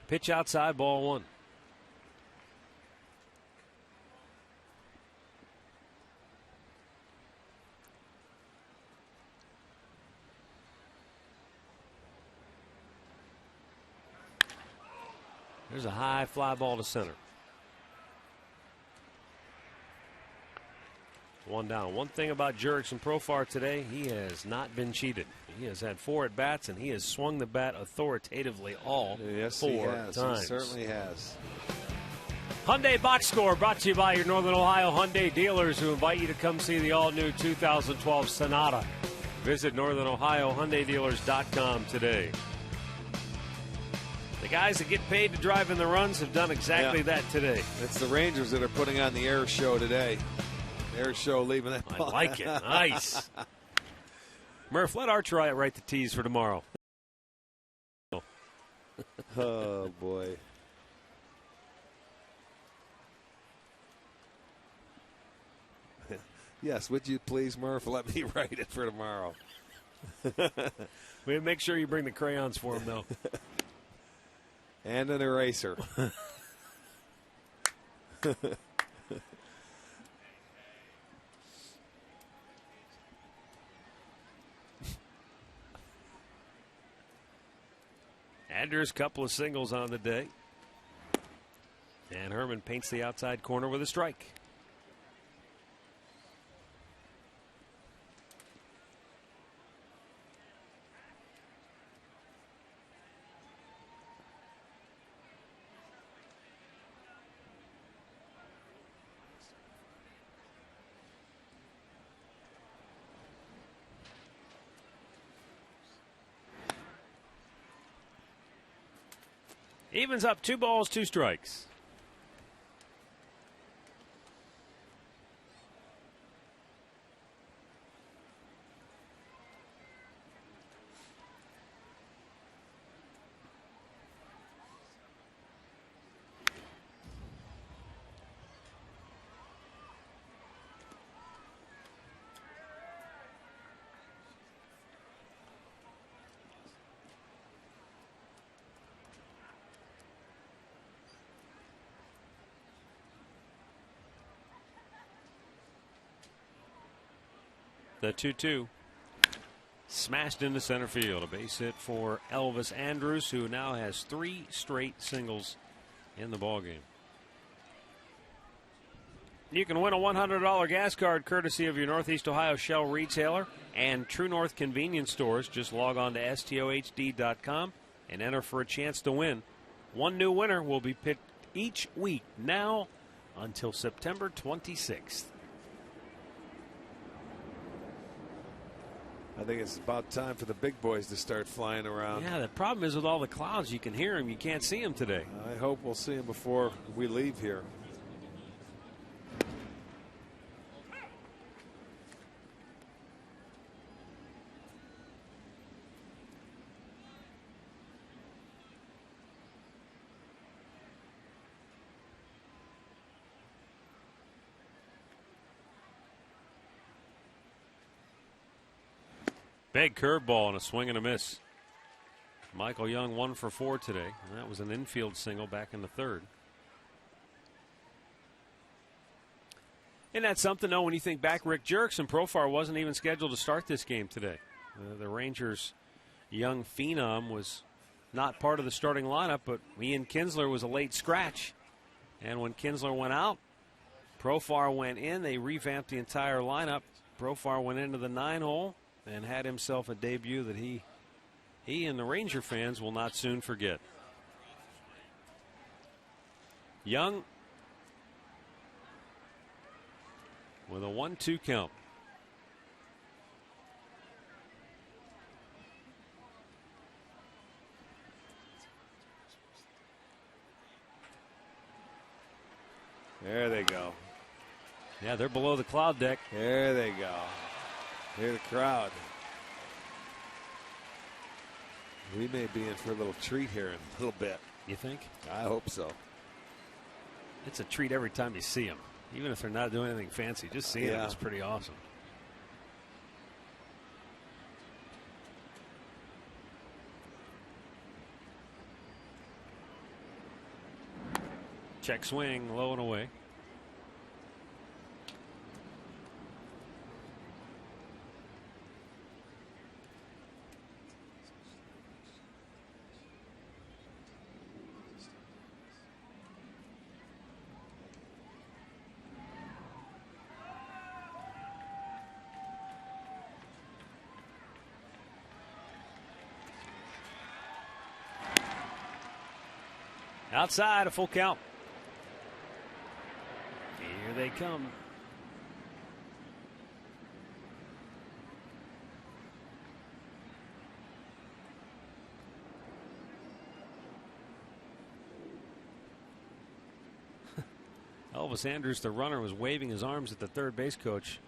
Speaker 3: Pitch outside, ball one. There's a high fly ball to center. One down. One thing about Jurickson Profar today, he has not been cheated. He has had 4 at-bats, and he has swung the bat authoritatively all 4 times.
Speaker 4: He certainly has.
Speaker 3: Hyundai Box Score brought to you by your Northern Ohio Hyundai dealers who invite you to come see the all-new 2012 Sonata. Visit NorthernOhioHyundaiDealers.com today. The guys that get paid to drive in the runs have done exactly that today.
Speaker 4: It's the Rangers that are putting on the air show today. Air show leaving that.
Speaker 3: I like it. Nice. Murph, let Arch write the tease for tomorrow.
Speaker 4: Oh, boy. Yes, would you please, Murph, let me write it for tomorrow.
Speaker 3: We make sure you bring the crayons for him, though.
Speaker 4: And an eraser.
Speaker 3: Andrews, couple of singles on the day. And Herman paints the outside corner with a strike. Evens up, 2 balls, 2 strikes. The 2-2 smashed into center field. A base hit for Elvis Andrus, who now has 3 straight singles in the ballgame. You can win a $100 gas card courtesy of your Northeast Ohio Shell retailer and True North convenience stores. Just log on to stohd.com and enter for a chance to win. One new winner will be picked each week now until September 26th.
Speaker 4: I think it's about time for the big boys to start flying around.
Speaker 3: Yeah, the problem is with all the clouds, you can hear them, you can't see them today.
Speaker 4: I hope we'll see them before we leave here.
Speaker 3: Big curveball and a swing and a miss. Michael Young 1 for 4 today, and that was an infield single back in the third. Isn't that something, though, when you think back? Rick Jerkson, Profar wasn't even scheduled to start this game today. The Rangers' young phenom was not part of the starting lineup, but Ian Kinsler was a late scratch. And when Kinsler went out, Profar went in. They revamped the entire lineup. Profar went into the 9-hole and had himself a debut that he and the Ranger fans will not soon forget. Young with a 1-2 count.
Speaker 4: There they go.
Speaker 3: Yeah, they're below the cloud deck.
Speaker 4: There they go. Hear the crowd. We may be in for a little treat here in a little bit.
Speaker 3: You think?
Speaker 4: I hope so.
Speaker 3: It's a treat every time you see them. Even if they're not doing anything fancy, just seeing them is pretty awesome. Check swing, low and away. Outside, a full count. Here they come. Elvis Andrus, the runner, was waving his arms at the third base coach,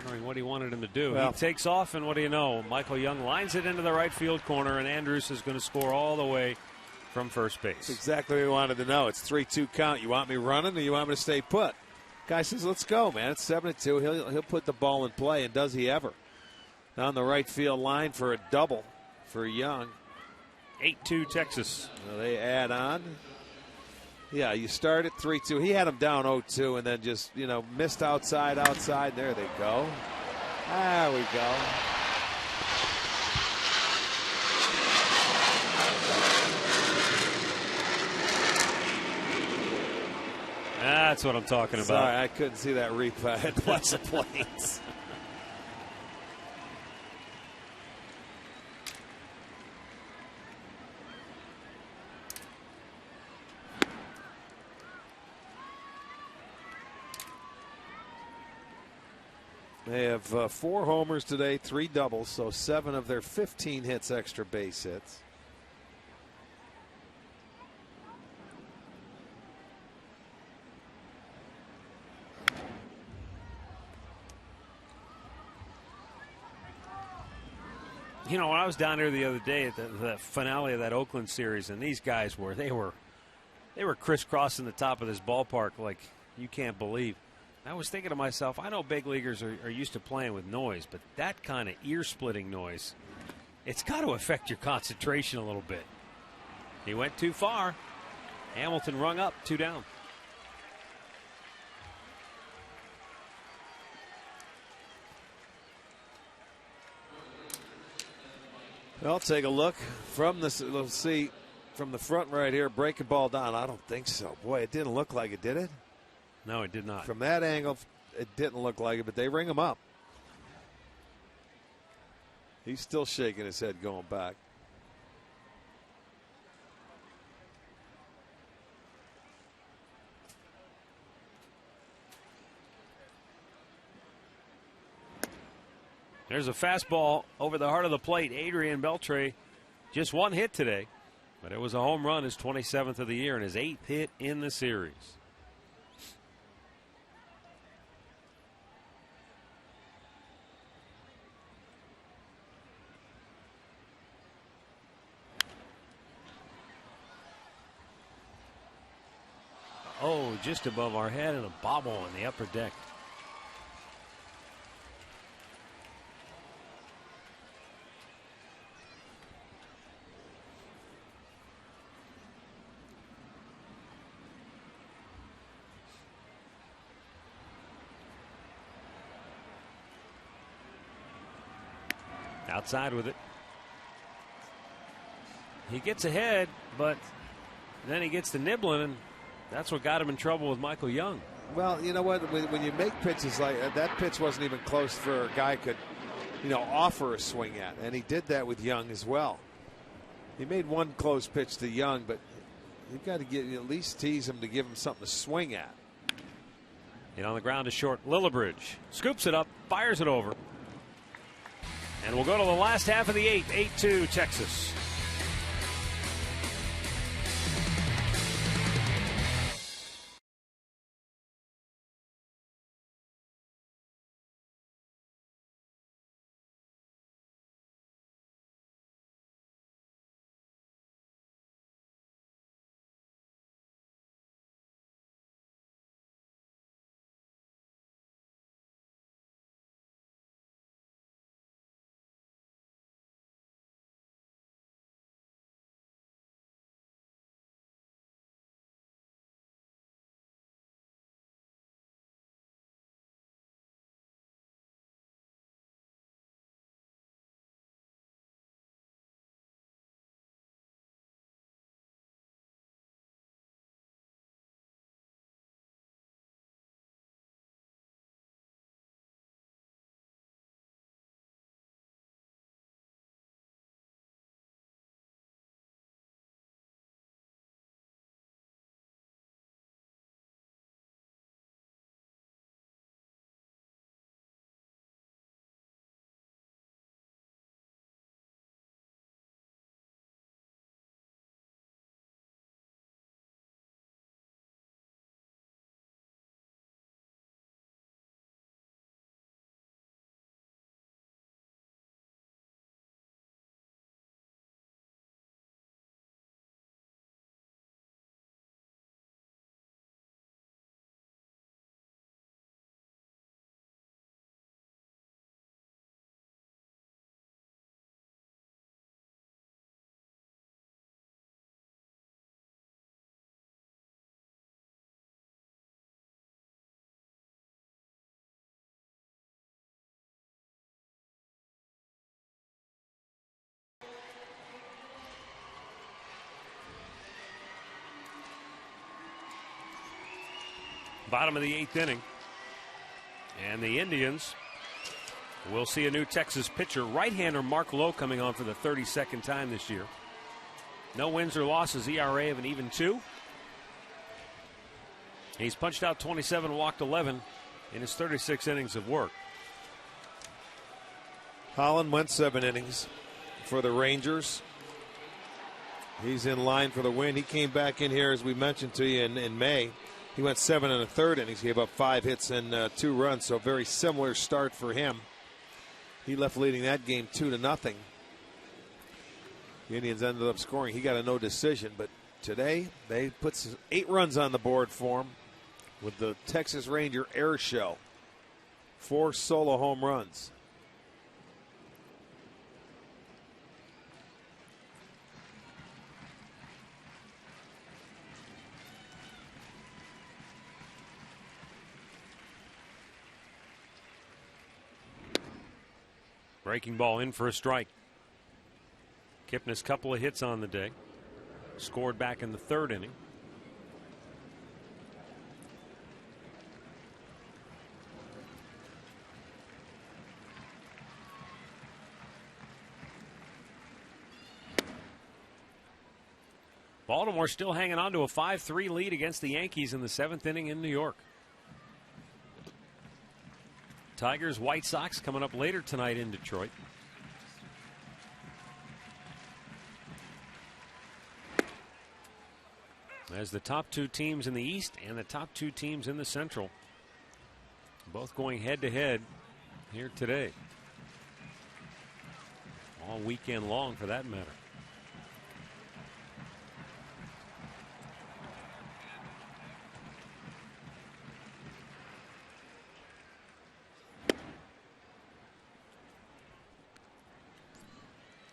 Speaker 3: wondering what he wanted him to do. Well, he takes off, and what do you know? Michael Young lines it into the right field corner, and Andrus is going to score all the way from first base.
Speaker 4: That's exactly what we wanted to know. It's 3-2 count. You want me running or you want me to stay put? Guy says, let's go, man. It's 7-2. He'll put the ball in play, and does he ever? Down the right field line for a double for Young.
Speaker 3: 8-2 Texas.
Speaker 4: Well, they add on. Yeah, you start at 3-2. He had him down 0-2 and then just, missed outside. There they go. There we go.
Speaker 3: That's what I'm talking about.
Speaker 4: Sorry, I couldn't see that replay. I had to watch the plates. They have 4 homers today, 3 doubles, so 7 of their 15 hits extra base hits.
Speaker 3: When I was down here the other day at the finale of that Oakland series, and these guys they were crisscrossing the top of this ballpark like you can't believe. I was thinking to myself, I know big leaguers are used to playing with noise, but that kind of ear-splitting noise, it's got to affect your concentration a little bit. He went too far. Hamilton rung up, 2 down.
Speaker 4: I'll take a look from this. Let's see from the front right here. Breaking ball down. I don't think so. Boy, it didn't look like it, did it?
Speaker 3: No, it did not.
Speaker 4: From that angle, it didn't look like it, but they ring him up. He's still shaking his head going back.
Speaker 3: There's a fastball over the heart of the plate. Adrian Beltre, just 1 hit today, but it was a home run, his 27th of the year, and his 8th hit in the series. Oh, just above our head and a bobble on the upper deck. Outside with it. He gets ahead, but then he gets to nibbling, and that's what got him in trouble with Michael Young.
Speaker 4: Well, you know what? When you make pitches like that, pitch wasn't even close for a guy could, offer a swing at, and he did that with Young as well. He made one close pitch to Young, but you've got to at least tease him to give him something to swing at.
Speaker 3: And on the ground is short. Lillibridge scoops it up, fires it over. And we'll go to the last half of the 8th. 8-2 Texas. Bottom of the 8th inning. And the Indians will see a new Texas pitcher, right-hander Mark Lowe, coming on for the 32nd time this year. No wins or losses, ERA of an even 2. He's punched out 27, walked 11 in his 36 innings of work.
Speaker 4: Holland went 7 innings for the Rangers. He's in line for the win. He came back in here, as we mentioned to you, in May. He went 7 1/3 innings. He gave up 5 hits and 2 runs, so very similar start for him. He left leading that game 2-0. The Indians ended up scoring. He got a no decision, but today they put 8 runs on the board for him with the Texas Ranger air show. 4 solo home runs.
Speaker 3: Breaking ball in for a strike. Kipnis couple of hits on the day. Scored back in the 3rd inning. Baltimore still hanging on to a 5-3 lead against the Yankees in the 7th inning in New York. Tigers, White Sox coming up later tonight in Detroit. As the top 2 teams in the East and the top 2 teams in the Central, both going head-to-head here today. All weekend long, for that matter.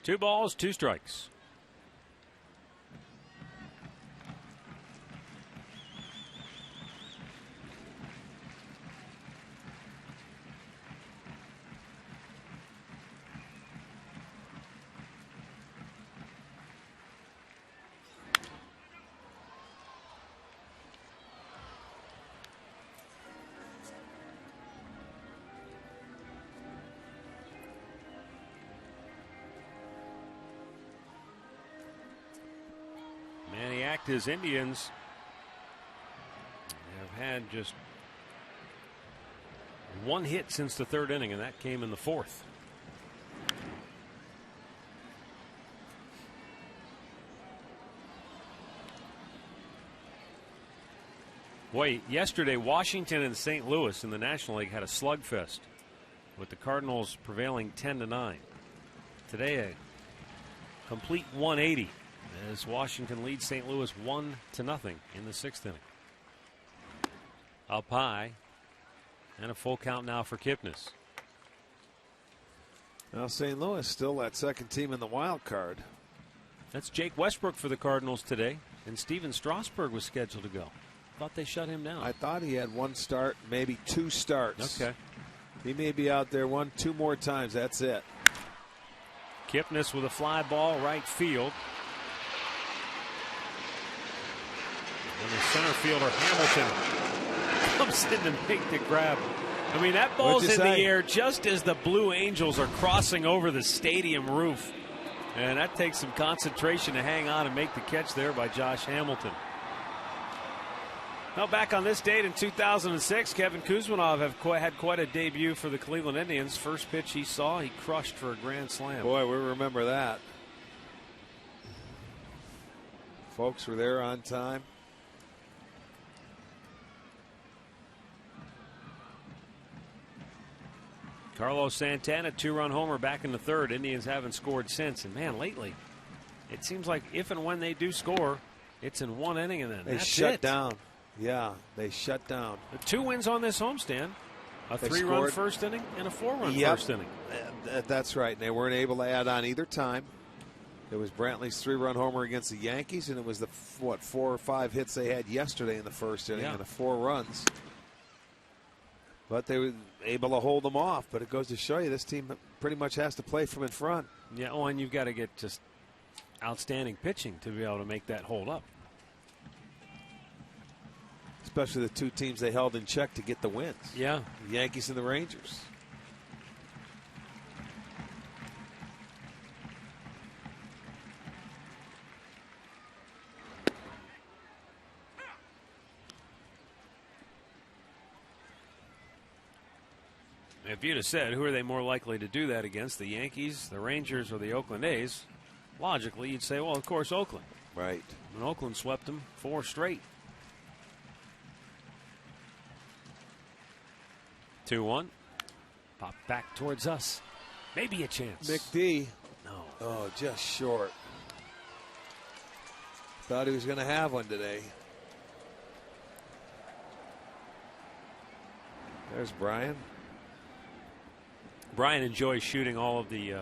Speaker 3: Two balls, 2 strikes. the act is Indians have had just one hit since the third inning, and that came in the fourth. Boy, yesterday Washington and St. Louis in the National League had a slugfest, with the Cardinals prevailing 10-9. Today, a complete 180 as Washington leads St. Louis 1-0 in the sixth inning. Up high, and a full count now for Kipnis.
Speaker 4: Now St. Louis still that second team in the wild card.
Speaker 3: That's Jake Westbrook for the Cardinals today, and Steven Strasburg was scheduled to go. Thought they shut him down.
Speaker 4: I thought he had one start, maybe two starts.
Speaker 3: Okay.
Speaker 4: He may be out there two more times. That's it.
Speaker 3: Kipnis with a fly ball right field. And the center fielder Hamilton comes in to make the grab. I mean, that ball's in the air just as the Blue Angels are crossing over the stadium roof. And that takes some concentration to hang on and make the catch there by Josh Hamilton. Now, back on this date in 2006, Kevin Kuzmanov had quite a debut for the Cleveland Indians. First pitch he saw, he crushed for a grand slam.
Speaker 4: Boy, we remember that. Folks were there on time.
Speaker 3: Carlos Santana, two-run homer back in the third. Indians haven't scored since. And, man, lately, it seems like if and when they do score, it's in one inning and then
Speaker 4: they
Speaker 3: that's
Speaker 4: shut
Speaker 3: it.
Speaker 4: down. Yeah, they shut down.
Speaker 3: The 2 wins on this homestand. A 3-run first inning and a 4-run first inning.
Speaker 4: That's right. And they weren't able to add on either time. It was Brantley's 3-run homer against the Yankees, and it was the 4 or 5 hits they had yesterday in the first inning and the 4 runs. But they were able to hold them off. But it goes to show you this team pretty much has to play from in front.
Speaker 3: Yeah, oh, and you've got to get just outstanding pitching to be able to make that hold up.
Speaker 4: Especially the two teams they held in check to get the wins.
Speaker 3: Yeah.
Speaker 4: The Yankees and the Rangers.
Speaker 3: If you'd have said, who are they more likely to do that against, the Yankees, the Rangers, or the Oakland A's, logically you'd say, well, of course, Oakland.
Speaker 4: Right.
Speaker 3: And Oakland swept them 4 straight. 2-1. Pop back towards us. Maybe a chance.
Speaker 4: McD.
Speaker 3: No.
Speaker 4: Oh, just short. Thought he was going to have one today. There's Brian.
Speaker 3: Brian enjoys shooting all of the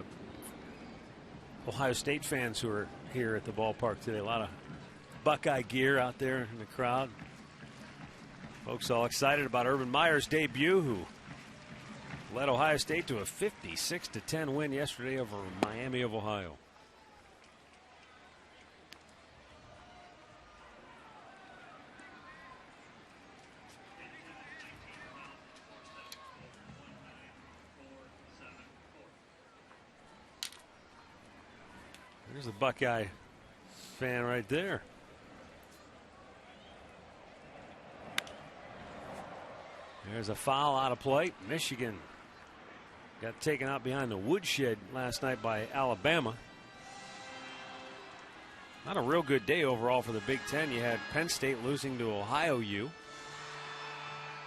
Speaker 3: Ohio State fans who are here at the ballpark today. A lot of Buckeye gear out there in the crowd. Folks all excited about Urban Meyer's debut, who led Ohio State to a 56-10 win yesterday over Miami of Ohio. There's a Buckeye fan right there. There's a foul out of play. Michigan got taken out behind the woodshed last night by Alabama. Not a real good day overall for the Big Ten. You had Penn State losing to Ohio U.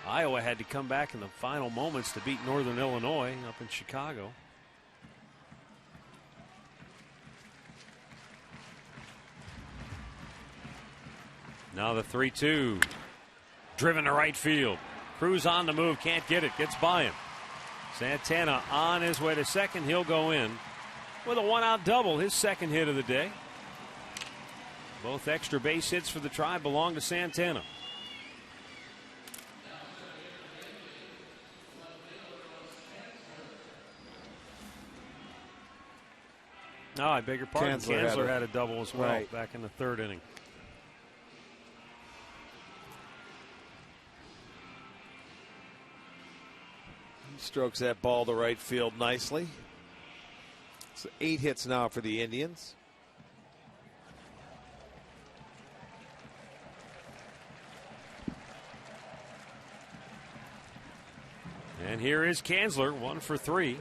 Speaker 3: Iowa had to come back in the final moments to beat Northern Illinois up in Chicago. Now the 3-2. Driven to right field. Cruz on the move, can't get it, gets by him. Santana on his way to second. He'll go in with a 1-out double, his second hit of the day. Both extra base hits for the Tribe belong to Santana. No, I beg your pardon. Kanzler had a double as well back in the third inning.
Speaker 4: Strokes that ball to right field nicely. It's 8 hits now for the Indians.
Speaker 3: And here is Kanzler, 1 for 3.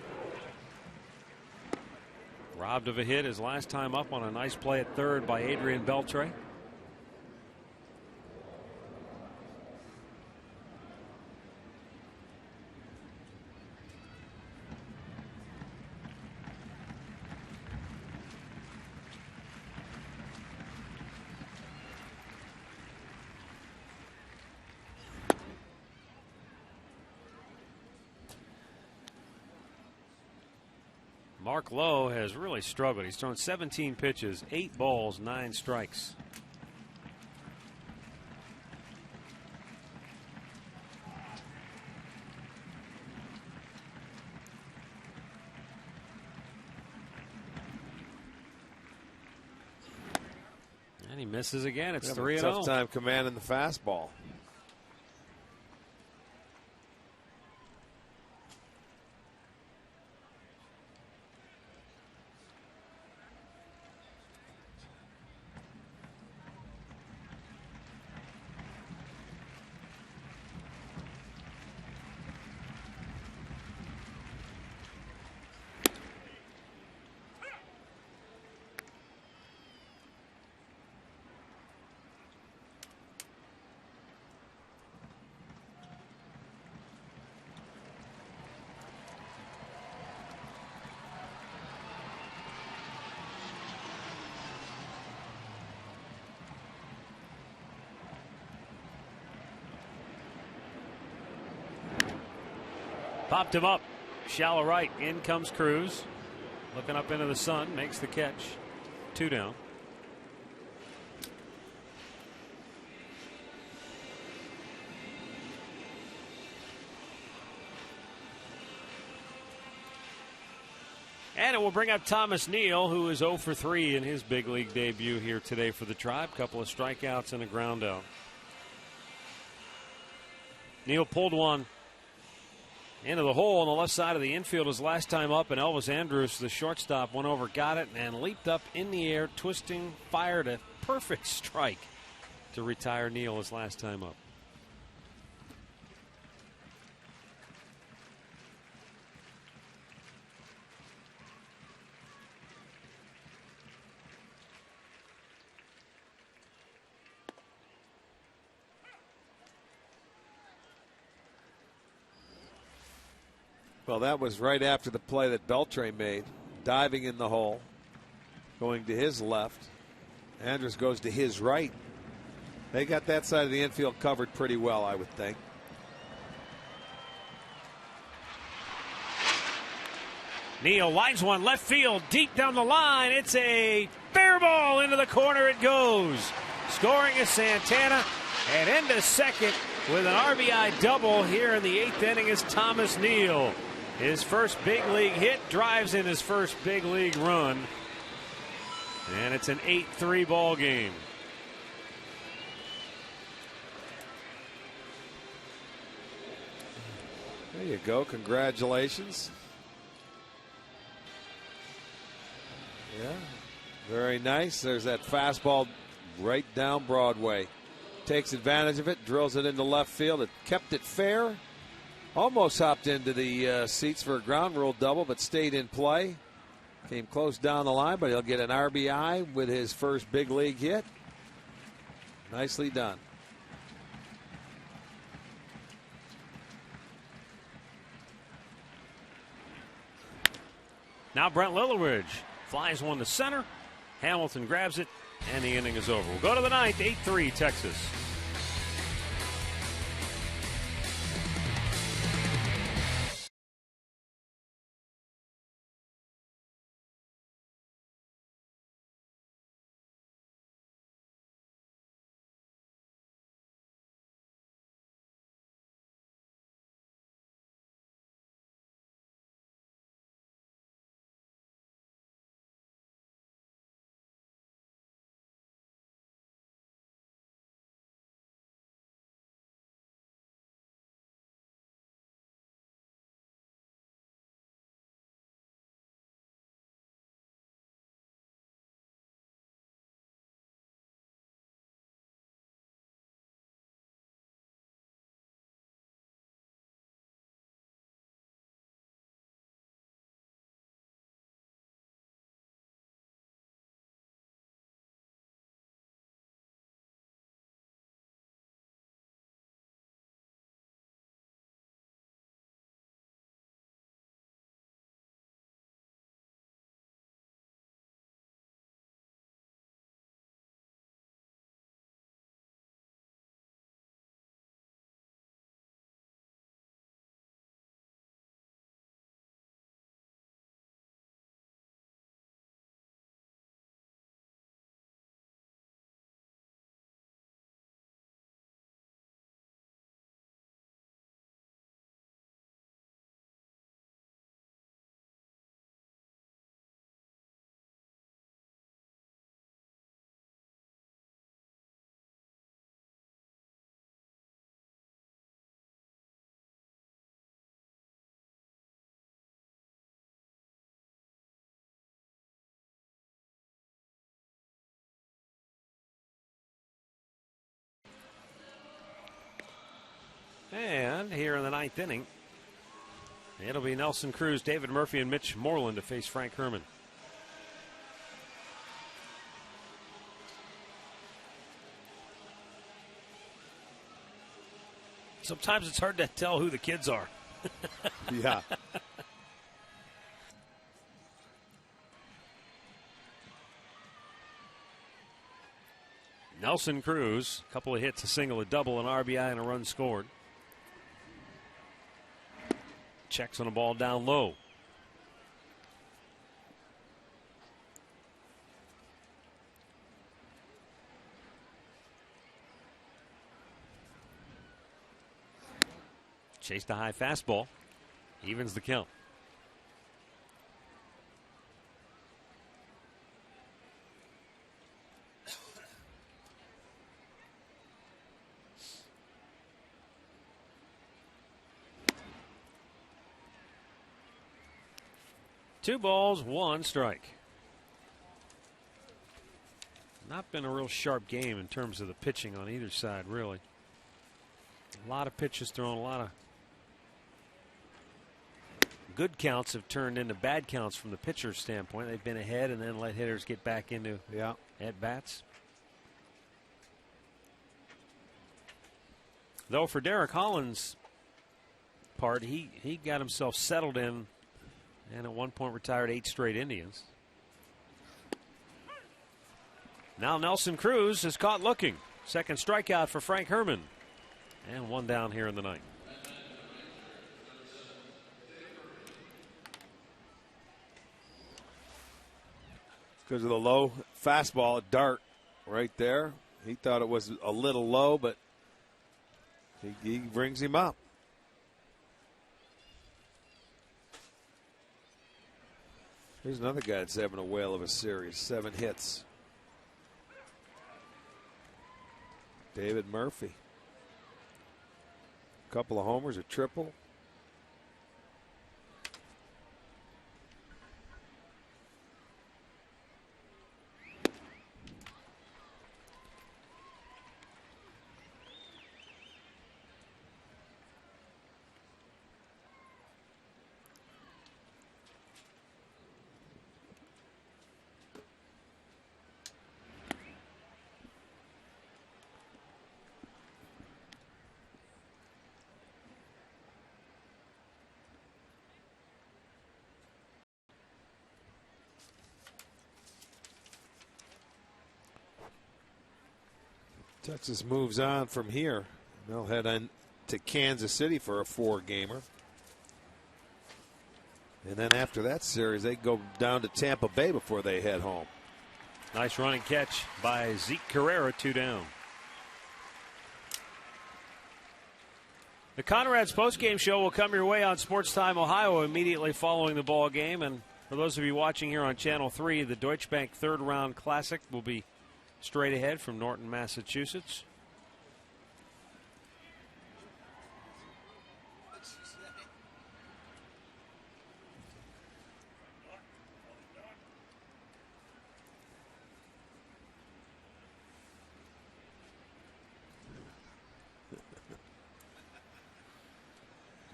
Speaker 3: Robbed of a hit his last time up on a nice play at third by Adrian Beltre. Mark Lowe has really struggled. He's thrown 17 pitches, 8 balls, 9 strikes. And he misses again. It's 3-0.
Speaker 4: Tough time commanding the fastball.
Speaker 3: Popped him up. Shallow right. In comes Cruz. Looking up into the sun. Makes the catch. 2 down. And it will bring up Thomas Neal, who is 0 for 3 in his big league debut here today for the Tribe. Couple of strikeouts and a ground out. Neal pulled one into the hole on the left side of the infield his last time up, and Elvis Andrus, the shortstop, went over, got it, and leaped up in the air, twisting, fired a perfect strike to retire Neal his last time up.
Speaker 4: Well, that was right after the play that Beltre made, diving in the hole, going to his left. Andrus goes to his right. They got that side of the infield covered pretty well, I would think.
Speaker 3: Neal lines one left field, deep down the line. It's a fair ball. Into the corner it goes. Scoring is Santana, and into second with an RBI double here in the 8th inning is Thomas Neal. His first big league hit, drives in his first big league run. And it's an 8-3 ball game.
Speaker 4: There you go. Congratulations. Yeah, very nice. There's that fastball right down Broadway. Takes advantage of it, drills it into left field. It kept it fair. Almost hopped into the seats for a ground rule double, but stayed in play. Came close down the line, but he'll get an RBI with his first big league hit. Nicely done.
Speaker 3: Now Brent Lillibridge flies one to center. Hamilton grabs it, and the inning is over. We'll go to the 9th, 8-3 Texas. And here in the 9th inning, it'll be Nelson Cruz, David Murphy, and Mitch Moreland to face Frank Herman. Sometimes it's hard to tell who the kids are.
Speaker 4: Yeah.
Speaker 3: Nelson Cruz, a couple of hits, a single, a double, an RBI, and a run scored. Checks on a ball down low. Chased a high fastball. Evens the count. Two balls, one strike. Not been a real sharp game in terms of the pitching on either side, really. A lot of pitches thrown, a lot of good counts have turned into bad counts from the pitcher's standpoint. They've been ahead and then let hitters get back into at-bats. Though for Derek Holland's part, he got himself settled in and at one point retired 8 straight Indians. Now Nelson Cruz is caught looking. Second strikeout for Frank Herman. And one down here in the 9th.
Speaker 4: Because of the low fastball, a dart right there. He thought it was a little low, but he brings him up. Here's another guy that's having a whale of a series. 7 hits. David Murphy. A couple of homers, a triple. Texas moves on from here. They'll head on to Kansas City for a 4-gamer. And then after that series, they go down to Tampa Bay before they head home.
Speaker 3: Nice running catch by Zeke Carrera, 2 down. The Conrad's postgame show will come your way on Sports Time Ohio immediately following the ball game. And for those of you watching here on Channel 3, the Deutsche Bank Third Round Classic will be straight ahead from Norton, Massachusetts.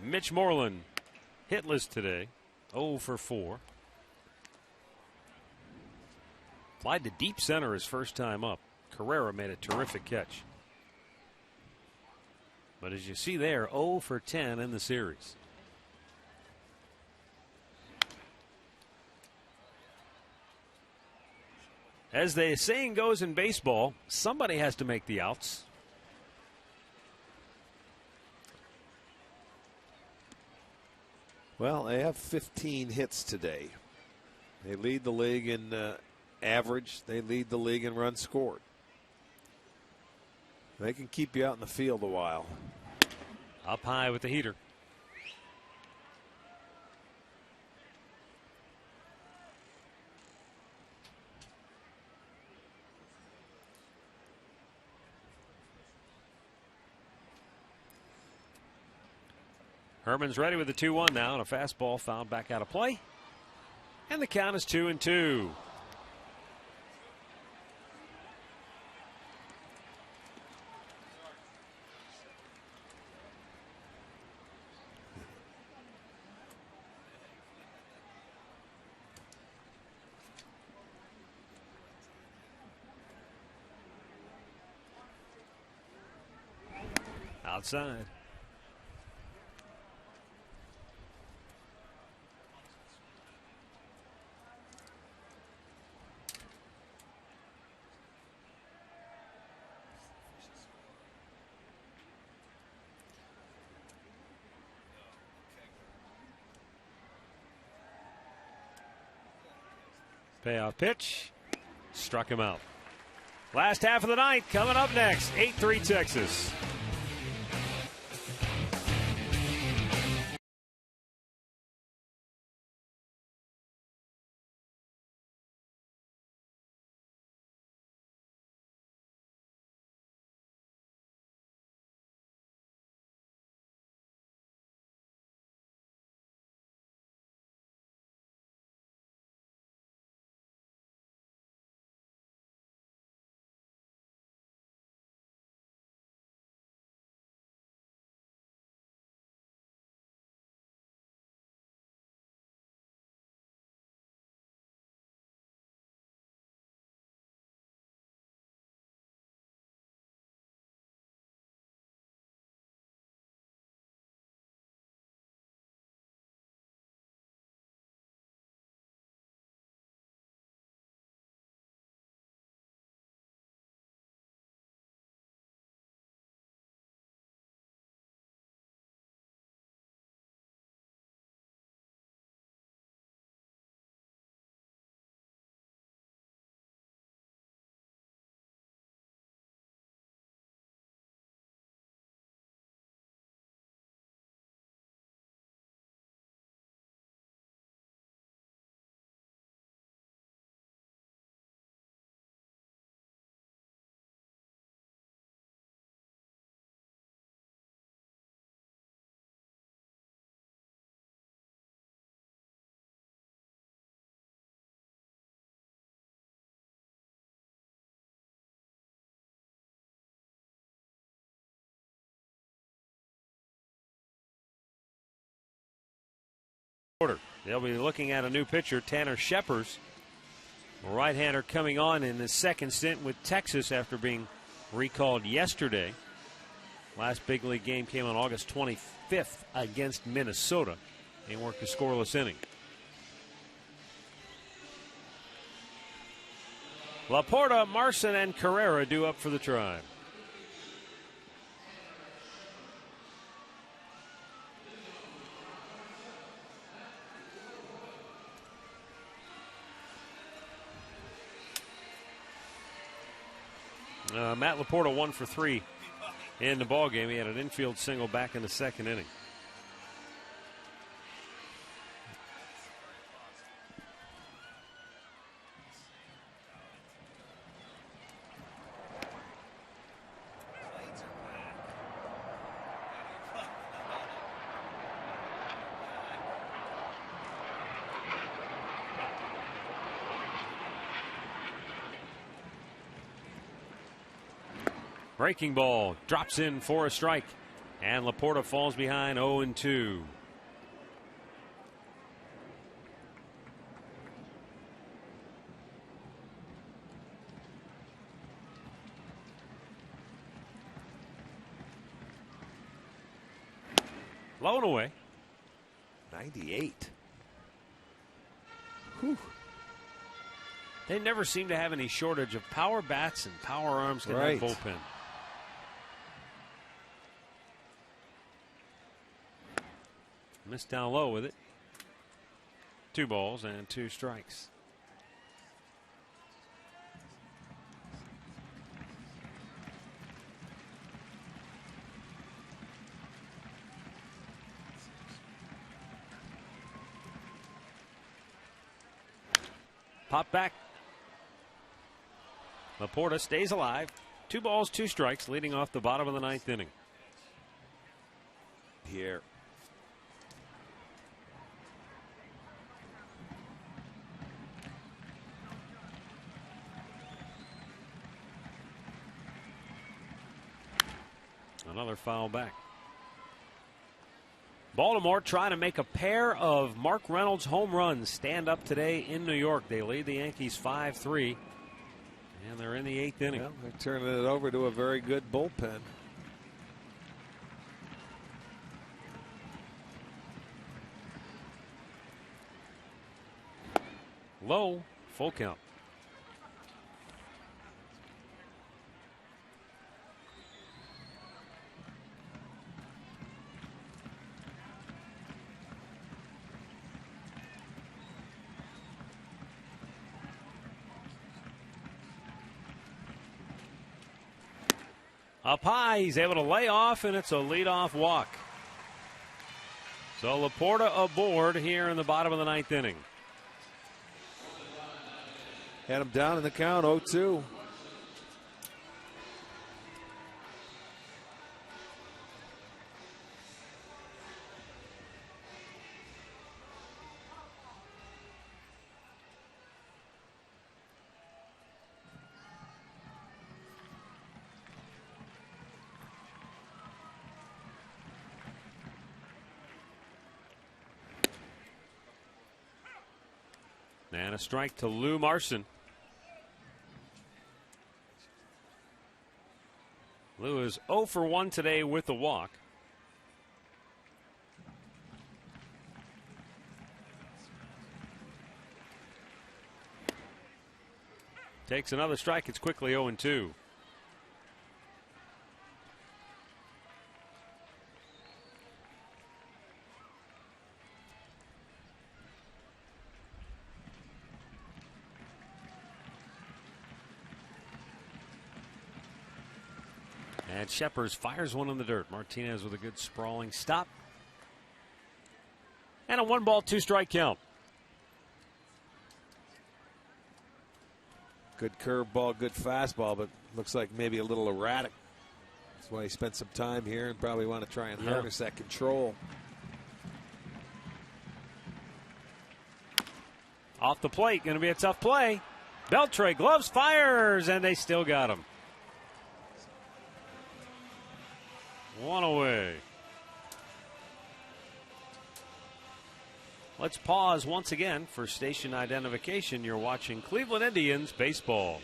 Speaker 3: Mitch Moreland, hitless today, 0 for 4. Applied to deep center his first time up. Carrera made a terrific catch. But as you see there, 0 for 10 in the series. As the saying goes in baseball, somebody has to make the outs.
Speaker 4: Well, they have 15 hits today. They lead the league in average. They lead the league in runs scored. They can keep you out in the field a while.
Speaker 3: Up high with the heater. Herman's ready with the 2-1 now, and a fastball found back out of play. And the count is 2-2. outside. Payoff pitch. Struck him out. Last half of the ninth coming up next. 8-3 Texas. They'll be looking at a new pitcher, Tanner Scheppers, a right-hander coming on in his second stint with Texas after being recalled yesterday. Last big league game came on August 25th against Minnesota. He worked a scoreless inning. Laporta, Marson, and Carrera due up for the Tribe. Matt Laporta 1 for 3 in the ball game. He had an infield single back in the second inning. Breaking ball drops in for a strike, and Laporta falls behind 0-2. Low and away.
Speaker 4: 98.
Speaker 3: Whew. They never seem to have any shortage of power bats and power arms in that bullpen. Missed down low with it. 2 balls and 2 strikes. Pop back. Laporta stays alive. 2 balls, 2 strikes, leading off the bottom of the 9th inning.
Speaker 4: Here.
Speaker 3: Another foul back. Baltimore trying to make a pair of Mark Reynolds home runs stand up today in New York. They lead the Yankees 5-3, and they're in the 8th inning.
Speaker 4: Well, they're turning it over to a very good bullpen.
Speaker 3: Low, full count. Up high, he's able to lay off, and it's a leadoff walk. So Laporta aboard here in the bottom of the ninth inning.
Speaker 4: Had him down in the count, 0-2.
Speaker 3: And a strike to Lou Marson. Lou is 0 for 1 today with a walk. Takes another strike. It's quickly 0-2. And Sheppers fires one in the dirt. Martinez with a good sprawling stop. And a 1-ball, 2-strike count.
Speaker 4: Good curveball, good fastball, but looks like maybe a little erratic. That's why he spent some time here and probably want to try and harness that control.
Speaker 3: Off the plate, going to be a tough play. Beltre gloves, fires, and they still got him. One away. Let's pause once again for station identification. You're watching Cleveland Indians baseball.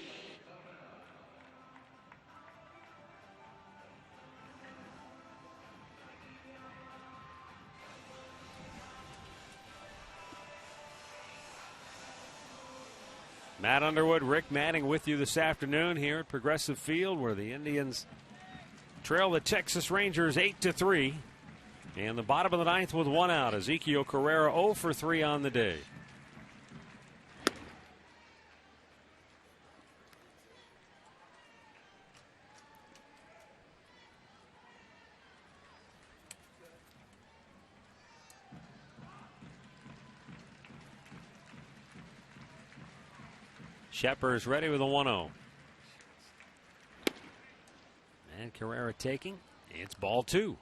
Speaker 3: Matt Underwood, Rick Manning with you this afternoon here at Progressive Field, where the Indians trail the Texas Rangers 8-3. And the bottom of the ninth with one out. Ezekiel Carrera 0 for 3 on the day. Sheppers ready with a 1-0. And Carrera taking. It's ball 2.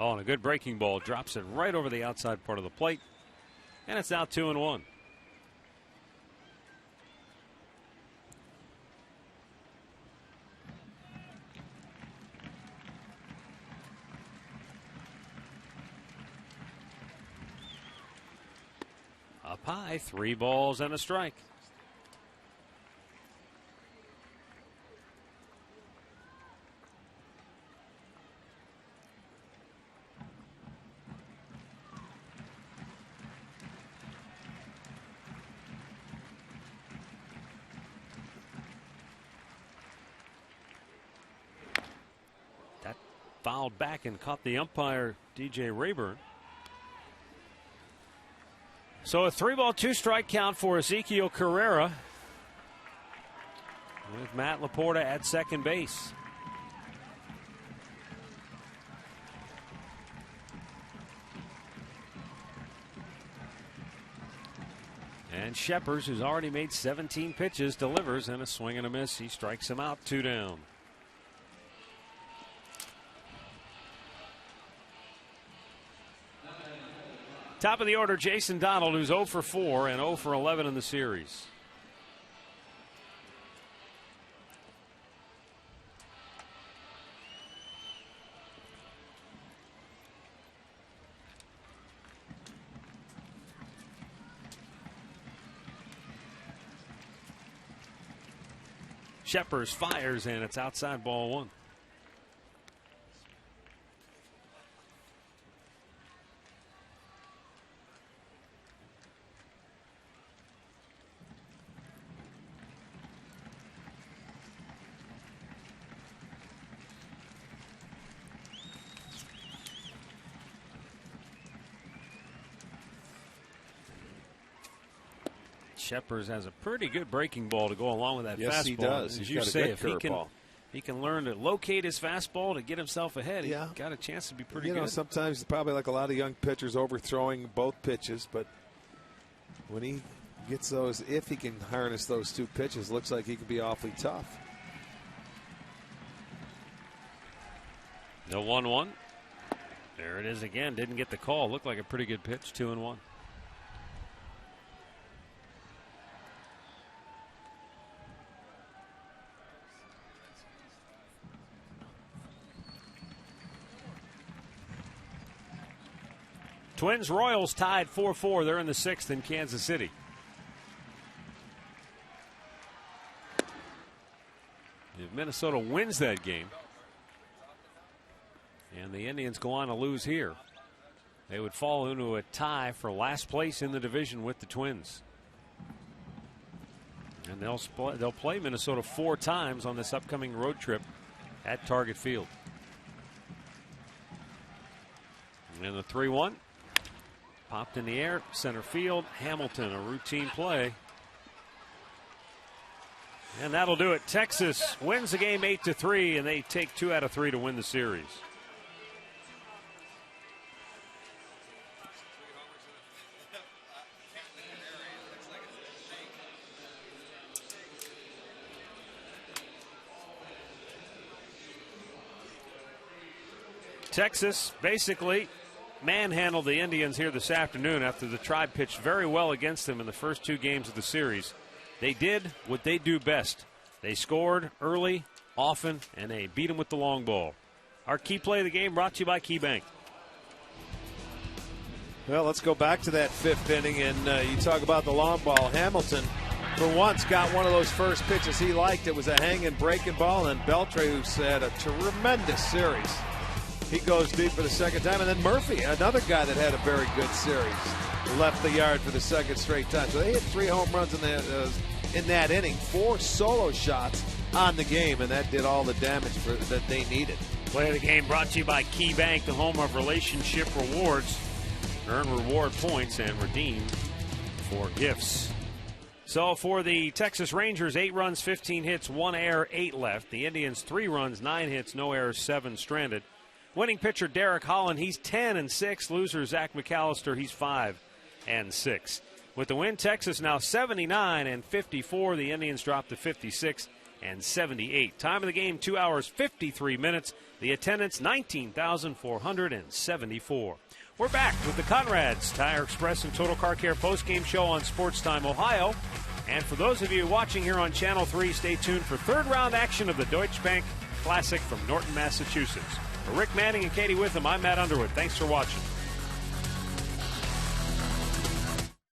Speaker 3: Oh, and a good breaking ball. Drops it right over the outside part of the plate. And it's now 2-1. Up high, 3 balls and a strike. That fouled back and caught the umpire, DJ Rayburn. So a 3-ball, 2-strike count for Ezekiel Carrera, with Matt Laporta at second base. And Sheppers, who's already made 17 pitches, delivers, and a swing and a miss. He strikes him out, 2 down. Top of the order, Jason Donald, who's 0 for 4 and 0 for 11 in the series. Sheppers fires, and it's outside, ball one. Sheppers has a pretty good breaking ball to go along with that fastball.
Speaker 4: Yes, he does.
Speaker 3: As
Speaker 4: He's
Speaker 3: you
Speaker 4: got a
Speaker 3: say,
Speaker 4: good
Speaker 3: if he can learn to locate his fastball to get himself ahead, he's got a chance to be pretty good.
Speaker 4: Sometimes probably like a lot of young pitchers overthrowing both pitches, but when he gets those, if he can harness those two pitches, looks like he could be awfully tough.
Speaker 3: The 1-1. There it is again. Didn't get the call. Looked like a pretty good pitch. 2-1. Twins Royals tied 4-4. They're in the 6th in Kansas City. If Minnesota wins that game, and the Indians go on to lose here, they would fall into a tie for last place in the division with the Twins. And they'll play Minnesota 4 times on this upcoming road trip at Target Field. And the 3-1. Popped in the air, center field. Hamilton, a routine play. And that'll do it. Texas wins the game 8-3, and they take 2 out of 3 to win the series. Texas basically manhandled the Indians here this afternoon after the Tribe pitched very well against them in the first 2 games of the series. They did what they do best. They scored early, often, and they beat them with the long ball. Our key play of the game brought to you by KeyBank.
Speaker 4: Well, let's go back to that 5th inning, and you talk about the long ball. Hamilton, for once, got one of those first pitches he liked. It was a hanging, breaking ball, and Beltre, who's had a tremendous series, he goes deep for the second time. And then Murphy, another guy that had a very good series, left the yard for the second straight time. So they hit 3 home runs in that inning, 4 solo shots on the game, and that did all the damage that they needed.
Speaker 3: Play of the game brought to you by KeyBank, the home of relationship rewards. Earn reward points and redeem for gifts. So for the Texas Rangers, 8 runs, 15 hits, 1 error, 8 left. The Indians, 3 runs, 9 hits, no errors, 7 stranded. Winning pitcher Derek Holland, he's 10-6. Loser Zach McAllister, he's 5-6. With the win, Texas now 79-54. The Indians drop to 56-78. Time of the game, 2 hours, 53 minutes. The attendance, 19,474. We're back with the Conrad's Tire Express and Total Car Care postgame show on Sports Time Ohio. And for those of you watching here on Channel 3, stay tuned for 3rd round action of the Deutsche Bank Classic from Norton, Massachusetts. For Rick Manning and Katie Witham, I'm Matt Underwood. Thanks for watching.